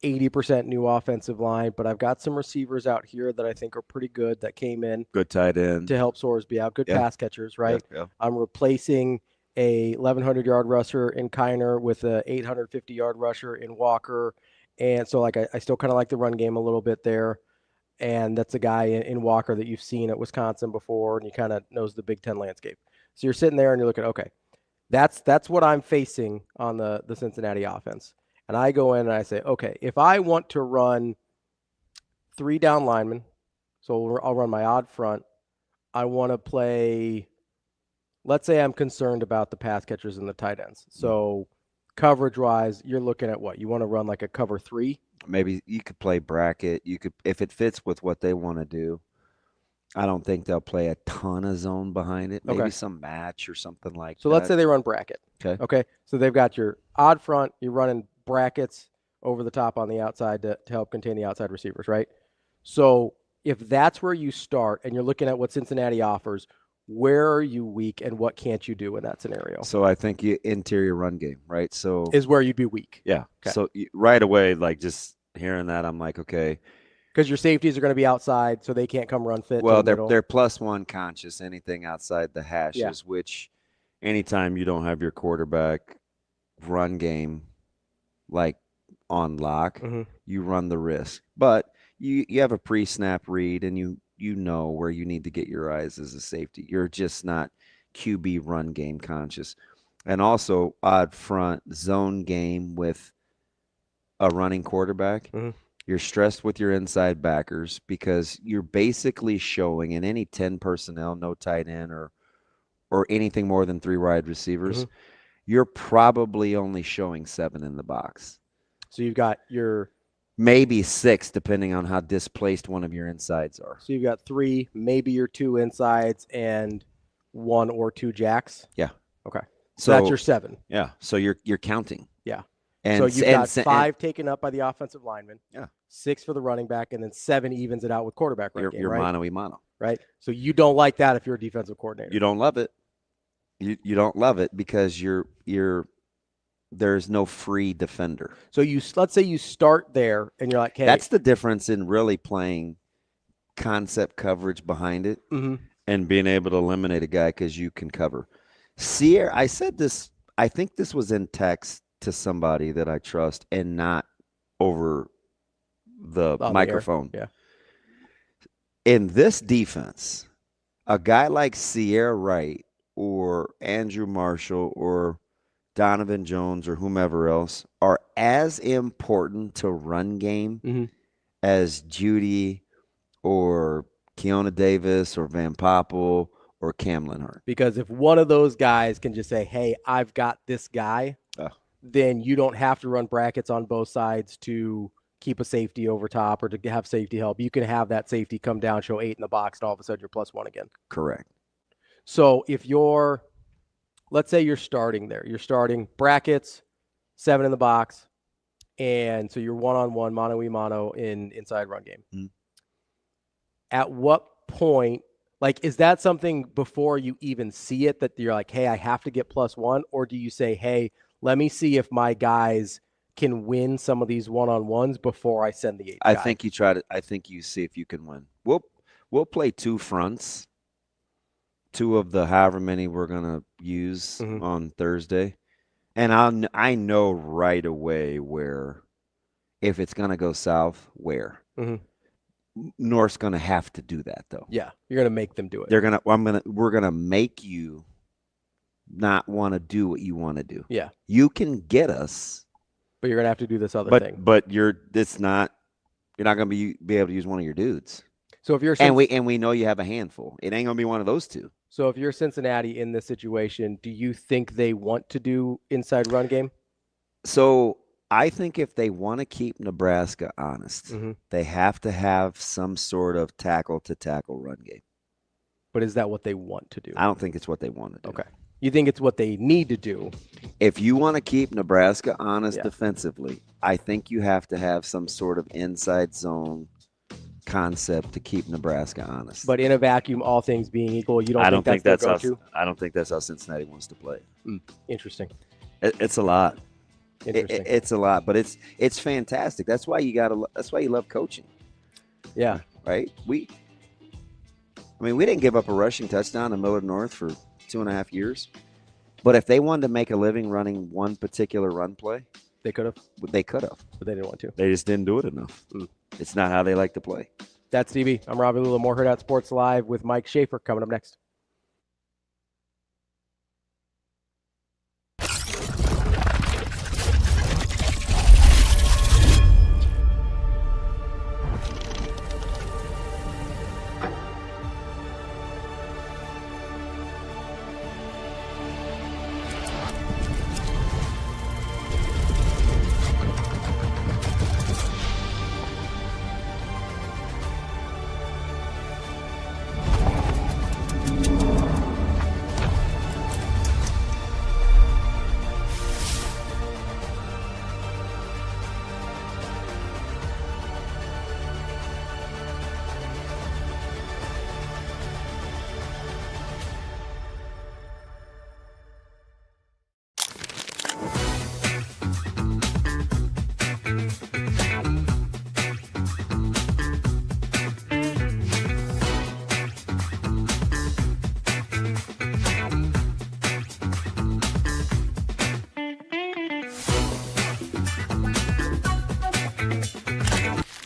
Speaker 5: 80% new offensive line, but I've got some receivers out here that I think are pretty good that came in.
Speaker 6: Good tight end.
Speaker 5: To help Sorsby out. Good pass catchers, right?
Speaker 6: Yeah.
Speaker 5: I'm replacing a 1,100-yard rusher in Kiner with a 850-yard rusher in Walker. And so, like, I still kind of like the run game a little bit there. And that's a guy in Walker that you've seen at Wisconsin before, and you kind of knows the Big Ten landscape. So you're sitting there and you're looking, okay, that's what I'm facing on the Cincinnati offense. And I go in and I say, okay, if I want to run 3 down linemen, so I'll run my odd front. I want to play, let's say I'm concerned about the pass catchers and the tight ends. So coverage-wise, you're looking at what? You want to run like a cover 3?
Speaker 6: Maybe you could play bracket. You could, if it fits with what they want to do. I don't think they'll play a ton of zone behind it. Maybe some match or something like that.
Speaker 5: So let's say they run bracket.
Speaker 6: Okay.
Speaker 5: So they've got your odd front. You're running brackets over the top on the outside to help contain the outside receivers, right? So if that's where you start and you're looking at what Cincinnati offers, where are you weak and what can't you do in that scenario?
Speaker 6: So I think interior run game, right? So
Speaker 5: is where you'd be weak.
Speaker 6: Yeah.
Speaker 5: Okay.
Speaker 6: So right away, like, just hearing that, I'm like, okay.
Speaker 5: Because your safeties are going to be outside, so they can't come run fit.
Speaker 6: Well, they're +1 conscious, anything outside the hashes, which anytime you don't have your quarterback run game like on lock, you run the risk. But you have a pre-snap read, and you know where you need to get your eyes as a safety. You're just not QB run game conscious. And also odd front zone game with a running quarterback. You're stressed with your inside backers because you're basically showing in any 10 personnel, no tight end or anything more than 3 wide receivers, you're probably only showing 7 in the box.
Speaker 5: So you've got your
Speaker 6: maybe 6, depending on how displaced one of your insides are.
Speaker 5: So you've got 3, maybe your 2 insides and 1 or 2 jacks.
Speaker 6: Yeah.
Speaker 5: Okay. So that's your 7.
Speaker 6: Yeah. So you're counting.
Speaker 5: Yeah.
Speaker 6: And
Speaker 5: so you've got 5 taken up by the offensive lineman.
Speaker 6: Yeah.
Speaker 5: 6 for the running back, and then 7 evens it out with quarterback run game,
Speaker 6: you're
Speaker 5: right?
Speaker 6: mano-a-mano.
Speaker 5: Right. So you don't like that if you're a defensive coordinator.
Speaker 6: You don't love it. You don't love it because there's no free defender.
Speaker 5: So let's say you start there and you're like, hey,
Speaker 6: that's the difference in really playing concept coverage behind it and being able to eliminate a guy because you can cover. Ciancia, I said this, I think this was in text to somebody that I trust and not over the microphone.
Speaker 5: Yeah.
Speaker 6: In this defense, a guy like Ciancia Wright or Andrew Marshall or Donovan Jones or whomever else are as important to run game as Judy or Keona Davis or Van Poppel or Cam Lenhart.
Speaker 5: Because if one of those guys can just say, hey, I've got this guy, then you don't have to run brackets on both sides to keep a safety over top or to have safety help. You can have that safety come down, show 8 in the box, and all of a sudden you're +1 again.
Speaker 6: Correct.
Speaker 5: So if you're, let's say you're starting there. You're starting brackets, 7 in the box, and so you're one-on-one, mano-a-mano in inside run game. At what point, like, is that something before you even see it that you're like, hey, I have to get +1? Or do you say, hey, let me see if my guys can win some of these one-on-ones before I send the 8 guy?
Speaker 6: I think you see if you can win. We'll play 2 fronts, 2 of the however many we're gonna use on Thursday, and I know right away where, if it's gonna go south, where. North's gonna have to do that though.
Speaker 5: Yeah, you're gonna make them do it.
Speaker 6: We're gonna make you not want to do what you want to do.
Speaker 5: Yeah,
Speaker 6: you can get us,
Speaker 5: but you're gonna have to do this other thing.
Speaker 6: But you're not gonna be able to use one of your dudes.
Speaker 5: So if you're
Speaker 6: and we know you have a handful, it ain't gonna be one of those 2.
Speaker 5: So if you're Cincinnati in this situation, do you think they want to do inside run game?
Speaker 6: So I think if they want to keep Nebraska honest, they have to have some sort of tackle-to-tackle run game.
Speaker 5: But is that what they want to do?
Speaker 6: I don't think it's what they want to do.
Speaker 5: Okay. You think it's what they need to do?
Speaker 6: If you want to keep Nebraska honest defensively, I think you have to have some sort of inside zone concept to keep Nebraska honest.
Speaker 5: But in a vacuum, all things being equal, you don't think that's their go-to?
Speaker 6: I don't think that's how Cincinnati wants to play.
Speaker 5: Interesting.
Speaker 6: It's a lot.
Speaker 5: Interesting.
Speaker 6: It's a lot, but it's fantastic. That's why you love coaching.
Speaker 5: Yeah.
Speaker 6: Right? We didn't give up a rushing touchdown to Millard North for 2.5 years. But if they wanted to make a living running one particular run play,
Speaker 5: they could have.
Speaker 6: They could have.
Speaker 5: But they didn't want to.
Speaker 6: They just didn't do it enough. It's not how they like to play.
Speaker 5: That's DB. I'm Ravi, Lulla. More Hurrdat Sports Live with Mike Schaefer coming up next.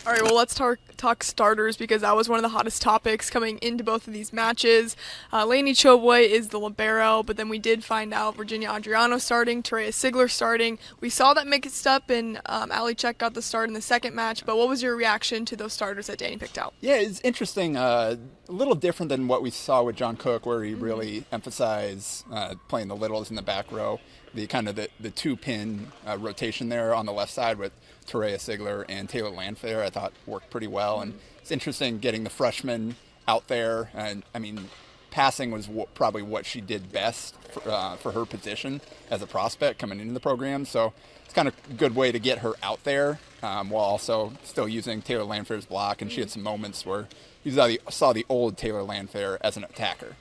Speaker 10: All right, well, let's talk starters because that was one of the hottest topics coming into both of these matches. Laney Choboy is the libero, but then we did find out Virginia Adriano starting, Terea Sigler starting. We saw that mixed up, and Ali Check got the start in the second match, but what was your reaction to those starters that Danny picked out?
Speaker 11: Yeah, it's interesting. A little different than what we saw with John Cook, where he really emphasized playing the littles in the back row. The kind of the 2-pin rotation there on the left side with Terea Sigler and Taylor Landfair, I thought worked pretty well. And it's interesting getting the freshman out there. And I mean, passing was probably what she did best for her position as a prospect coming into the program. So it's kind of a good way to get her out there while also still using Taylor Landfair's block. And she had some moments where you saw the old Taylor Landfair as an attacker.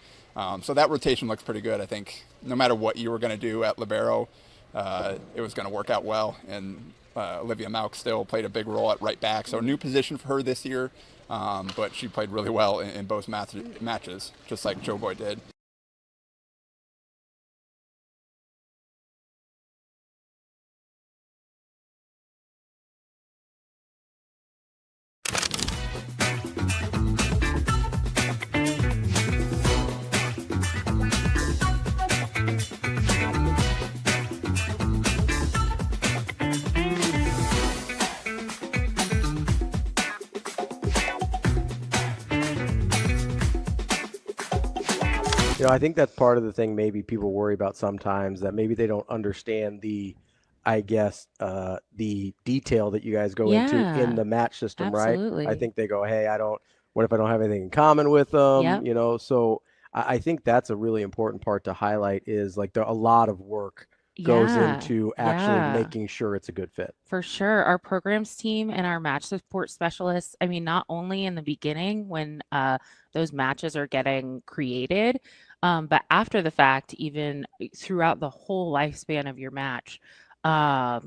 Speaker 11: So that rotation looks pretty good. I think no matter what you were going to do at libero, it was going to work out well. And Olivia Mauk still played a big role at right back. So a new position for her this year, but she played really well in both matches, just like Choboy did.
Speaker 5: I think that's part of the thing maybe people worry about sometimes, that maybe they don't understand the detail that you guys go into in
Speaker 12: Yeah,
Speaker 5: the match system, right? I
Speaker 12: absolutely.
Speaker 5: think they go, hey, what if I don't have anything in common with them?
Speaker 12: Yep.
Speaker 5: So I think that's a really important part to highlight, is like a lot of work goes
Speaker 12: Yeah,
Speaker 5: into actually
Speaker 12: yeah.
Speaker 5: making sure it's a good fit.
Speaker 12: For sure. Our programs team and our match support specialists, I mean, not only in the beginning when those matches are getting created, but after the fact, even throughout the whole lifespan of your match,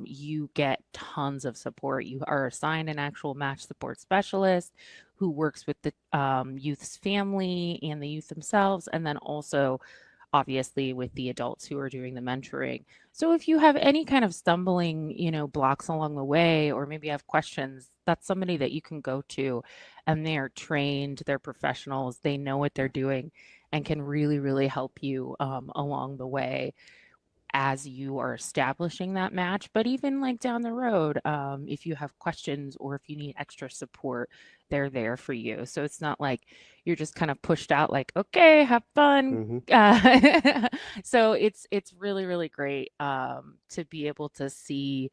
Speaker 12: you get tons of support. You are assigned an actual match support specialist who works with the youth's family and the youth themselves, and then also obviously with the adults who are doing the mentoring. So if you have any kind of stumbling, blocks along the way, or maybe have questions, that's somebody that you can go to, and they are trained, they're professionals, they know what they're doing, and can really, really help you along the way as you are establishing that match. But even like down the road, if you have questions or if you need extra support, they're there for you. So it's not like you're just kind of pushed out like, okay, have fun. So it's really, really great to be able to see.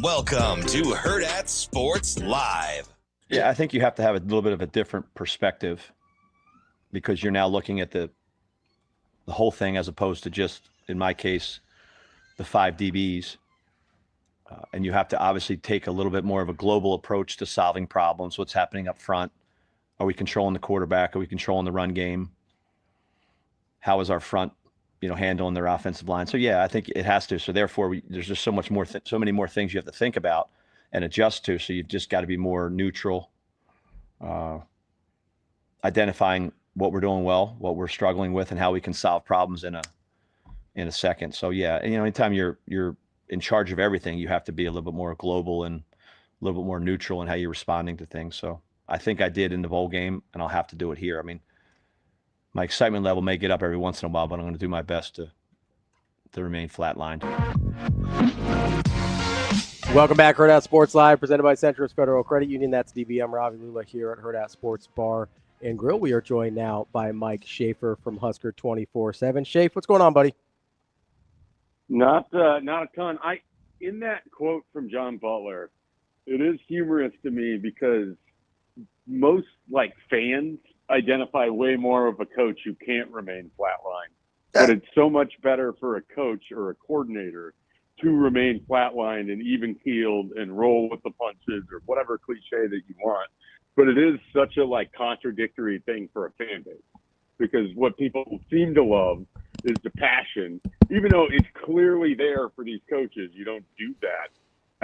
Speaker 1: Welcome to Hurrdat Sports Live.
Speaker 2: Yeah, I think you have to have a little bit of a different perspective, because you're now looking at the whole thing as opposed to just, in my case, the 5 DBs. And you have to obviously take a little bit more of a global approach to solving problems. What's happening up front? Are we controlling the quarterback? Are we controlling the run game? How is our front, handling their offensive line? So yeah, I think it has to. So therefore, there's just so much more, so many more things you have to think about and adjust to. So you've just got to be more neutral, identifying what we're doing well, what we're struggling with, and how we can solve problems in a second. So yeah, and, anytime you're in charge of everything, you have to be a little bit more global and a little bit more neutral in how you're responding to things. So I think I did in the bowl game, and I'll have to do it here. I mean, my excitement level may get up every once in a while, but I'm going to do my best to remain flatlined.
Speaker 5: Welcome back, Hurrdat Sports Live, presented by Centris Federal Credit Union. That's DB. I'm Ravi, Lulla here at Hurrdat Sports Bar and Grill. We are joined now by Mike Schaefer from Husker 24/7. Schaefer, what's going on, buddy?
Speaker 15: Not a ton. In that quote from John Butler, it is humorous to me because most fans identify way more of a coach who can't remain flatlined. But it's so much better for a coach or a coordinator to remain flatlined and even keeled and roll with the punches, or whatever cliche that you want. But it is such a contradictory thing for a fan base, because what people seem to love is the passion, even though it's clearly there for these coaches. You don't do that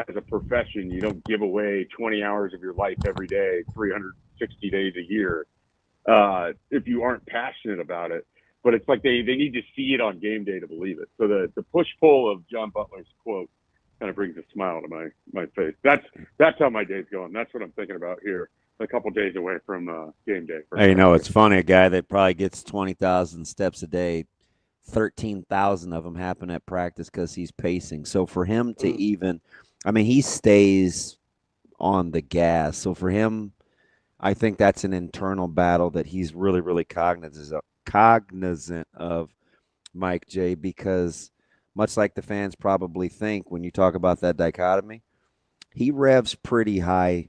Speaker 15: as a profession. You don't give away 20 hours of your life every day, 360 days a year, if you aren't passionate about it. But it's like they need to see it on game day to believe it. So the push-pull of John Butler's quote kind of brings a smile to my face. That's how my day's going. That's what I'm thinking about here, a couple days away from game day.
Speaker 6: Hey, it's funny. A guy that probably gets 20,000 steps a day, 13,000 of them happen at practice because he's pacing. So for him to he stays on the gas. So for him, I think that's an internal battle that he's really, really cognizant of, Mike J, because much like the fans probably think when you talk about that dichotomy, he revs pretty high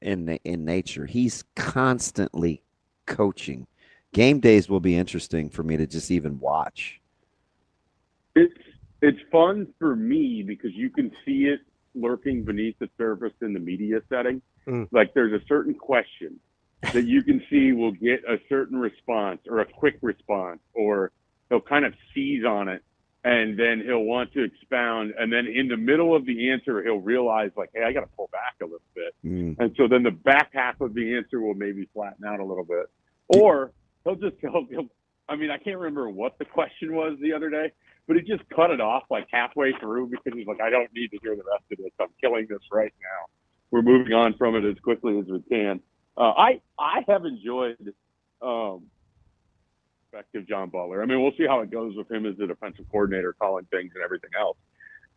Speaker 6: in nature. He's constantly coaching. Game days will be interesting for me to just even watch.
Speaker 15: It's fun for me because you can see it lurking beneath the surface in the media setting. Like there's a certain question that you can see will get a certain response or a quick response, or they'll kind of seize on it and then he'll want to expound, and then in the middle of the answer, he'll realize, like, hey, I got to pull back a little bit. And so then the back half of the answer will maybe flatten out a little bit. Or he'll I mean, I can't remember what the question was the other day, but he just cut it off like halfway through because he's like, I don't need to hear the rest of this. I'm killing this right now. We're moving on from it as quickly as we can. I have enjoyed effective John Butler. I mean, we'll see how it goes with him as the defensive coordinator, calling things and everything else.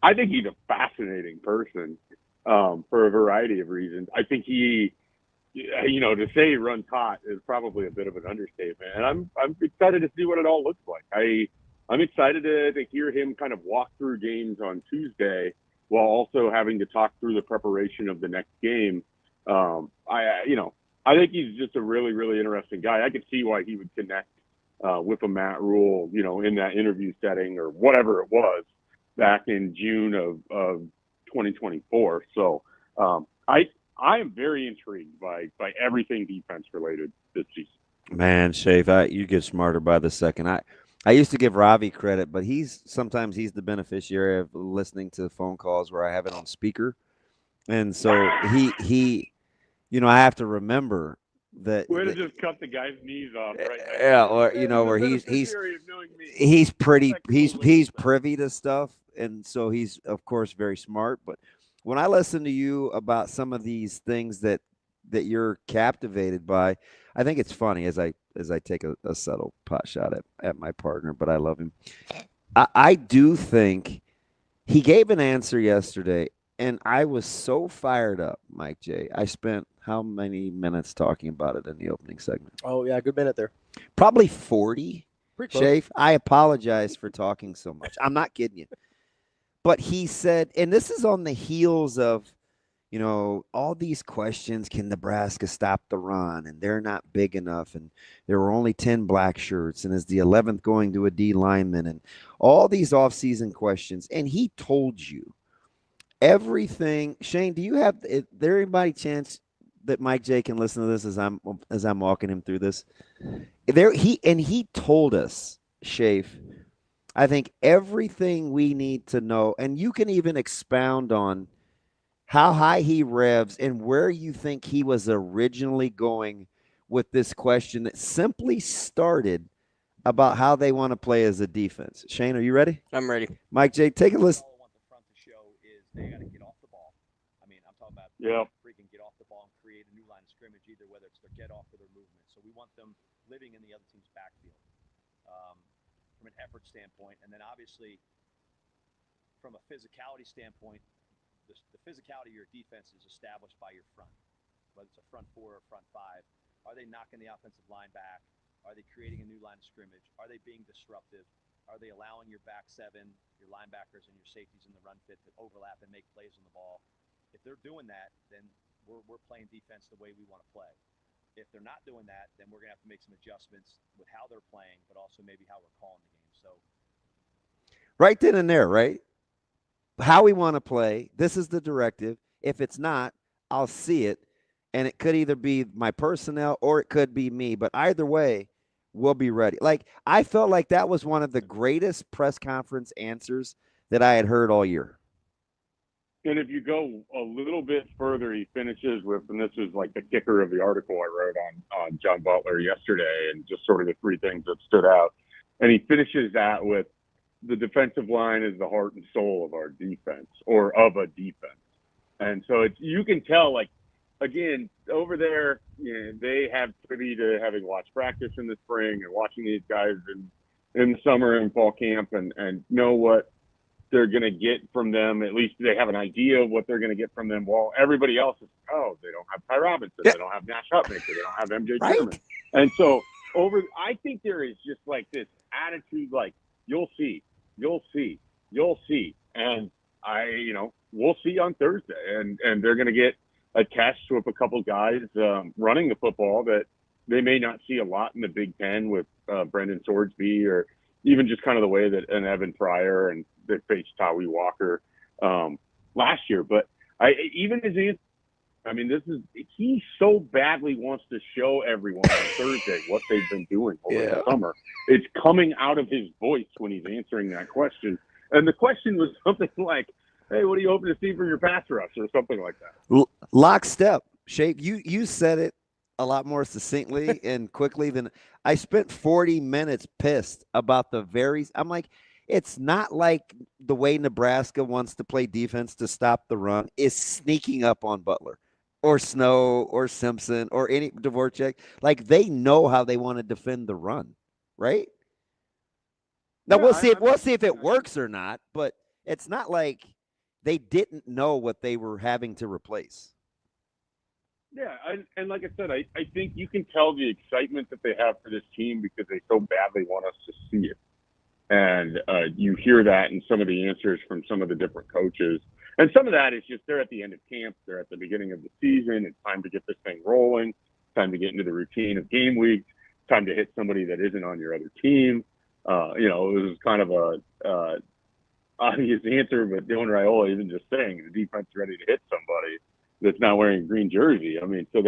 Speaker 15: I think he's a fascinating person for a variety of reasons. I think he, to say he runs hot is probably a bit of an understatement. And I'm excited to see what it all looks like. I'm excited to hear him kind of walk through games on Tuesday while also having to talk through the preparation of the next game. I think he's just a really, really interesting guy. I could see why he would connect with a Matt Rule, in that interview setting or whatever it was back in June of 2024. So I am very intrigued by everything defense related this season.
Speaker 6: Man, Schaefer, you get smarter by the second. I used to give Ravi credit, but sometimes he's the beneficiary of listening to phone calls where I have it on speaker. And so he I have to remember that.
Speaker 15: Way to just cut the guy's knees off right now.
Speaker 6: Yeah, or where he's privy to stuff, and so he's of course very smart. But when I listen to you about some of these things that you're captivated by, I think it's funny as I take a subtle pot shot at my partner, but I love him. I do think he gave an answer yesterday, and I was so fired up, Mike J. I spent how many minutes talking about it in the opening segment?
Speaker 5: Oh, yeah, a good minute there.
Speaker 6: Probably 40.
Speaker 5: Schaefer,
Speaker 6: I apologize for talking so much. I'm not kidding you. But he said, and this is on the heels of, all these questions, can Nebraska stop the run? And they're not big enough. And there were only 10 black shirts. And is the 11th going to a D lineman? And all these offseason questions. And he told you everything. Shane, do you have, is there anybody chance that Mike J can listen to this as I'm walking him through this? He told us, Schaefer, I think everything we need to know, and you can even expound on how high he revs and where you think he was originally going with this question that simply started about how they want to play as a defense. Shane, are you ready?
Speaker 9: I'm ready.
Speaker 6: Mike J, take a listen.
Speaker 2: All I want the front to show is they got to get off the ball. I mean, I'm talking about freaking get off the ball and create a new line of scrimmage, either whether it's their get off or their movement. So we want them living in the other team's backfield from an effort standpoint. And then obviously from a physicality standpoint, the physicality of your defense is established by your front, whether it's a front four or front five. Are they knocking the offensive line back? Are they creating a new line of scrimmage? Are they being disruptive? Are they allowing your back seven, your linebackers, and your safeties in the run fit to overlap and make plays on the ball? If they're doing that, then we're playing defense the way we want to play. If they're not doing that, then we're going to have to make some adjustments with how they're playing, but also maybe how we're calling the game. So,
Speaker 6: right then and there, right? How we want to play. This is the directive. If it's not, I'll see it. And it could either be my personnel or it could be me. But either way, we'll be ready. Like, I felt like that was one of the greatest press conference answers that I had heard all year.
Speaker 15: And if you go a little bit further, he finishes with, and this is like the kicker of the article I wrote on John Butler yesterday, and just sort of the three things that stood out. And he finishes that with, the defensive line is the heart and soul of our defense, or of a defense. And so you can tell, like, again, over there, they have privy to having watched practice in the spring and watching these guys in the summer and fall camp and know what they're going to get from them. At least they have an idea of what they're going to get from them. While everybody else is, they don't have Ty Robinson. They don't have Nash Hutmaker. They don't have MJ Sherman. And so I think there is just like this attitude, like, you'll see. And we'll see on Thursday. And they're going to get attached with a couple guys running the football that they may not see a lot in the Big Ten with Brendan Swordsby, or even just kind of the way that an Evan Pryor and they faced Tawi Walker last year. But even as he I mean, he so badly wants to show everyone on Thursday what they've been doing over the summer. It's coming out of his voice when he's answering that question. And the question was something like, hey, what are you hoping to see from your pass rush, or something like that?
Speaker 6: Lockstep. Shape, you said it a lot more succinctly and quickly than I spent 40 minutes pissed about I'm like, it's not like the way Nebraska wants to play defense to stop the run is sneaking up on Butler or Snow or Simpson or any Dvorak. Like, they know how they want to defend the run, right? Now we'll see if it works or not, but it's not like they didn't know what they were having to replace.
Speaker 15: Yeah, and like I said, I think you can tell the excitement that they have for this team because they so badly want us to see it. And you hear that in some of the answers from some of the different coaches. And some of that is just they're at the end of camp. They're at the beginning of the season. It's time to get this thing rolling. It's time to get into the routine of game week. It's time to hit somebody that isn't on your other team. It was kind of a obvious answer, but Dylan Raiola even just saying the defense is ready to hit somebody that's not wearing a green jersey. I mean, so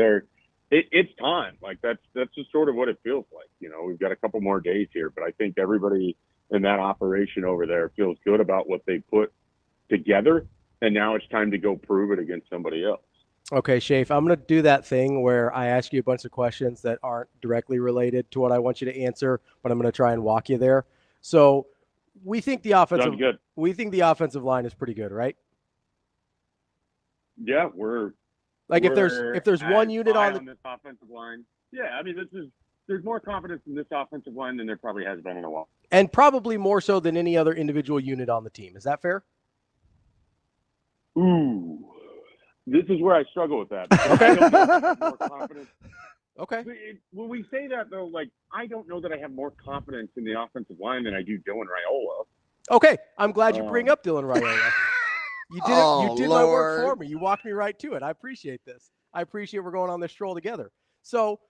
Speaker 15: it's time. Like, that's just sort of what it feels like. We've got a couple more days here, but I think everybody in that operation over there feels good about what they put together, and now it's time to go prove it against somebody else.
Speaker 5: Okay, Schaefer, I'm going to do that thing where I ask you a bunch of questions that aren't directly related to what I want you to answer, but I'm going to try and walk you there. So we think the offensive line is pretty good, right?
Speaker 15: Yeah,
Speaker 5: if there's one unit on
Speaker 15: this offensive line. Yeah, I mean, there's more confidence in this offensive line than there probably has been in a while.
Speaker 5: And probably more so than any other individual unit on the team. Is that fair?
Speaker 15: Ooh, this is where I struggle with that. I don't know if I have more confidence.
Speaker 5: Okay.
Speaker 15: When we say that, though, like, I don't know that I have more confidence in the offensive line than I do Dylan Raiola.
Speaker 5: Okay, I'm glad you bring up Dylan Raiola. You did my work for me. You walked me right to it. I appreciate this. I appreciate we're going on this stroll together. So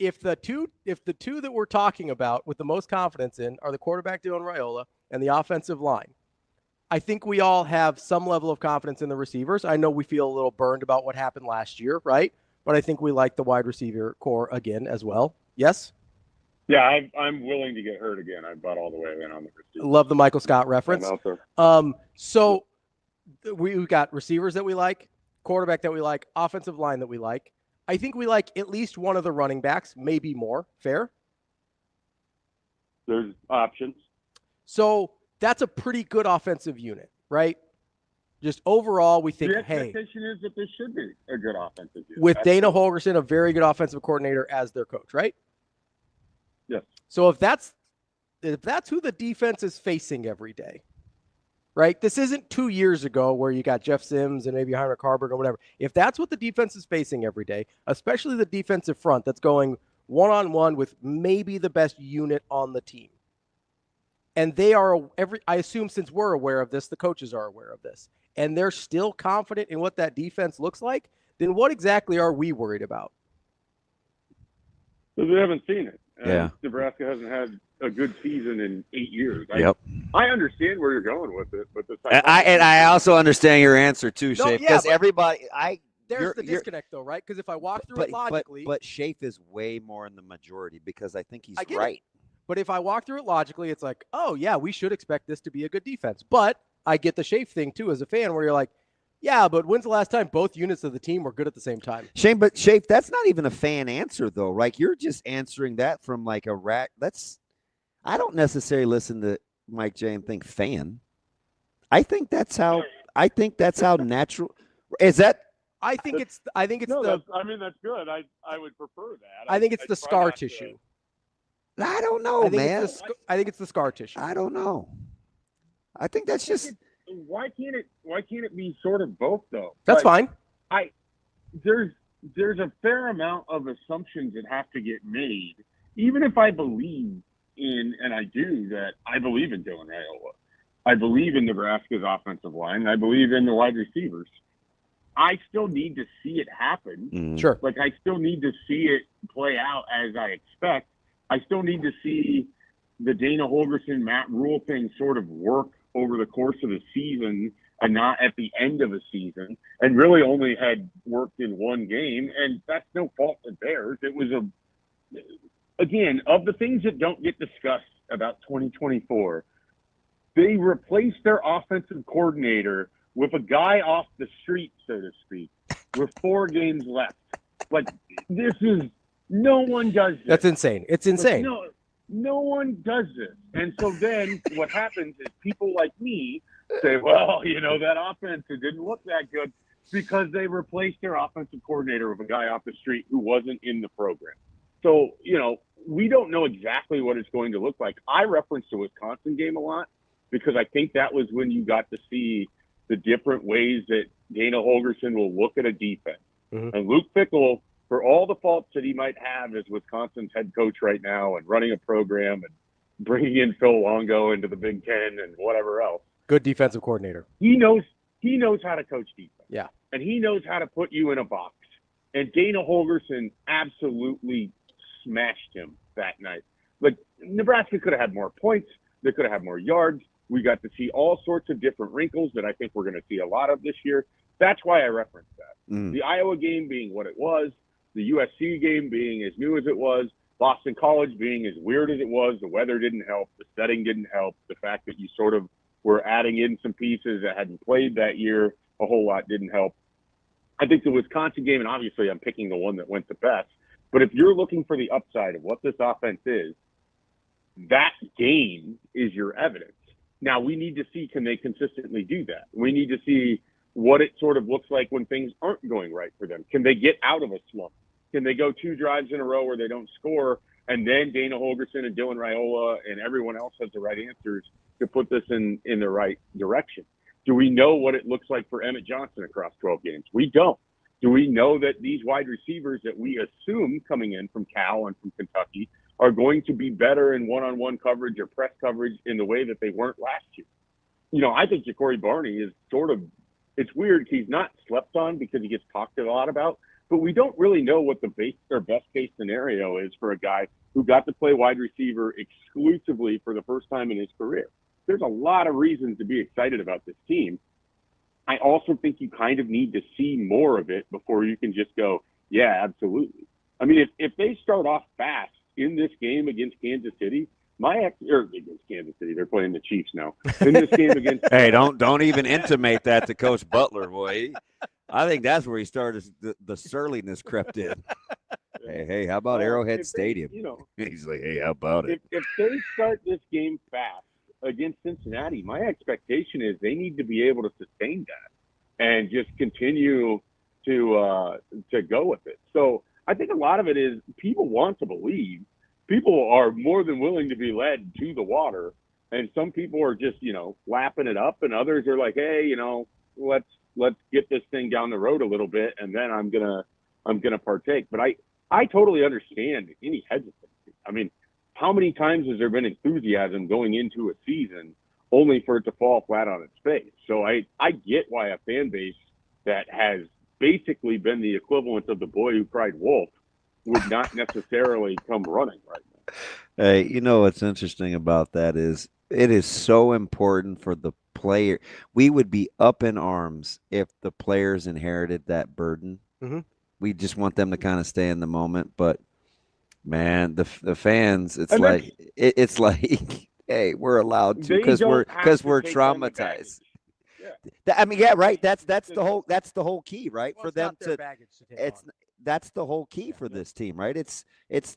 Speaker 5: if the two that we're talking about with the most confidence in are the quarterback Dylan Raiola and the offensive line, I think we all have some level of confidence in the receivers. I know we feel a little burned about what happened last year, right? But I think we like the wide receiver core again as well. Yes?
Speaker 15: Yeah, I'm willing to get hurt again. I bought all the way in on the receiver.
Speaker 5: Love the Michael Scott reference. So we've got receivers that we like, quarterback that we like, offensive line that we like. I think we like at least one of the running backs, maybe more. Fair?
Speaker 15: There's options.
Speaker 5: So that's a pretty good offensive unit, right? Just overall, we think,
Speaker 15: the expectation is that this should be a good offensive unit.
Speaker 5: With Dana Holgorsen, a very good offensive coordinator as their coach, right?
Speaker 15: Yes.
Speaker 5: So if that's who the defense is facing every day, right? This isn't 2 years ago where you got Jeff Sims and maybe Heinrich Harburg or whatever. If that's what the defense is facing every day, especially the defensive front that's going one-on-one with maybe the best unit on the team, and they are I assume since we're aware of this, the coaches are aware of this, and they're still confident in what that defense looks like, then what exactly are we worried about?
Speaker 15: Because we haven't seen it.
Speaker 6: Yeah.
Speaker 15: Nebraska hasn't had a good season in 8 years.
Speaker 6: Yep.
Speaker 15: I understand where you're going with it, but
Speaker 6: I also understand your answer too, Shafe, because
Speaker 5: there's the disconnect though, right? Because if I walk through it logically,
Speaker 6: but Shafe is way more in the majority because I think he's right.
Speaker 5: But if I walk through it logically, it's like, oh yeah, we should expect this to be a good defense. But I get the Shafe thing too as a fan, where you're like, yeah, but when's the last time both units of the team were good at the same time?
Speaker 6: But Shafe, that's not even a fan answer though. Like, you're just answering that from like a rack. I don't necessarily listen to Mike J and think fan. I think that's how natural is that.
Speaker 5: I think it's
Speaker 15: that's good. I would prefer that.
Speaker 5: I think it's the scar tissue.
Speaker 6: I don't know, man.
Speaker 5: I think it's the scar tissue.
Speaker 6: I don't know. I think that's just.
Speaker 15: Why can't it be sort of both though?
Speaker 5: That's fine.
Speaker 15: There's a fair amount of assumptions that have to get made, even if I believe in, and I do, that I believe in Dylan Raiola. I believe in Nebraska's offensive line. I believe in the wide receivers. I still need to see it happen.
Speaker 5: Sure.
Speaker 15: Like, I still need to see it play out as I expect. I still need to see the Dana Holgorsen, Matt Rule thing sort of work over the course of the season and not at the end of a season, and really only had worked in one game. And that's no fault of theirs. It was again, of the things that don't get discussed about 2024, they replaced their offensive coordinator with a guy off the street, so to speak, with 4 games left. Like, this is, no one does this.
Speaker 5: That's insane. It's insane.
Speaker 15: Like, no one does this. And so then what happens is people like me say, well, that offense, it didn't look that good because they replaced their offensive coordinator with a guy off the street who wasn't in the program. So, we don't know exactly what it's going to look like. I reference the Wisconsin game a lot because I think that was when you got to see the different ways that Dana Holgorsen will look at a defense. Mm-hmm. And Luke Fickell, for all the faults that he might have as Wisconsin's head coach right now and running a program and bringing in Phil Longo into the Big Ten and whatever else.
Speaker 5: Good defensive coordinator.
Speaker 15: He knows how to coach defense.
Speaker 5: Yeah.
Speaker 15: And he knows how to put you in a box. And Dana Holgorsen absolutely smashed him that night. Like, Nebraska could have had more points. They could have had more yards. We got to see all sorts of different wrinkles that I think we're going to see a lot of this year. That's why I referenced that. The Iowa game being what it was, the USC game being as new as it was, Boston College being as weird as it was, the weather didn't help, the setting didn't help, the fact that you sort of were adding in some pieces that hadn't played that year a whole lot didn't help. I think the Wisconsin game, and obviously I'm picking the one that went the best, but if you're looking for the upside of what this offense is, that game is your evidence. Now, we need to see, can they consistently do that? We need to see what it sort of looks like when things aren't going right for them. Can they get out of a slump? Can they go 2 drives in a row where they don't score, and then Dana Holgorsen and Dylan Raiola and everyone else has the right answers to put this in the right direction? Do we know what it looks like for Emmett Johnson across 12 games? We don't. Do we know that these wide receivers that we assume coming in from Cal and from Kentucky are going to be better in one-on-one coverage or press coverage in the way that they weren't last year? I think Ja'Cory Barney is sort of, it's weird. He's not slept on because he gets talked a lot about, but we don't really know what the best case scenario is for a guy who got to play wide receiver exclusively for the first time in his career. There's a lot of reasons to be excited about this team. I also think you kind of need to see more of it before you can just go, yeah, absolutely. I mean, if they start off fast in this game against Kansas City, against Kansas City, they're playing the Chiefs now. In this game against
Speaker 6: hey, don't even intimate that to Coach Butler, boy. I think that's where he started. The surliness crept in. Hey, how about Arrowhead Stadium? He's like, hey, how about it?
Speaker 15: If they start this game fast against Cincinnati, my expectation is they need to be able to sustain that and just continue to go with it. So I think a lot of it is people want to believe. People are more than willing to be led to the water, and some people are just, lapping it up, and others are like, hey, let's get this thing down the road a little bit, and then I'm gonna partake. But I totally understand any hesitancy. I mean, how many times has there been enthusiasm going into a season only for it to fall flat on its face? So I get why a fan base that has basically been the equivalent of the boy who cried wolf would not necessarily come running right now.
Speaker 6: Hey, what's interesting about that is it is so important for the player. We would be up in arms if the players inherited that burden.
Speaker 5: Mm-hmm.
Speaker 6: We just want them to kind of stay in the moment. But, man, the fans, it's like, hey, we're allowed to because we're traumatized. Yeah. Right. That's the whole key, right?
Speaker 5: Well,
Speaker 6: for them to that's the whole key for this team, right? That's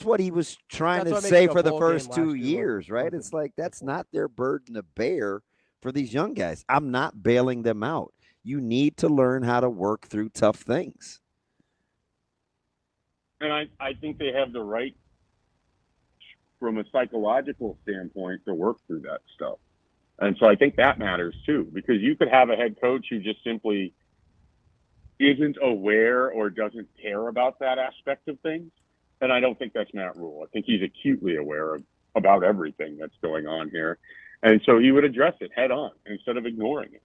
Speaker 6: what he was trying to say for the first 2 years, right? It's like that's not their burden to bear for these young guys. I'm not bailing them out. You need to learn how to work through tough things.
Speaker 15: And I think they have the right, from a psychological standpoint, to work through that stuff. And so I think that matters too, because you could have a head coach who just simply isn't aware or doesn't care about that aspect of things. And I don't think that's Matt Rule. I think he's acutely aware about everything that's going on here. And so he would address it head on instead of ignoring it.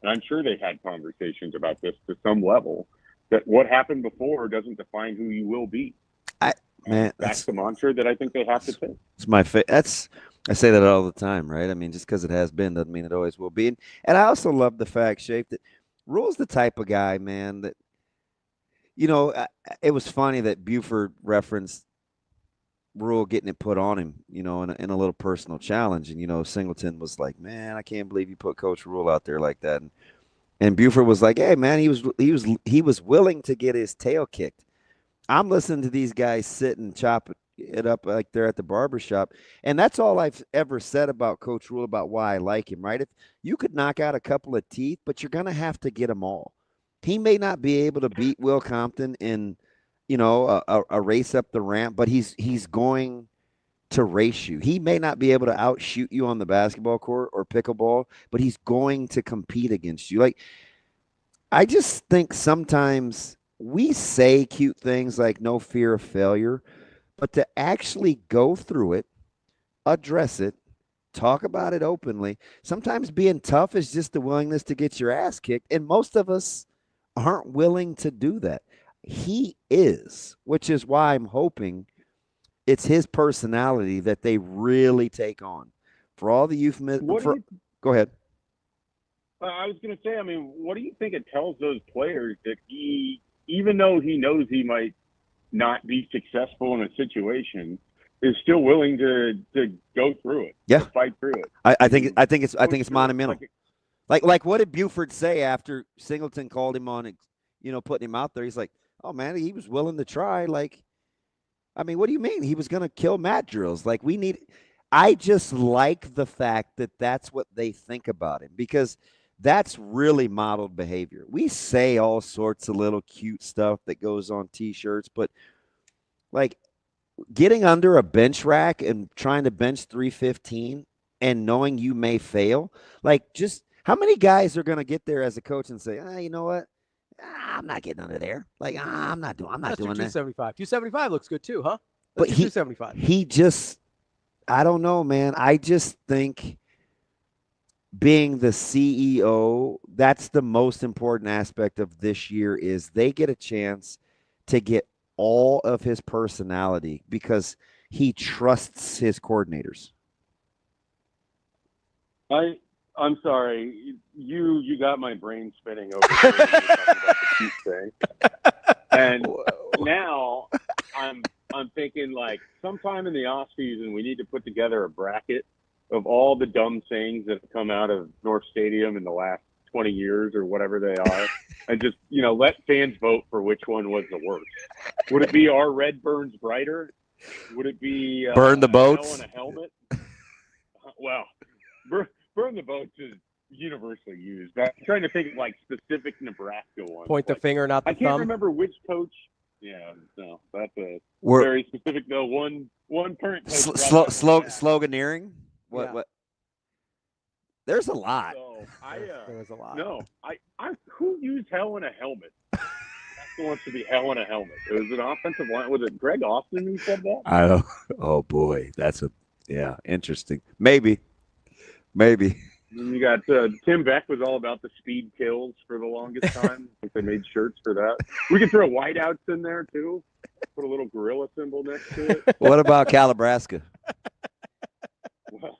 Speaker 15: And I'm sure they've had conversations about this to some level, that what happened before doesn't define who you will be.
Speaker 6: Man,
Speaker 15: that's the mantra that I think they have to take.
Speaker 6: It's my I say that all the time, right? I mean, just because it has been doesn't mean it always will be. And I also love the fact, Shape, that Rule's the type of guy, man, that, it was funny that Buford referenced Rule getting it put on him, in a little personal challenge. And, Singleton was like, man, I can't believe you put Coach Rule out there like that. And Buford was like, hey, man, he was willing to get his tail kicked. I'm listening to these guys sit and chop it up like they're at the barbershop. And that's all I've ever said about Coach Rule, about why I like him, right? If you could knock out a couple of teeth, but you're going to have to get them all. He may not be able to beat Will Compton in, a race up the ramp, but he's going to race you. He may not be able to outshoot you on the basketball court or pickleball, but he's going to compete against you. Like, I just think sometimes we say cute things like no fear of failure, but to actually go through it, address it, talk about it openly, sometimes being tough is just the willingness to get your ass kicked. And most of us aren't willing to do that. He is, which is why I'm hoping it's his personality that they really take on. For all the euphemism. Go ahead.
Speaker 15: I was going to say, I mean, what do you think it tells those players that he, even though he knows he might not be successful in a situation, is still willing to go through it, to fight through it?
Speaker 6: I think it's monumental. Like what did Buford say after Singleton called him on, putting him out there? He's like, oh man, he was willing to try. Like, I mean, what do you mean? He was going to kill mat drills. Like, I just like the fact that that's what they think about him, because that's really modeled behavior. We say all sorts of little cute stuff that goes on T-shirts, but like getting under a bench rack and trying to bench 315 and knowing you may fail, like, just how many guys are going to get there as a coach and say, you know what? I'm not getting under there. Like, I'm not doing that.
Speaker 5: 275. 275 looks good too, huh?
Speaker 6: But
Speaker 5: 275.
Speaker 6: He just, I don't know, man. I just think being the CEO, that's the most important aspect of this year, is they get a chance to get all of his personality because he trusts his coordinators.
Speaker 15: I'm sorry, you got my brain spinning over here when you're talking about the cute thing. And now I'm thinking, like, sometime in the off season we need to put together a bracket of all the dumb things that have come out of North Stadium in the last 20 years or whatever they are, and just, let fans vote for which one was the worst. Would it be our red burns brighter? Would it be
Speaker 6: burn the boats?
Speaker 15: Hell in a helmet? Well, burn the boats is universally used. But I'm trying to think of like specific Nebraska ones.
Speaker 5: Point the finger, not the thumb.
Speaker 15: I can't remember which coach. Yeah, no, that's very specific though. One current coach.
Speaker 6: Sloganeering. What? There's a lot.
Speaker 15: So
Speaker 5: there's a lot.
Speaker 15: No, who used hell in a helmet? That's who wants to be hell in a helmet. It was an offensive line. Was it Greg Austin who said that?
Speaker 6: I don't. Oh boy, that's interesting. Maybe.
Speaker 15: You got Tim Beck was all about the speed kills for the longest time. I think they made shirts for that. We could throw whiteouts in there too. Put a little gorilla symbol next to it.
Speaker 6: What about Calabrasca?
Speaker 15: Well,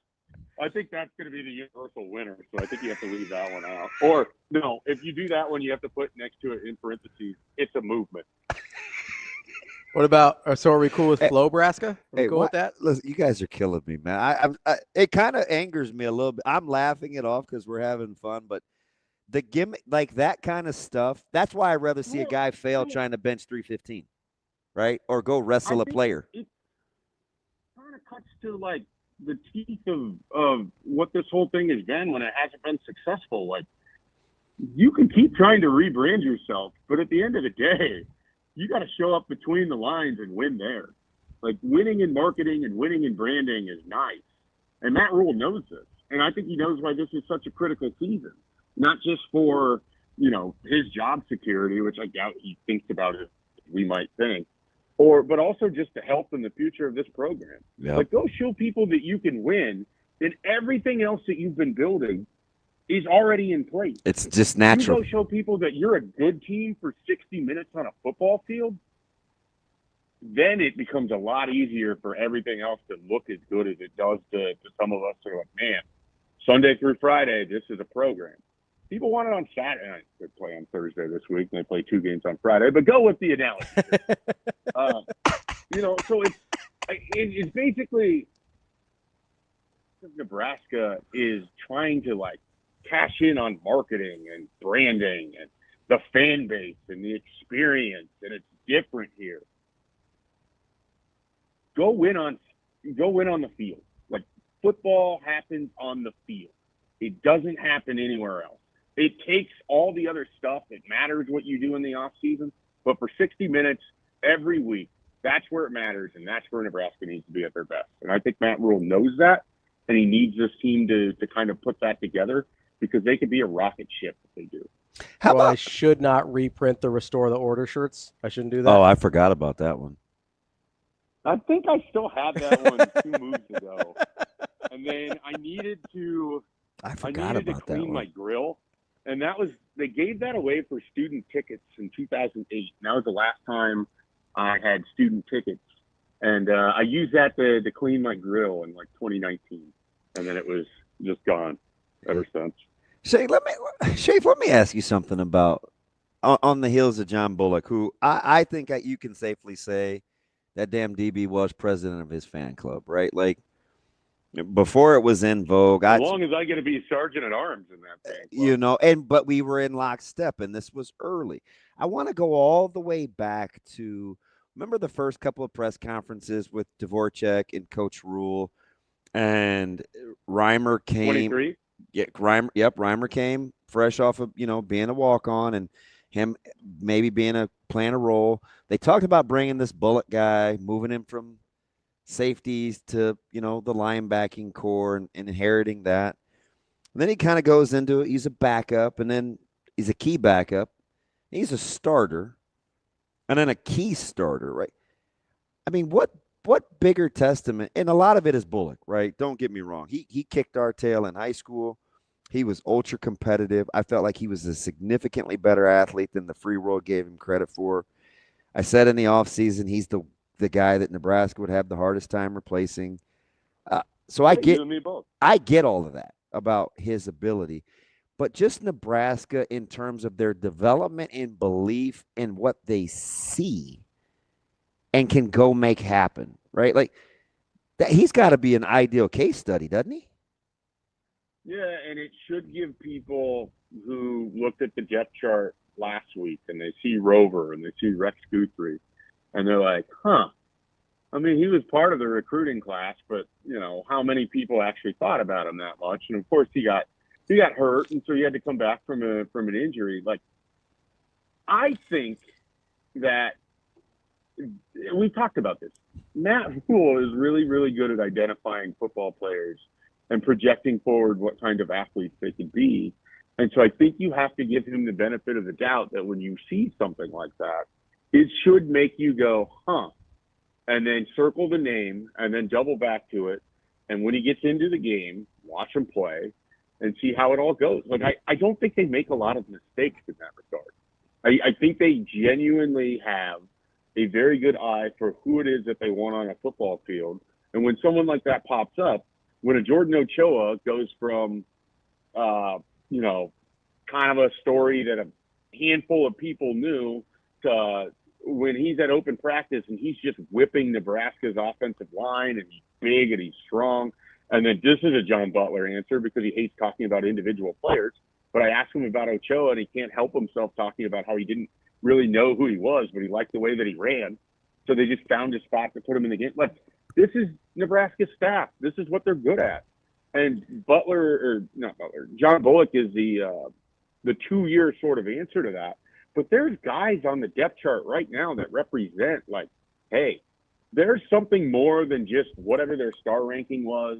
Speaker 15: I think that's going to be the universal winner, so I think you have to leave that one out. Or no, if you do that one, you have to put next to it in parentheses, it's a movement.
Speaker 5: What about? So are we cool with Flowbraska? Are we cool with that?
Speaker 6: Listen, you guys are killing me, man. It kind of angers me a little bit. I'm laughing it off because we're having fun, but the gimmick, like that kind of stuff, that's why I'd rather see a guy fail trying to bench 315, right? Or go wrestle a player.
Speaker 15: It kind of cuts to like the teeth of what this whole thing has been when it hasn't been successful. Like, you can keep trying to rebrand yourself, but at the end of the day, you got to show up between the lines and win there. Like, winning in marketing and winning in branding is nice. And Matt Rule knows this. And I think he knows why this is such a critical season, not just for, his job security, which I doubt he thinks about it, we might think, but also just to help in the future of this program.
Speaker 6: Yep.
Speaker 15: Like, go show people that you can win, and everything else that you've been building is already in place.
Speaker 6: It's just natural.
Speaker 15: You go show people that you're a good team for 60 minutes on a football field. then it becomes a lot easier for everything else to look as good as it does to some of us who are like, man, Sunday through Friday, this is a program. People want it on Saturday. They play on Thursday this week, and they play 2 games on Friday. But go with the analogy. So it's basically Nebraska is trying to cash in on marketing and branding and the fan base and the experience, and it's different here. Go win on the field. Football happens on the field. It doesn't happen anywhere else. It takes all the other stuff. It matters what you do in the off season, but for 60 minutes every week, that's where it matters, and that's where Nebraska needs to be at their best. And I think Matt Rule knows that, and he needs this team to kind of put that together, because they could be a rocket ship if they do.
Speaker 5: I should not reprint the Restore the Order shirts. I shouldn't do that.
Speaker 6: Oh, I forgot about that one.
Speaker 15: I think I still have that one 2 moves ago. And then I needed to clean my grill. And they gave that away for student tickets in 2008. And that was the last time I had student tickets. And I used that to clean my grill in 2019. And then it was just gone ever since.
Speaker 6: Schaefer, let me ask you something about on the heels of John Bullock, who I think you can safely say that damn DB was president of his fan club, right? Before it was in vogue.
Speaker 15: As long as I get to be sergeant at arms in that fan club.
Speaker 6: But we were in lockstep, and this was early. I want to go all the way back to, remember the first couple of press conferences with Dvorak and Coach Rule, and Reimer came.
Speaker 15: 23?
Speaker 6: Yeah, Reimer came fresh off of, being a walk-on and him maybe playing a role. They talked about bringing this Bullock guy, moving him from safeties to, the linebacking core and inheriting that. And then he kind of goes into it. He's a backup, and then he's a key backup. He's a starter, and then a key starter, right? I mean, what bigger testament? And a lot of it is Bullock, right? Don't get me wrong. He kicked our tail in high school. He was ultra competitive. I felt like he was a significantly better athlete than the free world gave him credit for. I said in the offseason, he's the guy that Nebraska would have the hardest time replacing. So I get all of that about his ability. But just Nebraska in terms of their development and belief in what they see and can go make happen, right? He's got to be an ideal case study, doesn't he?
Speaker 15: Yeah, and it should give people who looked at the depth chart last week and they see Rover and they see Rex Guthrie, and they're like, huh. I mean, he was part of the recruiting class, but, how many people actually thought about him that much? And, of course, he got hurt, and so he had to come back from an injury. I think that we talked about this. Matt Rule is really, really good at identifying football players and projecting forward what kind of athletes they can be. And so I think you have to give him the benefit of the doubt that when you see something like that, it should make you go, huh, and then circle the name and then double back to it. And when he gets into the game, watch him play and see how it all goes. I don't think they make a lot of mistakes in that regard. I think they genuinely have a very good eye for who it is that they want on a football field. And when someone like that pops up, when a Jordan Ochoa goes from, kind of a story that a handful of people knew to when he's at open practice and he's just whipping Nebraska's offensive line and he's big and he's strong. And then this is a John Butler answer because he hates talking about individual players. But I asked him about Ochoa and he can't help himself talking about how he didn't really know who he was, but he liked the way that he ran. So they just found a spot to put him in the game. This is Nebraska's staff. This is what they're good at. And John Bullock is the 2-year sort of answer to that. But there's guys on the depth chart right now that represent hey, there's something more than just whatever their star ranking was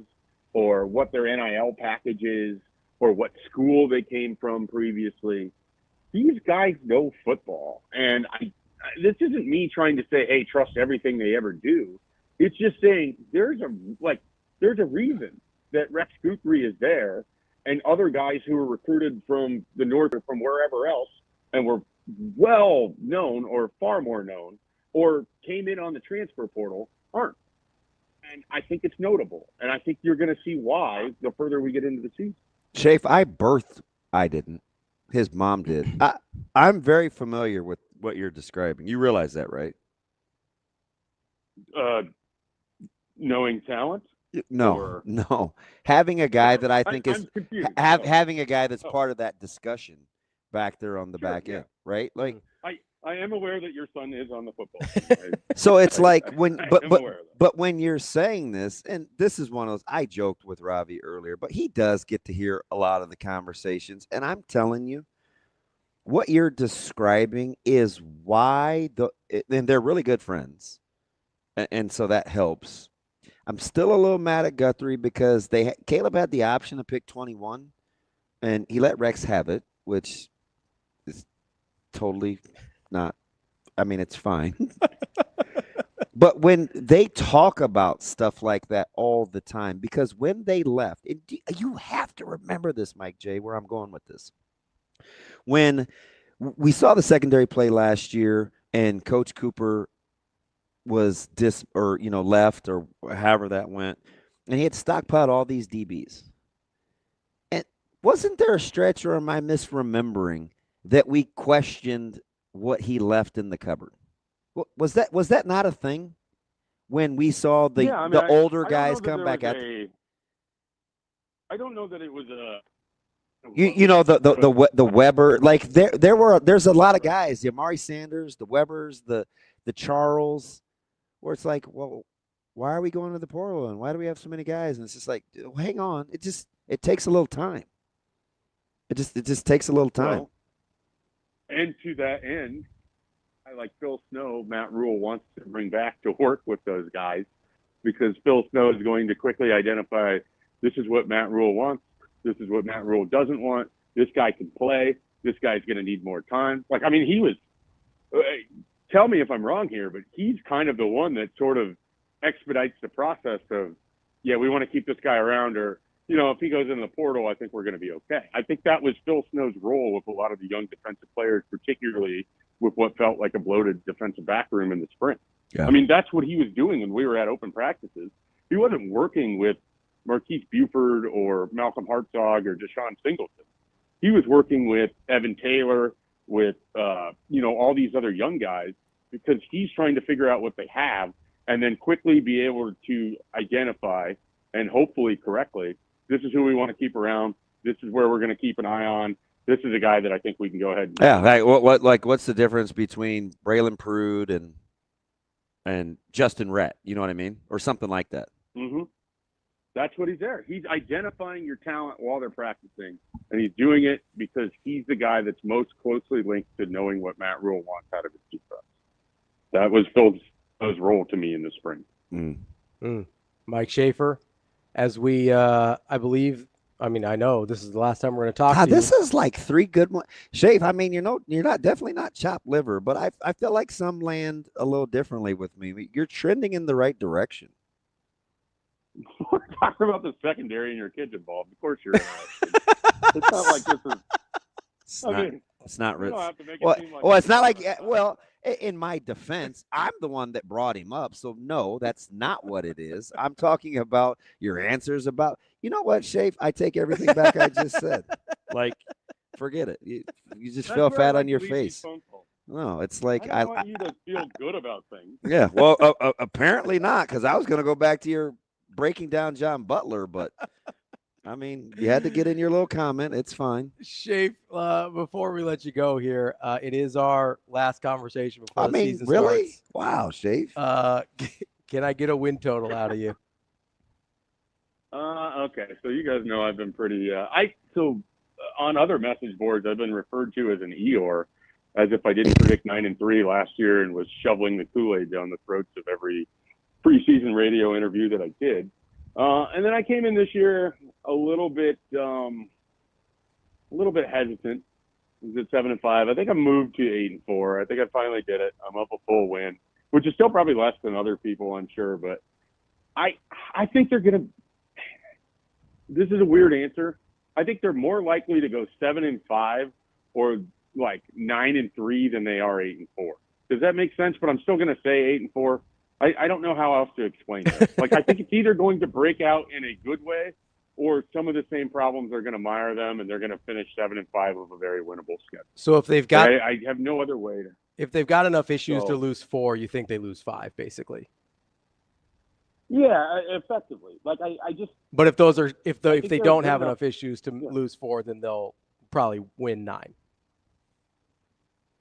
Speaker 15: or what their NIL package is or what school they came from previously. These guys know football. And this isn't me trying to say, hey, trust everything they ever do. It's just saying there's a reason that Rex Guthrie is there and other guys who were recruited from the north or from wherever else and were well known or far more known or came in on the transfer portal aren't. And I think it's notable. And I think you're going to see why the further we get into the season.
Speaker 6: Schaefer, I didn't. His mom did. I'm very familiar with what you're describing. You realize that, right?
Speaker 15: Knowing talent?
Speaker 6: No. Having a guy that I think is having a guy that's part of that discussion back there on the back end, right? Like
Speaker 15: I am aware that your son is on the football team.
Speaker 6: So it's like but when you're saying this, and this is one of those, I joked with Ravi earlier, but he does get to hear a lot of the conversations, and I'm telling you, what you're describing is why and they're really good friends, and so that helps. I'm still a little mad at Guthrie because Caleb had the option to pick 21, and he let Rex have it, which is totally not. I mean, it's fine. But when they talk about stuff like that all the time, because when they left, you have to remember this, Mike J, where I'm going with this. When we saw the secondary play last year and Coach Cooper was left or however that went, and he had stockpiled all these DBs. And wasn't there a stretch, or am I misremembering, that we questioned what he left in the cupboard? Was that not a thing when we saw the older guys come back out?
Speaker 15: I don't know that it was
Speaker 6: the Weber, like there's a lot of guys, the Amari Sanders, the Webers, the Charles, where it's like, well, why are we going to the portal and why do we have so many guys? And it's just like, hang on, it takes a little time. It just takes a little time.
Speaker 15: Well, and to that end, I like Phil Snow, Matt Rule wants to bring back to work with those guys, because Phil Snow is going to quickly identify, this is what Matt Rule wants, this is what Matt Rule doesn't want, this guy can play, this guy's going to need more time. Like, I mean, he was, tell me if I'm wrong here, but he's kind of the one that sort of expedites the process of, yeah, we want to keep this guy around, or, if he goes into the portal, I think we're going to be okay. I think that was Phil Snow's role with a lot of the young defensive players, particularly with what felt like a bloated defensive back room in the spring.
Speaker 6: Yeah.
Speaker 15: I mean, that's what he was doing when we were at open practices. He wasn't working with Marquise Buford or Malcolm Hartzog or Deshaun Singleton. He was working with Evan Taylor, with, all these other young guys, because he's trying to figure out what they have and then quickly be able to identify, and hopefully correctly, this is who we want to keep around. This is where we're going to keep an eye on. This is a guy that I think we can go ahead and.
Speaker 6: Yeah, what's the difference between Braylon Prude and Justin Rhett? You know what I mean, or something like that.
Speaker 15: Mm-hmm. That's what he's there. He's identifying your talent while they're practicing, and he's doing it because he's the guy that's most closely linked to knowing what Matt Rule wants out of his defense. That was Phil's role to me in the spring.
Speaker 5: Mike Schaefer, as we, I know this is the last time we're going to talk to you.
Speaker 6: This is like three good ones. Schaefer, I mean, you're definitely not chopped liver, but I feel like some land a little differently with me. You're trending in the right direction.
Speaker 15: We're talking about the secondary and your kids involved. Of course you're interested. It's not like this is.
Speaker 6: It's not
Speaker 15: really.
Speaker 6: It's not like. Well, in my defense, I'm the one that brought him up, so no, that's not what it is. I'm talking about your answers about. You know what, Schaefer? I take everything back I just said. Like, forget it. You just fell fat on your face. No, it's like
Speaker 15: I want you to feel good about things.
Speaker 6: Yeah, well, apparently not, because I was going to go back to your breaking down John Butler, but I mean, you had to get in your little comment. It's fine.
Speaker 5: Schaefer, before we let you go here, it is our last conversation before the season
Speaker 6: really
Speaker 5: starts.
Speaker 6: Wow, Schaefer.
Speaker 5: Can I get a win total out of you?
Speaker 15: Okay, so you guys know I've been pretty. On other message boards, I've been referred to as an Eeyore, as if I didn't predict 9-3 last year and was shoveling the Kool-Aid down the throats of every preseason radio interview that I did. And then I came in this year a little bit hesitant. I was at 7-5. I think I moved to 8-4. I think I finally did it. I'm up a full win, which is still probably less than other people, I'm sure. But I think they're going to. This is a weird answer. I think they're more likely to go 7-5 or like 9-3 than they are 8-4. Does that make sense? But I'm still going to say 8-4. I don't know how else to explain it. Like, I think it's either going to break out in a good way, or some of the same problems are going to mire them, and they're going to finish 7-5 with a very winnable schedule.
Speaker 5: So if they've got,
Speaker 15: I have no other way to.
Speaker 5: If they've got enough issues to lose 4, you think they lose 5, basically.
Speaker 15: Yeah, effectively. Like I just.
Speaker 5: But if those are if they don't have enough issues to lose 4, then they'll probably win 9.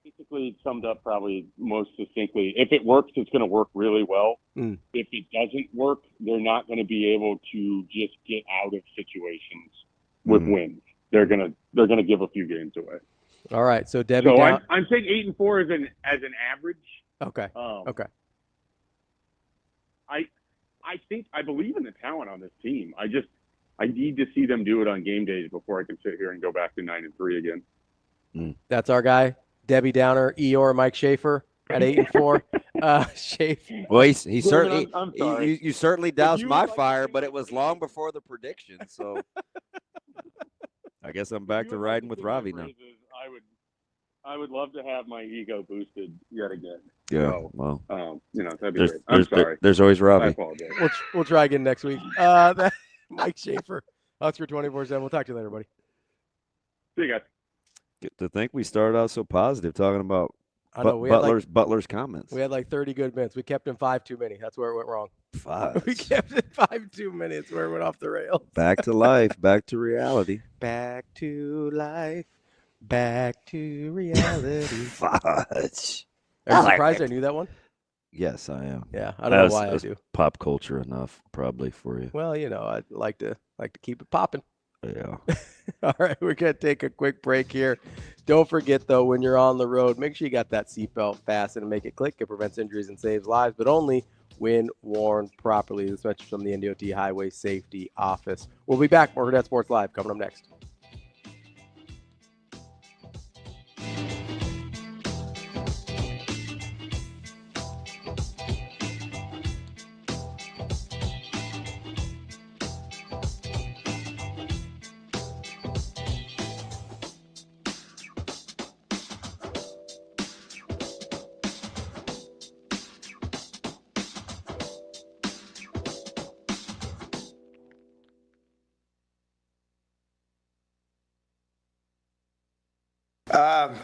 Speaker 15: Basically summed up probably most succinctly. If it works, it's going to work really well.
Speaker 5: Mm.
Speaker 15: If it doesn't work, they're not going to be able to just get out of situations with wins. They're gonna give a few games away.
Speaker 5: All right, so Debbie.
Speaker 15: So I'm saying 8-4 as an average.
Speaker 5: Okay. Okay.
Speaker 15: I believe in the talent on this team. I need to see them do it on game days before I can sit here and go back to 9-3 again.
Speaker 5: That's our guy, Debbie Downer, Eeyore, Mike Schaefer at 8-4. Schaefer.
Speaker 6: Well, he certainly.
Speaker 15: I'm sorry.
Speaker 6: You certainly doused my fire, but it was long before the prediction. So I guess I'm back to riding with Ravi now.
Speaker 15: I would love to have my ego boosted yet again.
Speaker 6: Yeah,
Speaker 15: so,
Speaker 6: well,
Speaker 15: that'd be great. I'm sorry.
Speaker 6: There's always Ravi.
Speaker 15: I apologize.
Speaker 5: We'll try again next week. Mike Schaefer, Husker 24/7. We'll talk to you later, buddy.
Speaker 15: See you guys.
Speaker 6: Good to think we started out so positive, talking about Butler's comments.
Speaker 5: We had like 30 good minutes. We kept him 5 too many. That's where it went wrong.
Speaker 6: 5.
Speaker 5: We kept it 5 too many. It's where it went off the rails.
Speaker 6: Back to life. Back to reality.
Speaker 5: Back to life. Back to reality.
Speaker 6: Fudge.
Speaker 5: Are you surprised I knew that one?
Speaker 6: Yes, I am.
Speaker 5: Yeah, I don't know why I do.
Speaker 6: Pop culture enough, probably, for you.
Speaker 5: Well, I'd like to keep it popping.
Speaker 6: Yeah.
Speaker 5: All right, we're going to take a quick break here. Don't forget, though, when you're on the road, make sure you got that seatbelt fastened and make it click. It prevents injuries and saves lives, but only when worn properly. This message from the NDOT Highway Safety Office. We'll be back. More Hurrdat Sports Live coming up next.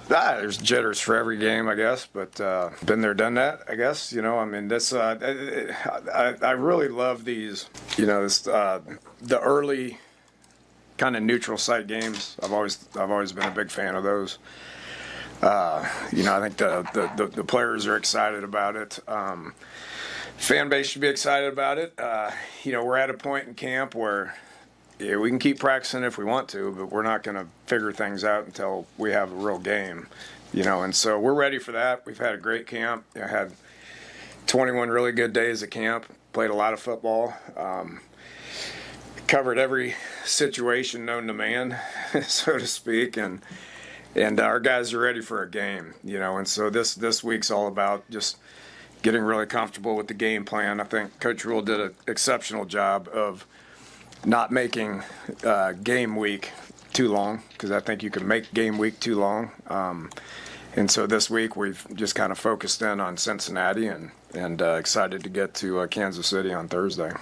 Speaker 3: There's jitters for every game, I guess, but been there, done that, I guess. I really love these, the early kind of neutral site games. I've always been a big fan of those. I think the players are excited about it. Fan base should be excited about it. We're at a point in camp where we can keep practicing if we want to, but we're not going to figure things out until we have a real game, and so we're ready for that. We've had a great camp. I had 21 really good days at camp, played a lot of football, covered every situation known to man, so to speak, and our guys are ready for a game, and so this week's all about just getting really comfortable with the game plan. I think Coach Rule did an exceptional job of not making game week too long, because I think you can make game week too long. And so this week we've just kind of focused in on Cincinnati and excited to get to Kansas City on Thursday.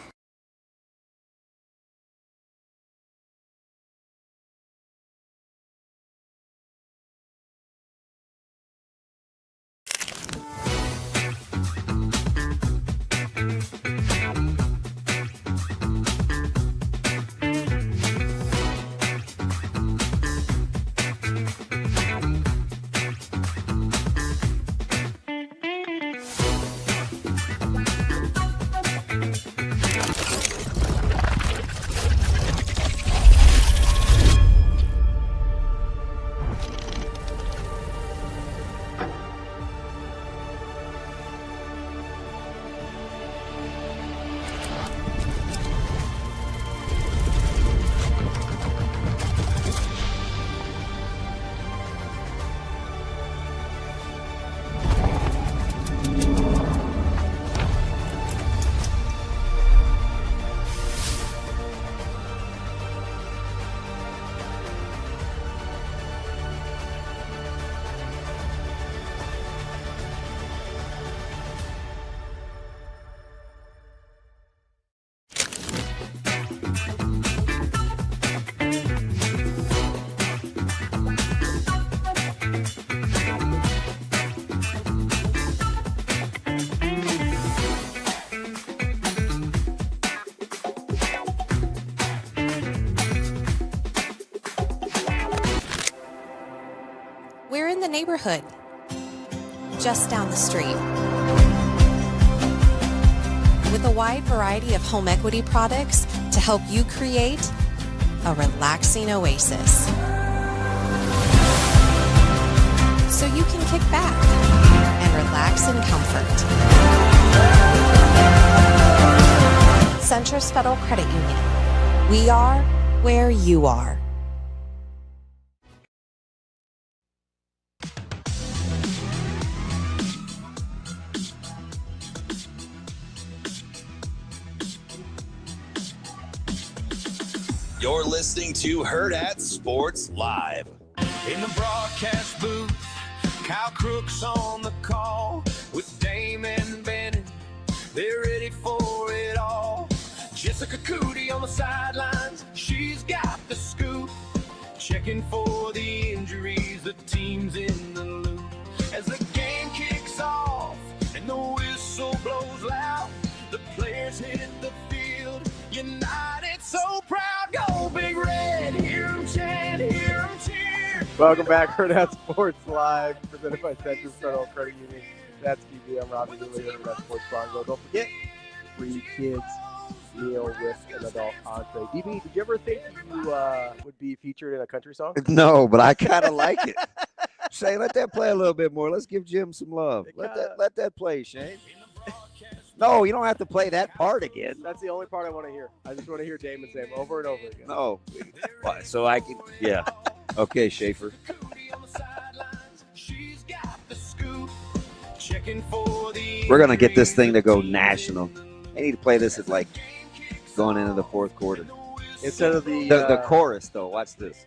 Speaker 13: neighborhood, just down the street. With a wide variety of home equity products to help you create a relaxing oasis. So you can kick back and relax in comfort. Centris Federal Credit Union. We are where you are.
Speaker 1: You're listening to Hurrdat Sports Live.
Speaker 16: In the broadcast booth, Kyle Crook's on the call with Damon and Bennett. They're ready for it all. Jessica Cootie on the sidelines. She's got the scoop. Checking for the injuries. The team's in the loop. As the game kicks off and the whistle blows loud, the players hit the field. United, so proud. Go Big Red. Hear 'em chant, hear 'em cheer.
Speaker 5: Welcome back, Hurrdat Sports Live, presented by Centris Federal Credit Union. That's TV. I'm Ravi, Lulla, Hurrdat Sports Bongo. Don't forget, free kids meal with an adult entree. DB, did you ever think you would be featured in a country song?
Speaker 6: No, but I kind of like it. Shane, let that play a little bit more. Let's give Jim some love. Let that play, Shane. No, you don't have to play that part again.
Speaker 5: That's the only part I want to hear. I just want to hear Damon say over and over again.
Speaker 6: No. So I can, yeah. Okay, Schaefer. We're going to get this thing to go national. I need to play this at like going into the fourth quarter.
Speaker 5: Instead of
Speaker 6: the chorus, though. Watch this.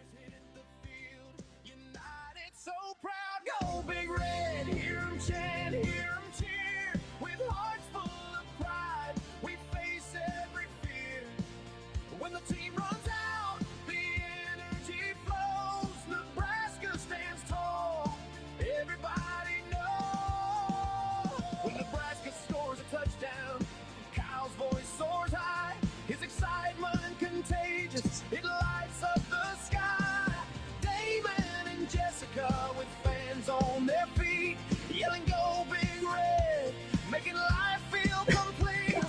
Speaker 16: It lights up the sky. Damon and Jessica with fans on their feet, yelling "Go Big Red," making life feel complete.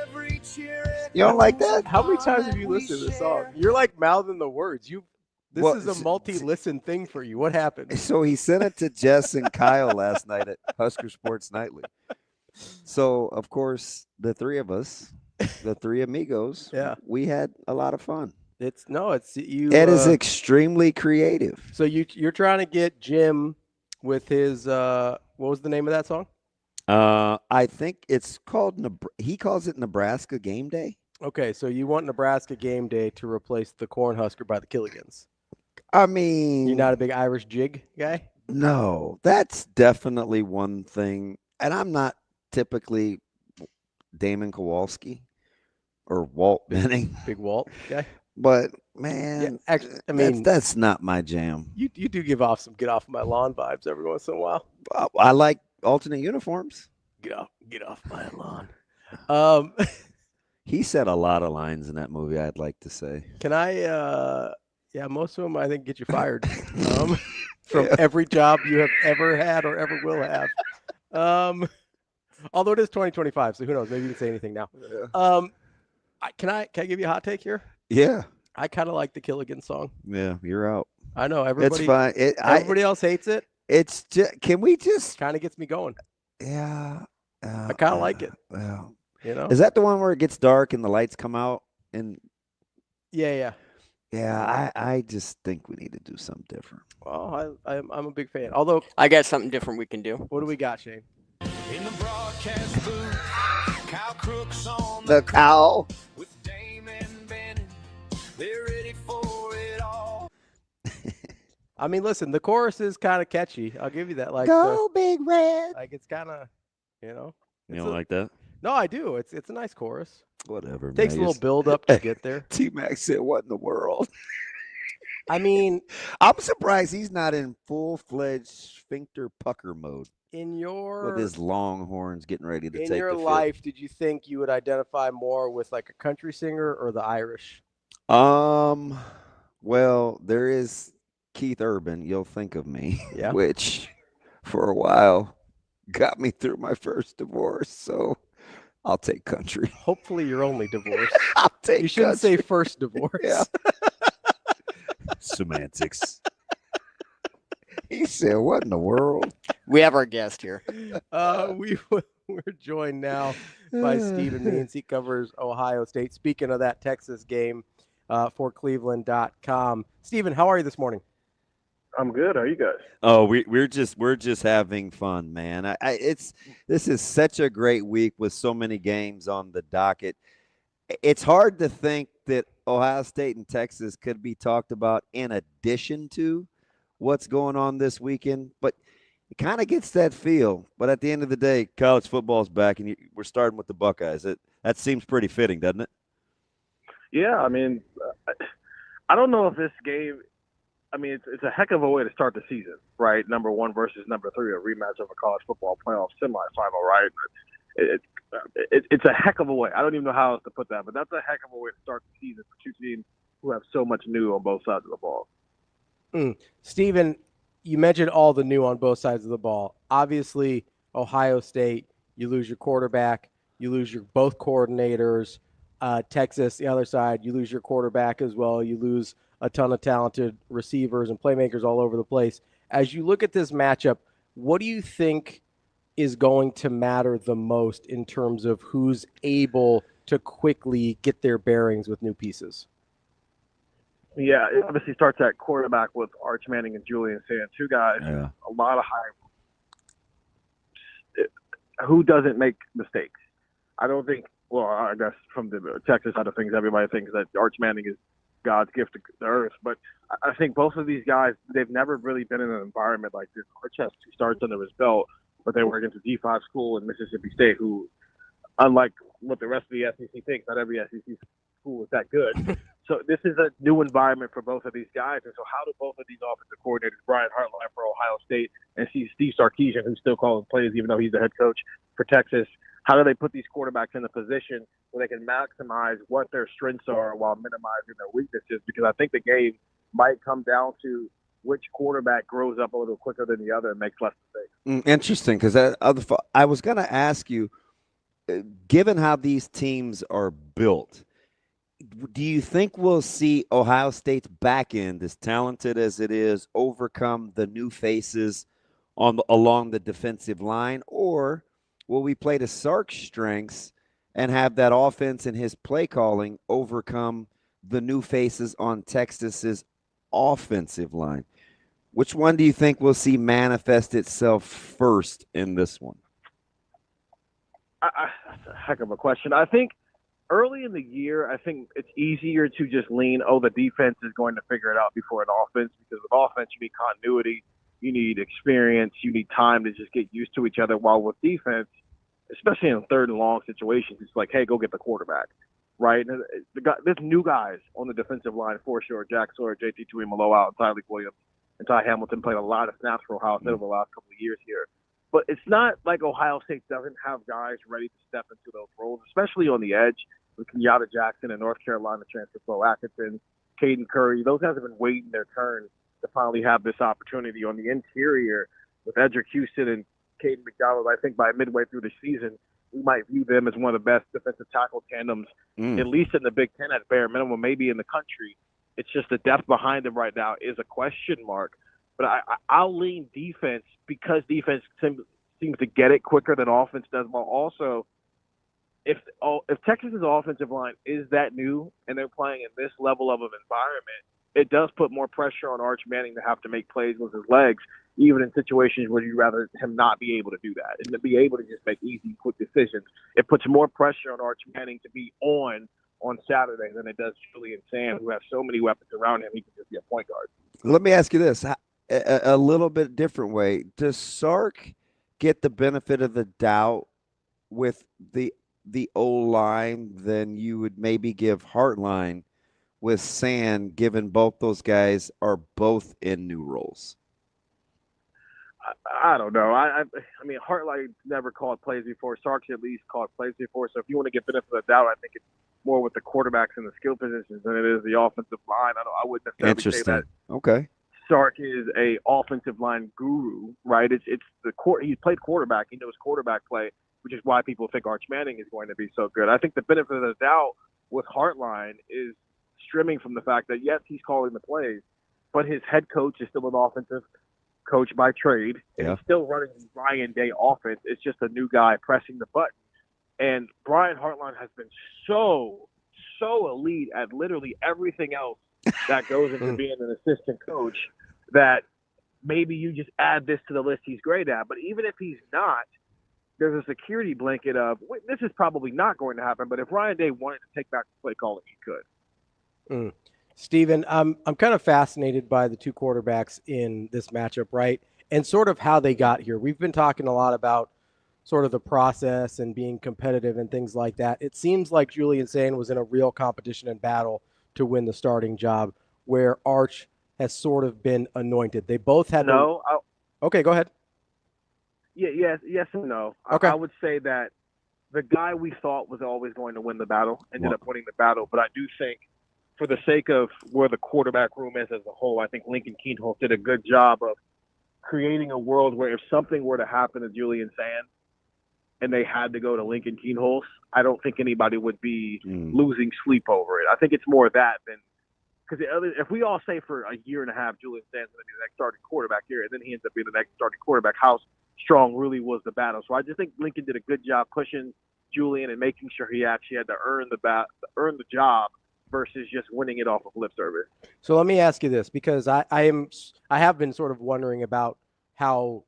Speaker 16: Every cheer.
Speaker 6: You don't like that?
Speaker 5: How many times have you listened to this song? You're like mouthing the words. This is a multi-listen thing for you. What happened?
Speaker 6: So he sent it to Jess and Kyle last night at Husker Sports Nightly. So, of course, the three of us, the three amigos, we had a lot of fun.
Speaker 5: It's you.
Speaker 6: Ed is extremely creative.
Speaker 5: So you're trying to get Jim with his what was the name of that song?
Speaker 6: I think it's called he calls it Nebraska Game Day.
Speaker 5: Okay, so you want Nebraska Game Day to replace the Cornhusker by the Killigans.
Speaker 6: I mean,
Speaker 5: you're not a big Irish jig guy?
Speaker 6: No, that's definitely one thing. And I'm not typically Damon Kowalski or Walt Benning.
Speaker 5: Big Walt guy.
Speaker 6: But man,
Speaker 5: actually, I mean,
Speaker 6: that's not my jam.
Speaker 5: You do give off some get off my lawn vibes every once in a while.
Speaker 6: I like alternate uniforms.
Speaker 5: Get off my lawn.
Speaker 6: He said a lot of lines in that movie, I'd like to say.
Speaker 5: Can I most of them I think get you fired from every job you have ever had or ever will have. Although it is 2025, so who knows? Maybe you can say anything now.
Speaker 6: Yeah.
Speaker 5: Can I give you a hot take here?
Speaker 6: Yeah.
Speaker 5: I kind of like the Killigan song.
Speaker 6: Yeah, you're out.
Speaker 5: I know everybody.
Speaker 6: It's fine.
Speaker 5: Everybody else hates it.
Speaker 6: It's just, can we just
Speaker 5: kind of gets me going?
Speaker 6: Yeah.
Speaker 5: I kind of like it.
Speaker 6: Well,
Speaker 5: you know,
Speaker 6: is that the one where it gets dark and the lights come out? And
Speaker 5: yeah.
Speaker 6: I just think we need to do something different.
Speaker 5: Well, I'm a big fan. Although
Speaker 9: I got something different we can do.
Speaker 5: What do we got, Shane?
Speaker 16: In the broadcast booth, Kyle Crook's on
Speaker 6: the cow.
Speaker 16: With Damon and Bennett, they're ready for it all.
Speaker 5: I mean, listen, the chorus is kind of catchy. I'll give you that. Like,
Speaker 6: Go Big Red.
Speaker 5: Like it's kind of, you know.
Speaker 2: You don't like that?
Speaker 5: No, I do. It's a nice chorus.
Speaker 6: Whatever.
Speaker 5: Takes a little build up to get there.
Speaker 6: T-Mac said, "What in the world?"
Speaker 5: I mean,
Speaker 6: I'm surprised he's not in full-fledged sphincter pucker mode.
Speaker 5: In your
Speaker 6: with his long horns getting ready to take
Speaker 5: in your
Speaker 6: the
Speaker 5: life,
Speaker 6: fit.
Speaker 5: did you think you would identify more with like a country singer or the Irish?
Speaker 6: Well, there is Keith Urban, you'll think of me,
Speaker 5: Yeah.
Speaker 6: which for a while got me through my first divorce. So I'll take country.
Speaker 5: Hopefully your only divorce.
Speaker 6: I'll take
Speaker 5: You shouldn't say
Speaker 6: country.
Speaker 5: first divorce.
Speaker 6: Yeah.
Speaker 2: Semantics.
Speaker 6: He said, what in the world?
Speaker 9: We have our guest here.
Speaker 5: We're joined now by Stephen Means. He covers Ohio State. Speaking of that Texas game for Cleveland.com. Stephen, how are you this morning?
Speaker 17: I'm good. How are you guys?
Speaker 6: Oh, we're just having fun, man. This is such a great week with so many games on the docket. It's hard to think that Ohio State and Texas could be talked about in addition to what's going on this weekend, but it kind of gets that feel. But at the end of the day, college football is back, and we're starting with the Buckeyes. That seems pretty fitting, doesn't it?
Speaker 17: Yeah, I mean, I don't know if this game. I mean, it's a heck of a way to start the season, right? Number 1 versus number 3, a rematch of a college football playoff semifinal, right? It's a heck of a way. I don't even know how else to put that, but that's a heck of a way to start the season for two teams who have so much new on both sides of the ball.
Speaker 5: Stephen, you mentioned all the new on both sides of the ball. Obviously, Ohio State, you lose your quarterback, you lose your both coordinators. Texas, the other side, you lose your quarterback as well. You lose a ton of talented receivers and playmakers all over the place. As you look at this matchup, what do you think is going to matter the most in terms of who's able to quickly get their bearings with new pieces?
Speaker 17: Yeah, it obviously starts at quarterback with Arch Manning and Julian Sand, two guys,
Speaker 6: Yeah.
Speaker 17: a lot of high. Who doesn't make mistakes? I don't think. Well, I guess from the Texas side of things, everybody thinks that Arch Manning is God's gift to the earth. But I think both of these guys, they've never really been in an environment like this. Arch has 2 starts under his belt, but they were against a D5 school in Mississippi State who, unlike what the rest of the SEC thinks, not every SEC school is that good. So this is a new environment for both of these guys. And so how do both of these offensive coordinators, Brian Hartline for Ohio State and Steve Sarkisian, who's still calling plays even though he's the head coach for Texas, how do they put these quarterbacks in a position where they can maximize what their strengths are while minimizing their weaknesses? Because I think the game might come down to which quarterback grows up a little quicker than the other and makes less mistakes.
Speaker 6: Interesting, because I was going to ask you, given how these teams are built, do you think we'll see Ohio State's back end, as talented as it is, overcome the new faces along the defensive line, or will we play to Sark's strengths and have that offense and his play calling overcome the new faces on Texas's offensive line? Which one do you think we'll see manifest itself first in this one?
Speaker 17: That's a heck of a question. I think early in the year, I think it's easier to just lean, the defense is going to figure it out before an offense, because with offense, you need continuity, you need experience, you need time to just get used to each other. While with defense, especially in 3rd and long situations, it's like, hey, go get the quarterback, right? And there's new guys on the defensive line for sure. Jack Sawyer, JT Tuimoloau, and Tyler Williams, and Ty Hamilton played a lot of snaps for Ohio State over the last couple of years here. But it's not like Ohio State doesn't have guys ready to step into those roles, especially on the edge with Kenyatta Jackson and North Carolina transfer Bo Atkinson, Caden Curry. Those guys have been waiting their turn to finally have this opportunity. On the interior with Edric Houston and Caden McDonald, I think by midway through the season, we might view them as one of the best defensive tackle tandems, at least in the Big Ten at bare minimum, maybe in the country. It's just the depth behind them right now is a question mark. But I'll lean defense because defense seems to get it quicker than offense does. While also, if Texas's offensive line is that new and they're playing in this level of an environment, it does put more pressure on Arch Manning to have to make plays with his legs, even in situations where you'd rather him not be able to do that and to be able to just make easy, quick decisions. It puts more pressure on Arch Manning to be on Saturday than it does Julian Sand, who has so many weapons around him, he can just be a point guard.
Speaker 6: Let me ask you this, a little bit different way. Does Sark get the benefit of the doubt with the O-line than you would maybe give Hartline with Sand, given both those guys are both in new roles?
Speaker 17: I don't know. I mean, Hartline never called plays before. Sark's at least called plays before. So if you want to get benefit of the doubt, I think it's more with the quarterbacks and the skill positions than it is the offensive line. I wouldn't necessarily say that.
Speaker 6: Okay.
Speaker 17: Sark is a offensive line guru, right? It's the court. He's played quarterback. He knows quarterback play, which is why people think Arch Manning is going to be so good. I think the benefit of the doubt with Hartline is stemming from the fact that, yes, he's calling the plays, but his head coach is still an offensive coach by trade, and he's still running the Ryan Day offense. It's just a new guy pressing the button. And Brian Hartline has been so elite at literally everything else that goes into being an assistant coach that maybe you just add this to the list he's great at. But even if he's not, there's a security blanket of, this is probably not going to happen, but if Ryan Day wanted to take back the play calling, he could.
Speaker 5: Steven, I'm kind of fascinated by the two quarterbacks in this matchup, right? And sort of how they got here. We've been talking a lot about sort of the process and being competitive and things like that. It seems like Julian Sayin was in a real competition and battle to win the starting job, where Arch has sort of been anointed. They both had okay, go ahead.
Speaker 17: Yes and no.
Speaker 5: Okay.
Speaker 17: I would say that the guy we thought was always going to win the battle ended up winning the battle, but I do think for the sake of where the quarterback room is as a whole, I think Lincoln Kienholz did a good job of creating a world where if something were to happen to Julian Sayin and they had to go to Lincoln Kienholz, I don't think anybody would be losing sleep over it. I think it's more that than because if we all say for a year and a half Julian Sayin's going to be the next starting quarterback here, and then he ends up being the next starting quarterback, how strong really was the battle? So I just think Lincoln did a good job pushing Julian and making sure he actually had to earn the job versus just winning it off of lip service.
Speaker 5: So let me ask you this, because I have been sort of wondering about how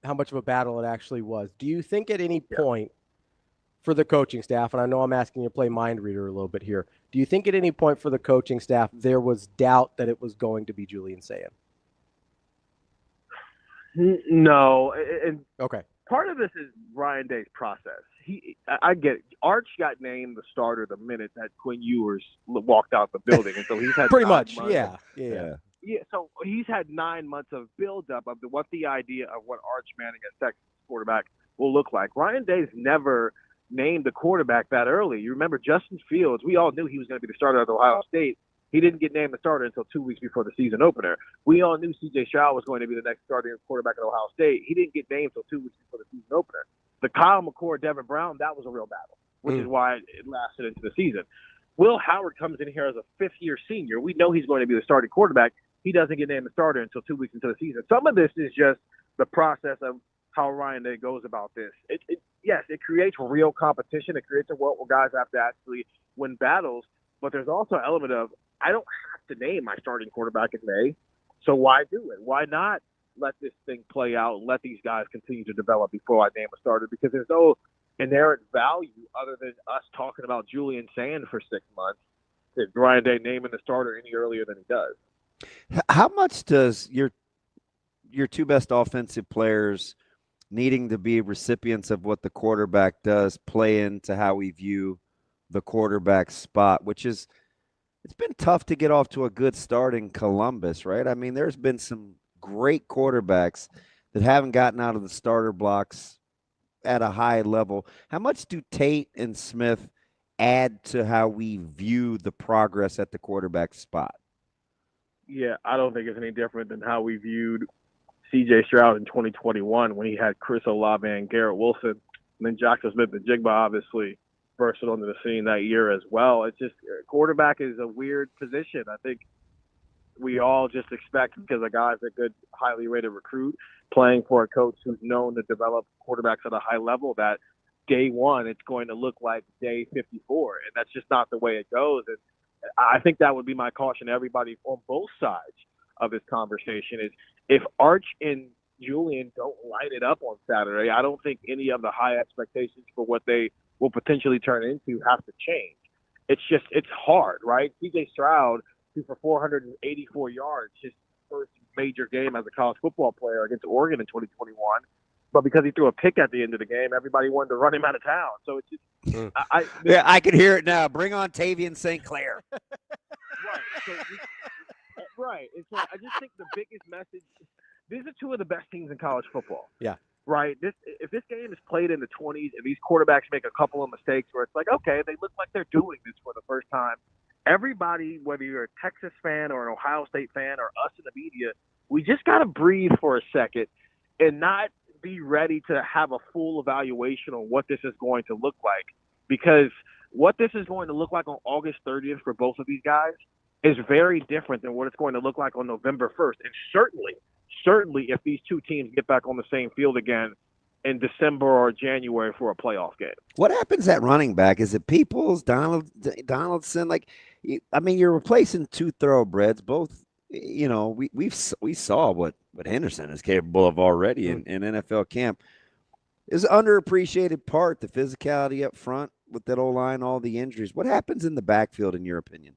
Speaker 5: much of a battle it actually was. Do you think at any point for the coaching staff, and I know I'm asking you to play mind reader a little bit here, do you think at any point for the coaching staff there was doubt that it was going to be Julian Sayin?
Speaker 17: No. And
Speaker 5: okay.
Speaker 17: Part of this is Ryan Day's process. I get it. Arch got named the starter the minute that Quinn Ewers walked out the building, and so he's had
Speaker 5: pretty much,
Speaker 17: yeah. So he's had 9 months of build-up of what the idea of what Arch Manning as Texas quarterback will look like. Ryan Day's never named the quarterback that early. You remember Justin Fields? We all knew he was going to be the starter at Ohio State. He didn't get named the starter until 2 weeks before the season opener. We all knew C.J. Stroud was going to be the next starting quarterback at Ohio State. He didn't get named until 2 weeks before the season opener. The Kyle McCord, Devin Brown, that was a real battle, which is why it lasted into the season. Will Howard comes in here as a fifth-year senior. We know he's going to be the starting quarterback. He doesn't get named the starter until 2 weeks into the season. Some of this is just the process of how Ryan Day goes about this. Yes, it creates real competition. It creates a world where guys have to actually win battles. But there's also an element of, I don't have to name my starting quarterback in May, so why do it? Why not let this thing play out and let these guys continue to develop before I name a starter? Because there's no inherent value other than us talking about Julian Sayin for 6 months to Ryan Day naming the starter any earlier than he does.
Speaker 6: How much does your two best offensive players needing to be recipients of what the quarterback does play into how we view the quarterback spot, which is, it's been tough to get off to a good start in Columbus, right? I mean, there's been some great quarterbacks that haven't gotten out of the starter blocks at a high level. How much do Tate and Smith add to how we view the progress at the quarterback spot?
Speaker 17: Yeah, I don't think it's any different than how we viewed C.J. Stroud in 2021 when he had Chris Olave and Garrett Wilson, and then Jackson Smith and Jigba obviously bursted onto the scene that year as well. It's just, quarterback is a weird position. I think we all just expect, because a guy's a good, highly rated recruit playing for a coach who's known to develop quarterbacks at a high level, that day one it's going to look like day 54, and that's just not the way it goes. And I think that would be my caution to everybody on both sides of this conversation is, if Arch and Julian don't light it up on Saturday, I don't think any of the high expectations for what they will potentially turn into have to change. It's hard, right? C.J. Stroud, who for 484 yards, his first major game as a college football player against Oregon in 2021, but because he threw a pick at the end of the game, everybody wanted to run him out of town. So it's just,
Speaker 6: I can hear it now. Bring on Tavian St. Clair.
Speaker 17: Right. And so I just think the biggest message, these are two of the best teams in college football.
Speaker 5: Yeah.
Speaker 17: Right. If this game is played in the 20s and these quarterbacks make a couple of mistakes where it's like, okay, they look like they're doing this for the first time, everybody, whether you're a Texas fan or an Ohio State fan or us in the media, we just got to breathe for a second and not be ready to have a full evaluation on what this is going to look like, because what this is going to look like on August 30th for both of these guys is very different than what it's going to look like on November 1st. And certainly if these two teams get back on the same field again in December or January for a playoff game.
Speaker 6: What happens at running back? Is it Peoples, Donaldson? Like, I mean, you're replacing two thoroughbreds. Both, you know, we saw what Henderson is capable of already in NFL camp. Is an underappreciated part the physicality up front with that O-line, all the injuries. What happens in the backfield, in your opinion?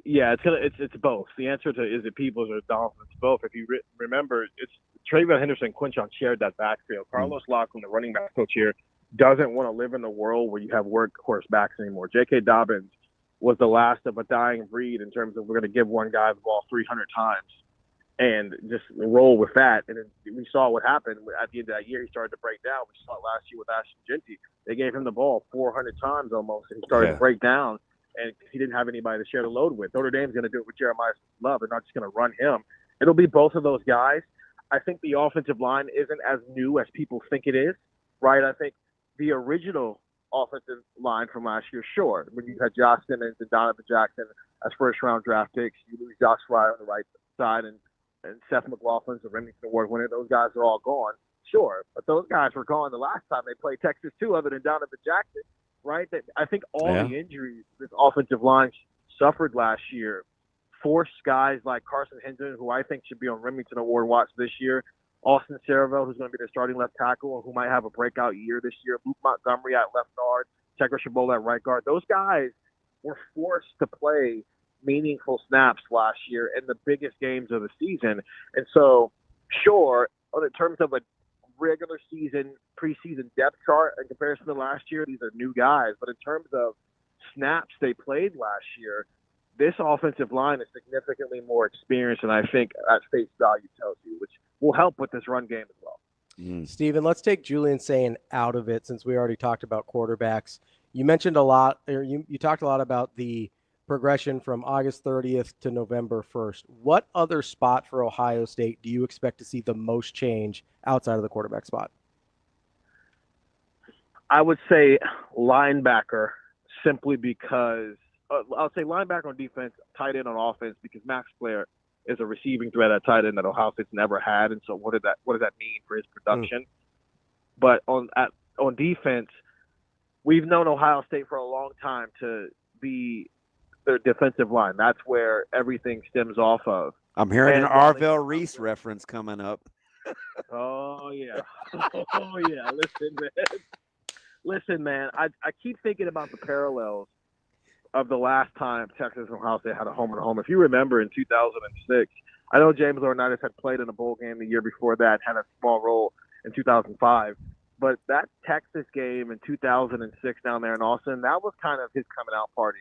Speaker 17: Yeah, it's both. The answer to is it Peoples or Donaldson? It's both. If you remember, it's Trayvon Henderson, Quinchon shared that backfield. Carlos Locklin, the running back coach here, doesn't want to live in the world where you have workhorse backs anymore. J.K. Dobbins was the last of a dying breed in terms of we're going to give one guy the ball 300 times and just roll with that. And we saw what happened at the end of that year. He started to break down. We saw it last year with Contingency. They gave him the ball 400 times almost, and he started to break down. And he didn't have anybody to share the load with. Notre Dame's going to do it with Jeremiah Love. They're not just going to run him. It'll be both of those guys. I think the offensive line isn't as new as people think it is, right? I think the original offensive line from last year, sure. When you had Josh Simmons and Donovan Jackson as first-round draft picks, you lose Josh Fry on the right side, and Seth McLaughlin's the Remington Award winner. Those guys are all gone, sure. But those guys were gone the last time they played Texas too, other than Donovan Jackson. Right? I think all the injuries this offensive line suffered last year forced guys like Carson Hendon, who I think should be on Remington Award watch this year, Austin Cereville, who's going to be the starting left tackle and who might have a breakout year this year, Luke Montgomery at left guard, Tegra Shabola at right guard. Those guys were forced to play meaningful snaps last year in the biggest games of the season. And so, sure, in terms of a regular season, preseason depth chart in comparison to last year, these are new guys. But in terms of snaps they played last year, this offensive line is significantly more experienced, and I think at face value tells you, which will help with this run game as well.
Speaker 5: Steven, let's take Julian Sayin out of it since we already talked about quarterbacks. You mentioned a lot, or you talked a lot about the progression from August 30th to November 1st. What other spot for Ohio State do you expect to see the most change outside of the quarterback spot?
Speaker 17: I would say linebacker, simply because I'll say linebacker on defense, tight end on offense, because Max Blair is a receiving threat at tight end that Ohio State's never had, and so what does that mean for his production? But on defense, we've known Ohio State for a long time to be their defensive line. That's where everything stems off of.
Speaker 6: I'm hearing an Arvell Reese reference coming up.
Speaker 17: Oh yeah. Oh yeah. Listen, man. I keep thinking about the parallels of the last time Texas and Ohio State had a home and home. If you remember in 2006, I know James Laurinaitis had played in a bowl game the year before that, had a small role in 2005. But that Texas game in 2006 down there in Austin, that was kind of his coming out party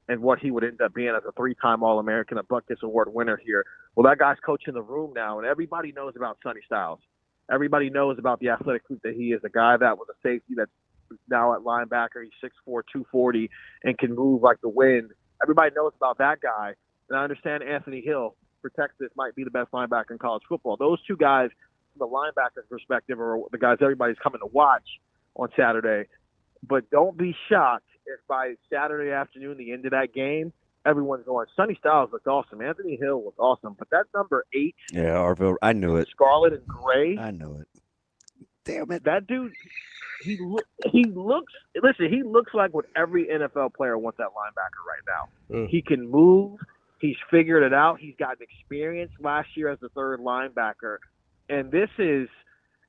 Speaker 17: and what he would end up being as a three-time All-American, a Butkus Award winner here. Well, that guy's coaching the room now, and everybody knows about Sonny Styles. Everybody knows about the athletic fruit that he is, a guy that was a safety that's now at linebacker. He's 6'4", 240, and can move like the wind. Everybody knows about that guy. And I understand Anthony Hill for Texas might be the best linebacker in college football. Those two guys, from the linebacker's perspective, are the guys everybody's coming to watch on Saturday. But don't be shocked if by Saturday afternoon, the end of that game, everyone's going, Sonny Styles looked awesome. Anthony Hill was awesome. But that number 8,
Speaker 6: Arvell, I knew it.
Speaker 17: Scarlet and gray.
Speaker 6: I knew it. Damn it.
Speaker 17: That dude, he looks like what every NFL player wants that linebacker right now. He can move. He's figured it out. He's gotten experience last year as the third linebacker. And this is,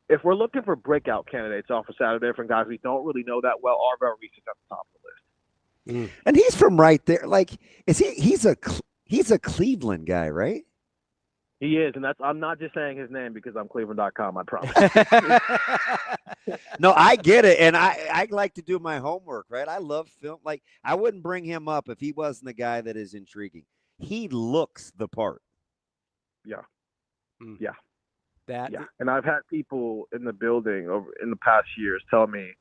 Speaker 17: if we're looking for breakout candidates off of Saturday from guys we don't really know that well, Arvell Reese is at the top of the list.
Speaker 6: And he's from right there. Like, he's a Cleveland guy, right?
Speaker 17: He is, and I'm not just saying his name because I'm Cleveland.com, I promise.
Speaker 6: No, I get it, and I like to do my homework, right? I love film. Like, I wouldn't bring him up if he wasn't the guy that is intriguing. He looks the part.
Speaker 17: Yeah. Yeah. And I've had people in the building in the past years tell me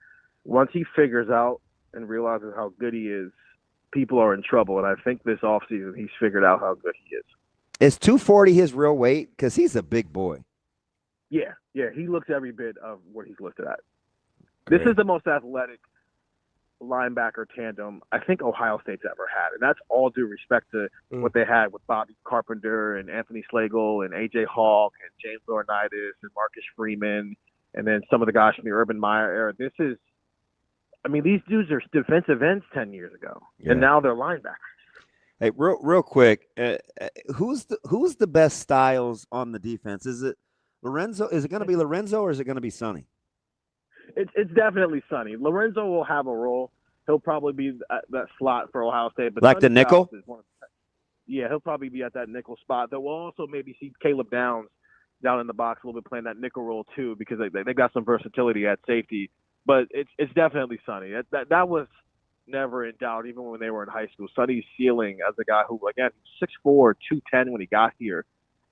Speaker 17: once he figures out and realizes how good he is, people are in trouble. And I think this offseason he's figured out how good he is.
Speaker 6: Is 240 his real weight? Because he's a big boy.
Speaker 17: Yeah, he looks every bit of what he's listed at.
Speaker 6: Great.
Speaker 17: This is the most athletic linebacker tandem I think Ohio State's ever had, and that's all due respect to what they had with Bobby Carpenter and Anthony Slagle and AJ Hawk and James Laurinaitis and Marcus Freeman, and then some of the guys from the Urban Meyer era. These dudes are defensive ends 10 years ago, and now they're linebackers.
Speaker 6: Hey, real quick, who's the best styles on the defense? Is it Lorenzo? Is it going to be Lorenzo or is it going to be Sonny?
Speaker 17: It's definitely Sonny. Lorenzo will have a role. He'll probably be that slot for Ohio State. But
Speaker 6: Like
Speaker 17: Sonny
Speaker 6: the nickel?
Speaker 17: He'll probably be at that nickel spot. That we'll also maybe see Caleb Downs down in the box a little bit playing that nickel role too, because they got some versatility at safety. But it's definitely Sonny. That was never in doubt, even when they were in high school. Sonny's ceiling as a guy who, again, 6'4", 210 when he got here.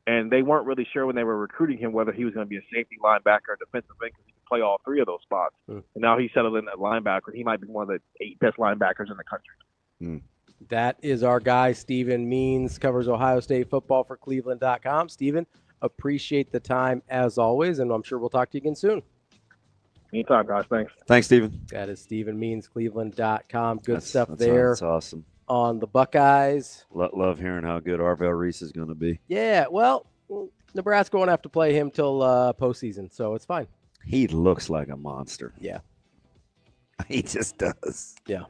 Speaker 17: And they weren't really sure when they were recruiting him whether he was going to be a safety, linebacker, or defensive end because he could play all three of those spots. And now he's settled in at linebacker. He might be one of the 8 best linebackers in the country.
Speaker 5: That is our guy, Stephen Means, covers Ohio State football for Cleveland.com. Stephen, appreciate the time as always, and I'm sure we'll talk to you again soon.
Speaker 17: Anytime, guys. Thanks.
Speaker 6: Thanks, Stephen.
Speaker 5: That is Stephen Means, Cleveland.com. Good stuff
Speaker 6: that's
Speaker 5: there.
Speaker 6: That's awesome.
Speaker 5: On the Buckeyes.
Speaker 6: Love hearing how good Arvell Reese is going to be.
Speaker 5: Yeah, well, Nebraska won't have to play him till postseason, so it's fine.
Speaker 6: He looks like a monster.
Speaker 5: Yeah.
Speaker 6: He just does.
Speaker 5: Yeah.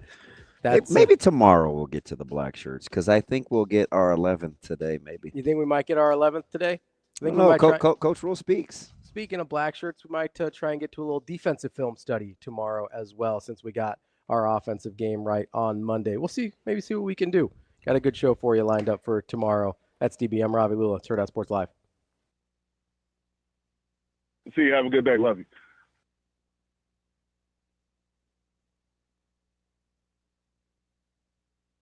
Speaker 6: Maybe tomorrow we'll get to the black shirts because I think we'll get our 11th today, maybe.
Speaker 5: You think we might get our 11th today?
Speaker 6: No, Coach Rule speaks.
Speaker 5: Speaking of black shirts, we might try and get to a little defensive film study tomorrow as well, since we got our offensive game right on Monday. We'll see what we can do. Got a good show for you lined up for tomorrow. That's DB. I'm Ravi Lulla. It's Hurrdat Sports Live.
Speaker 15: See you. Have a good day. Love you.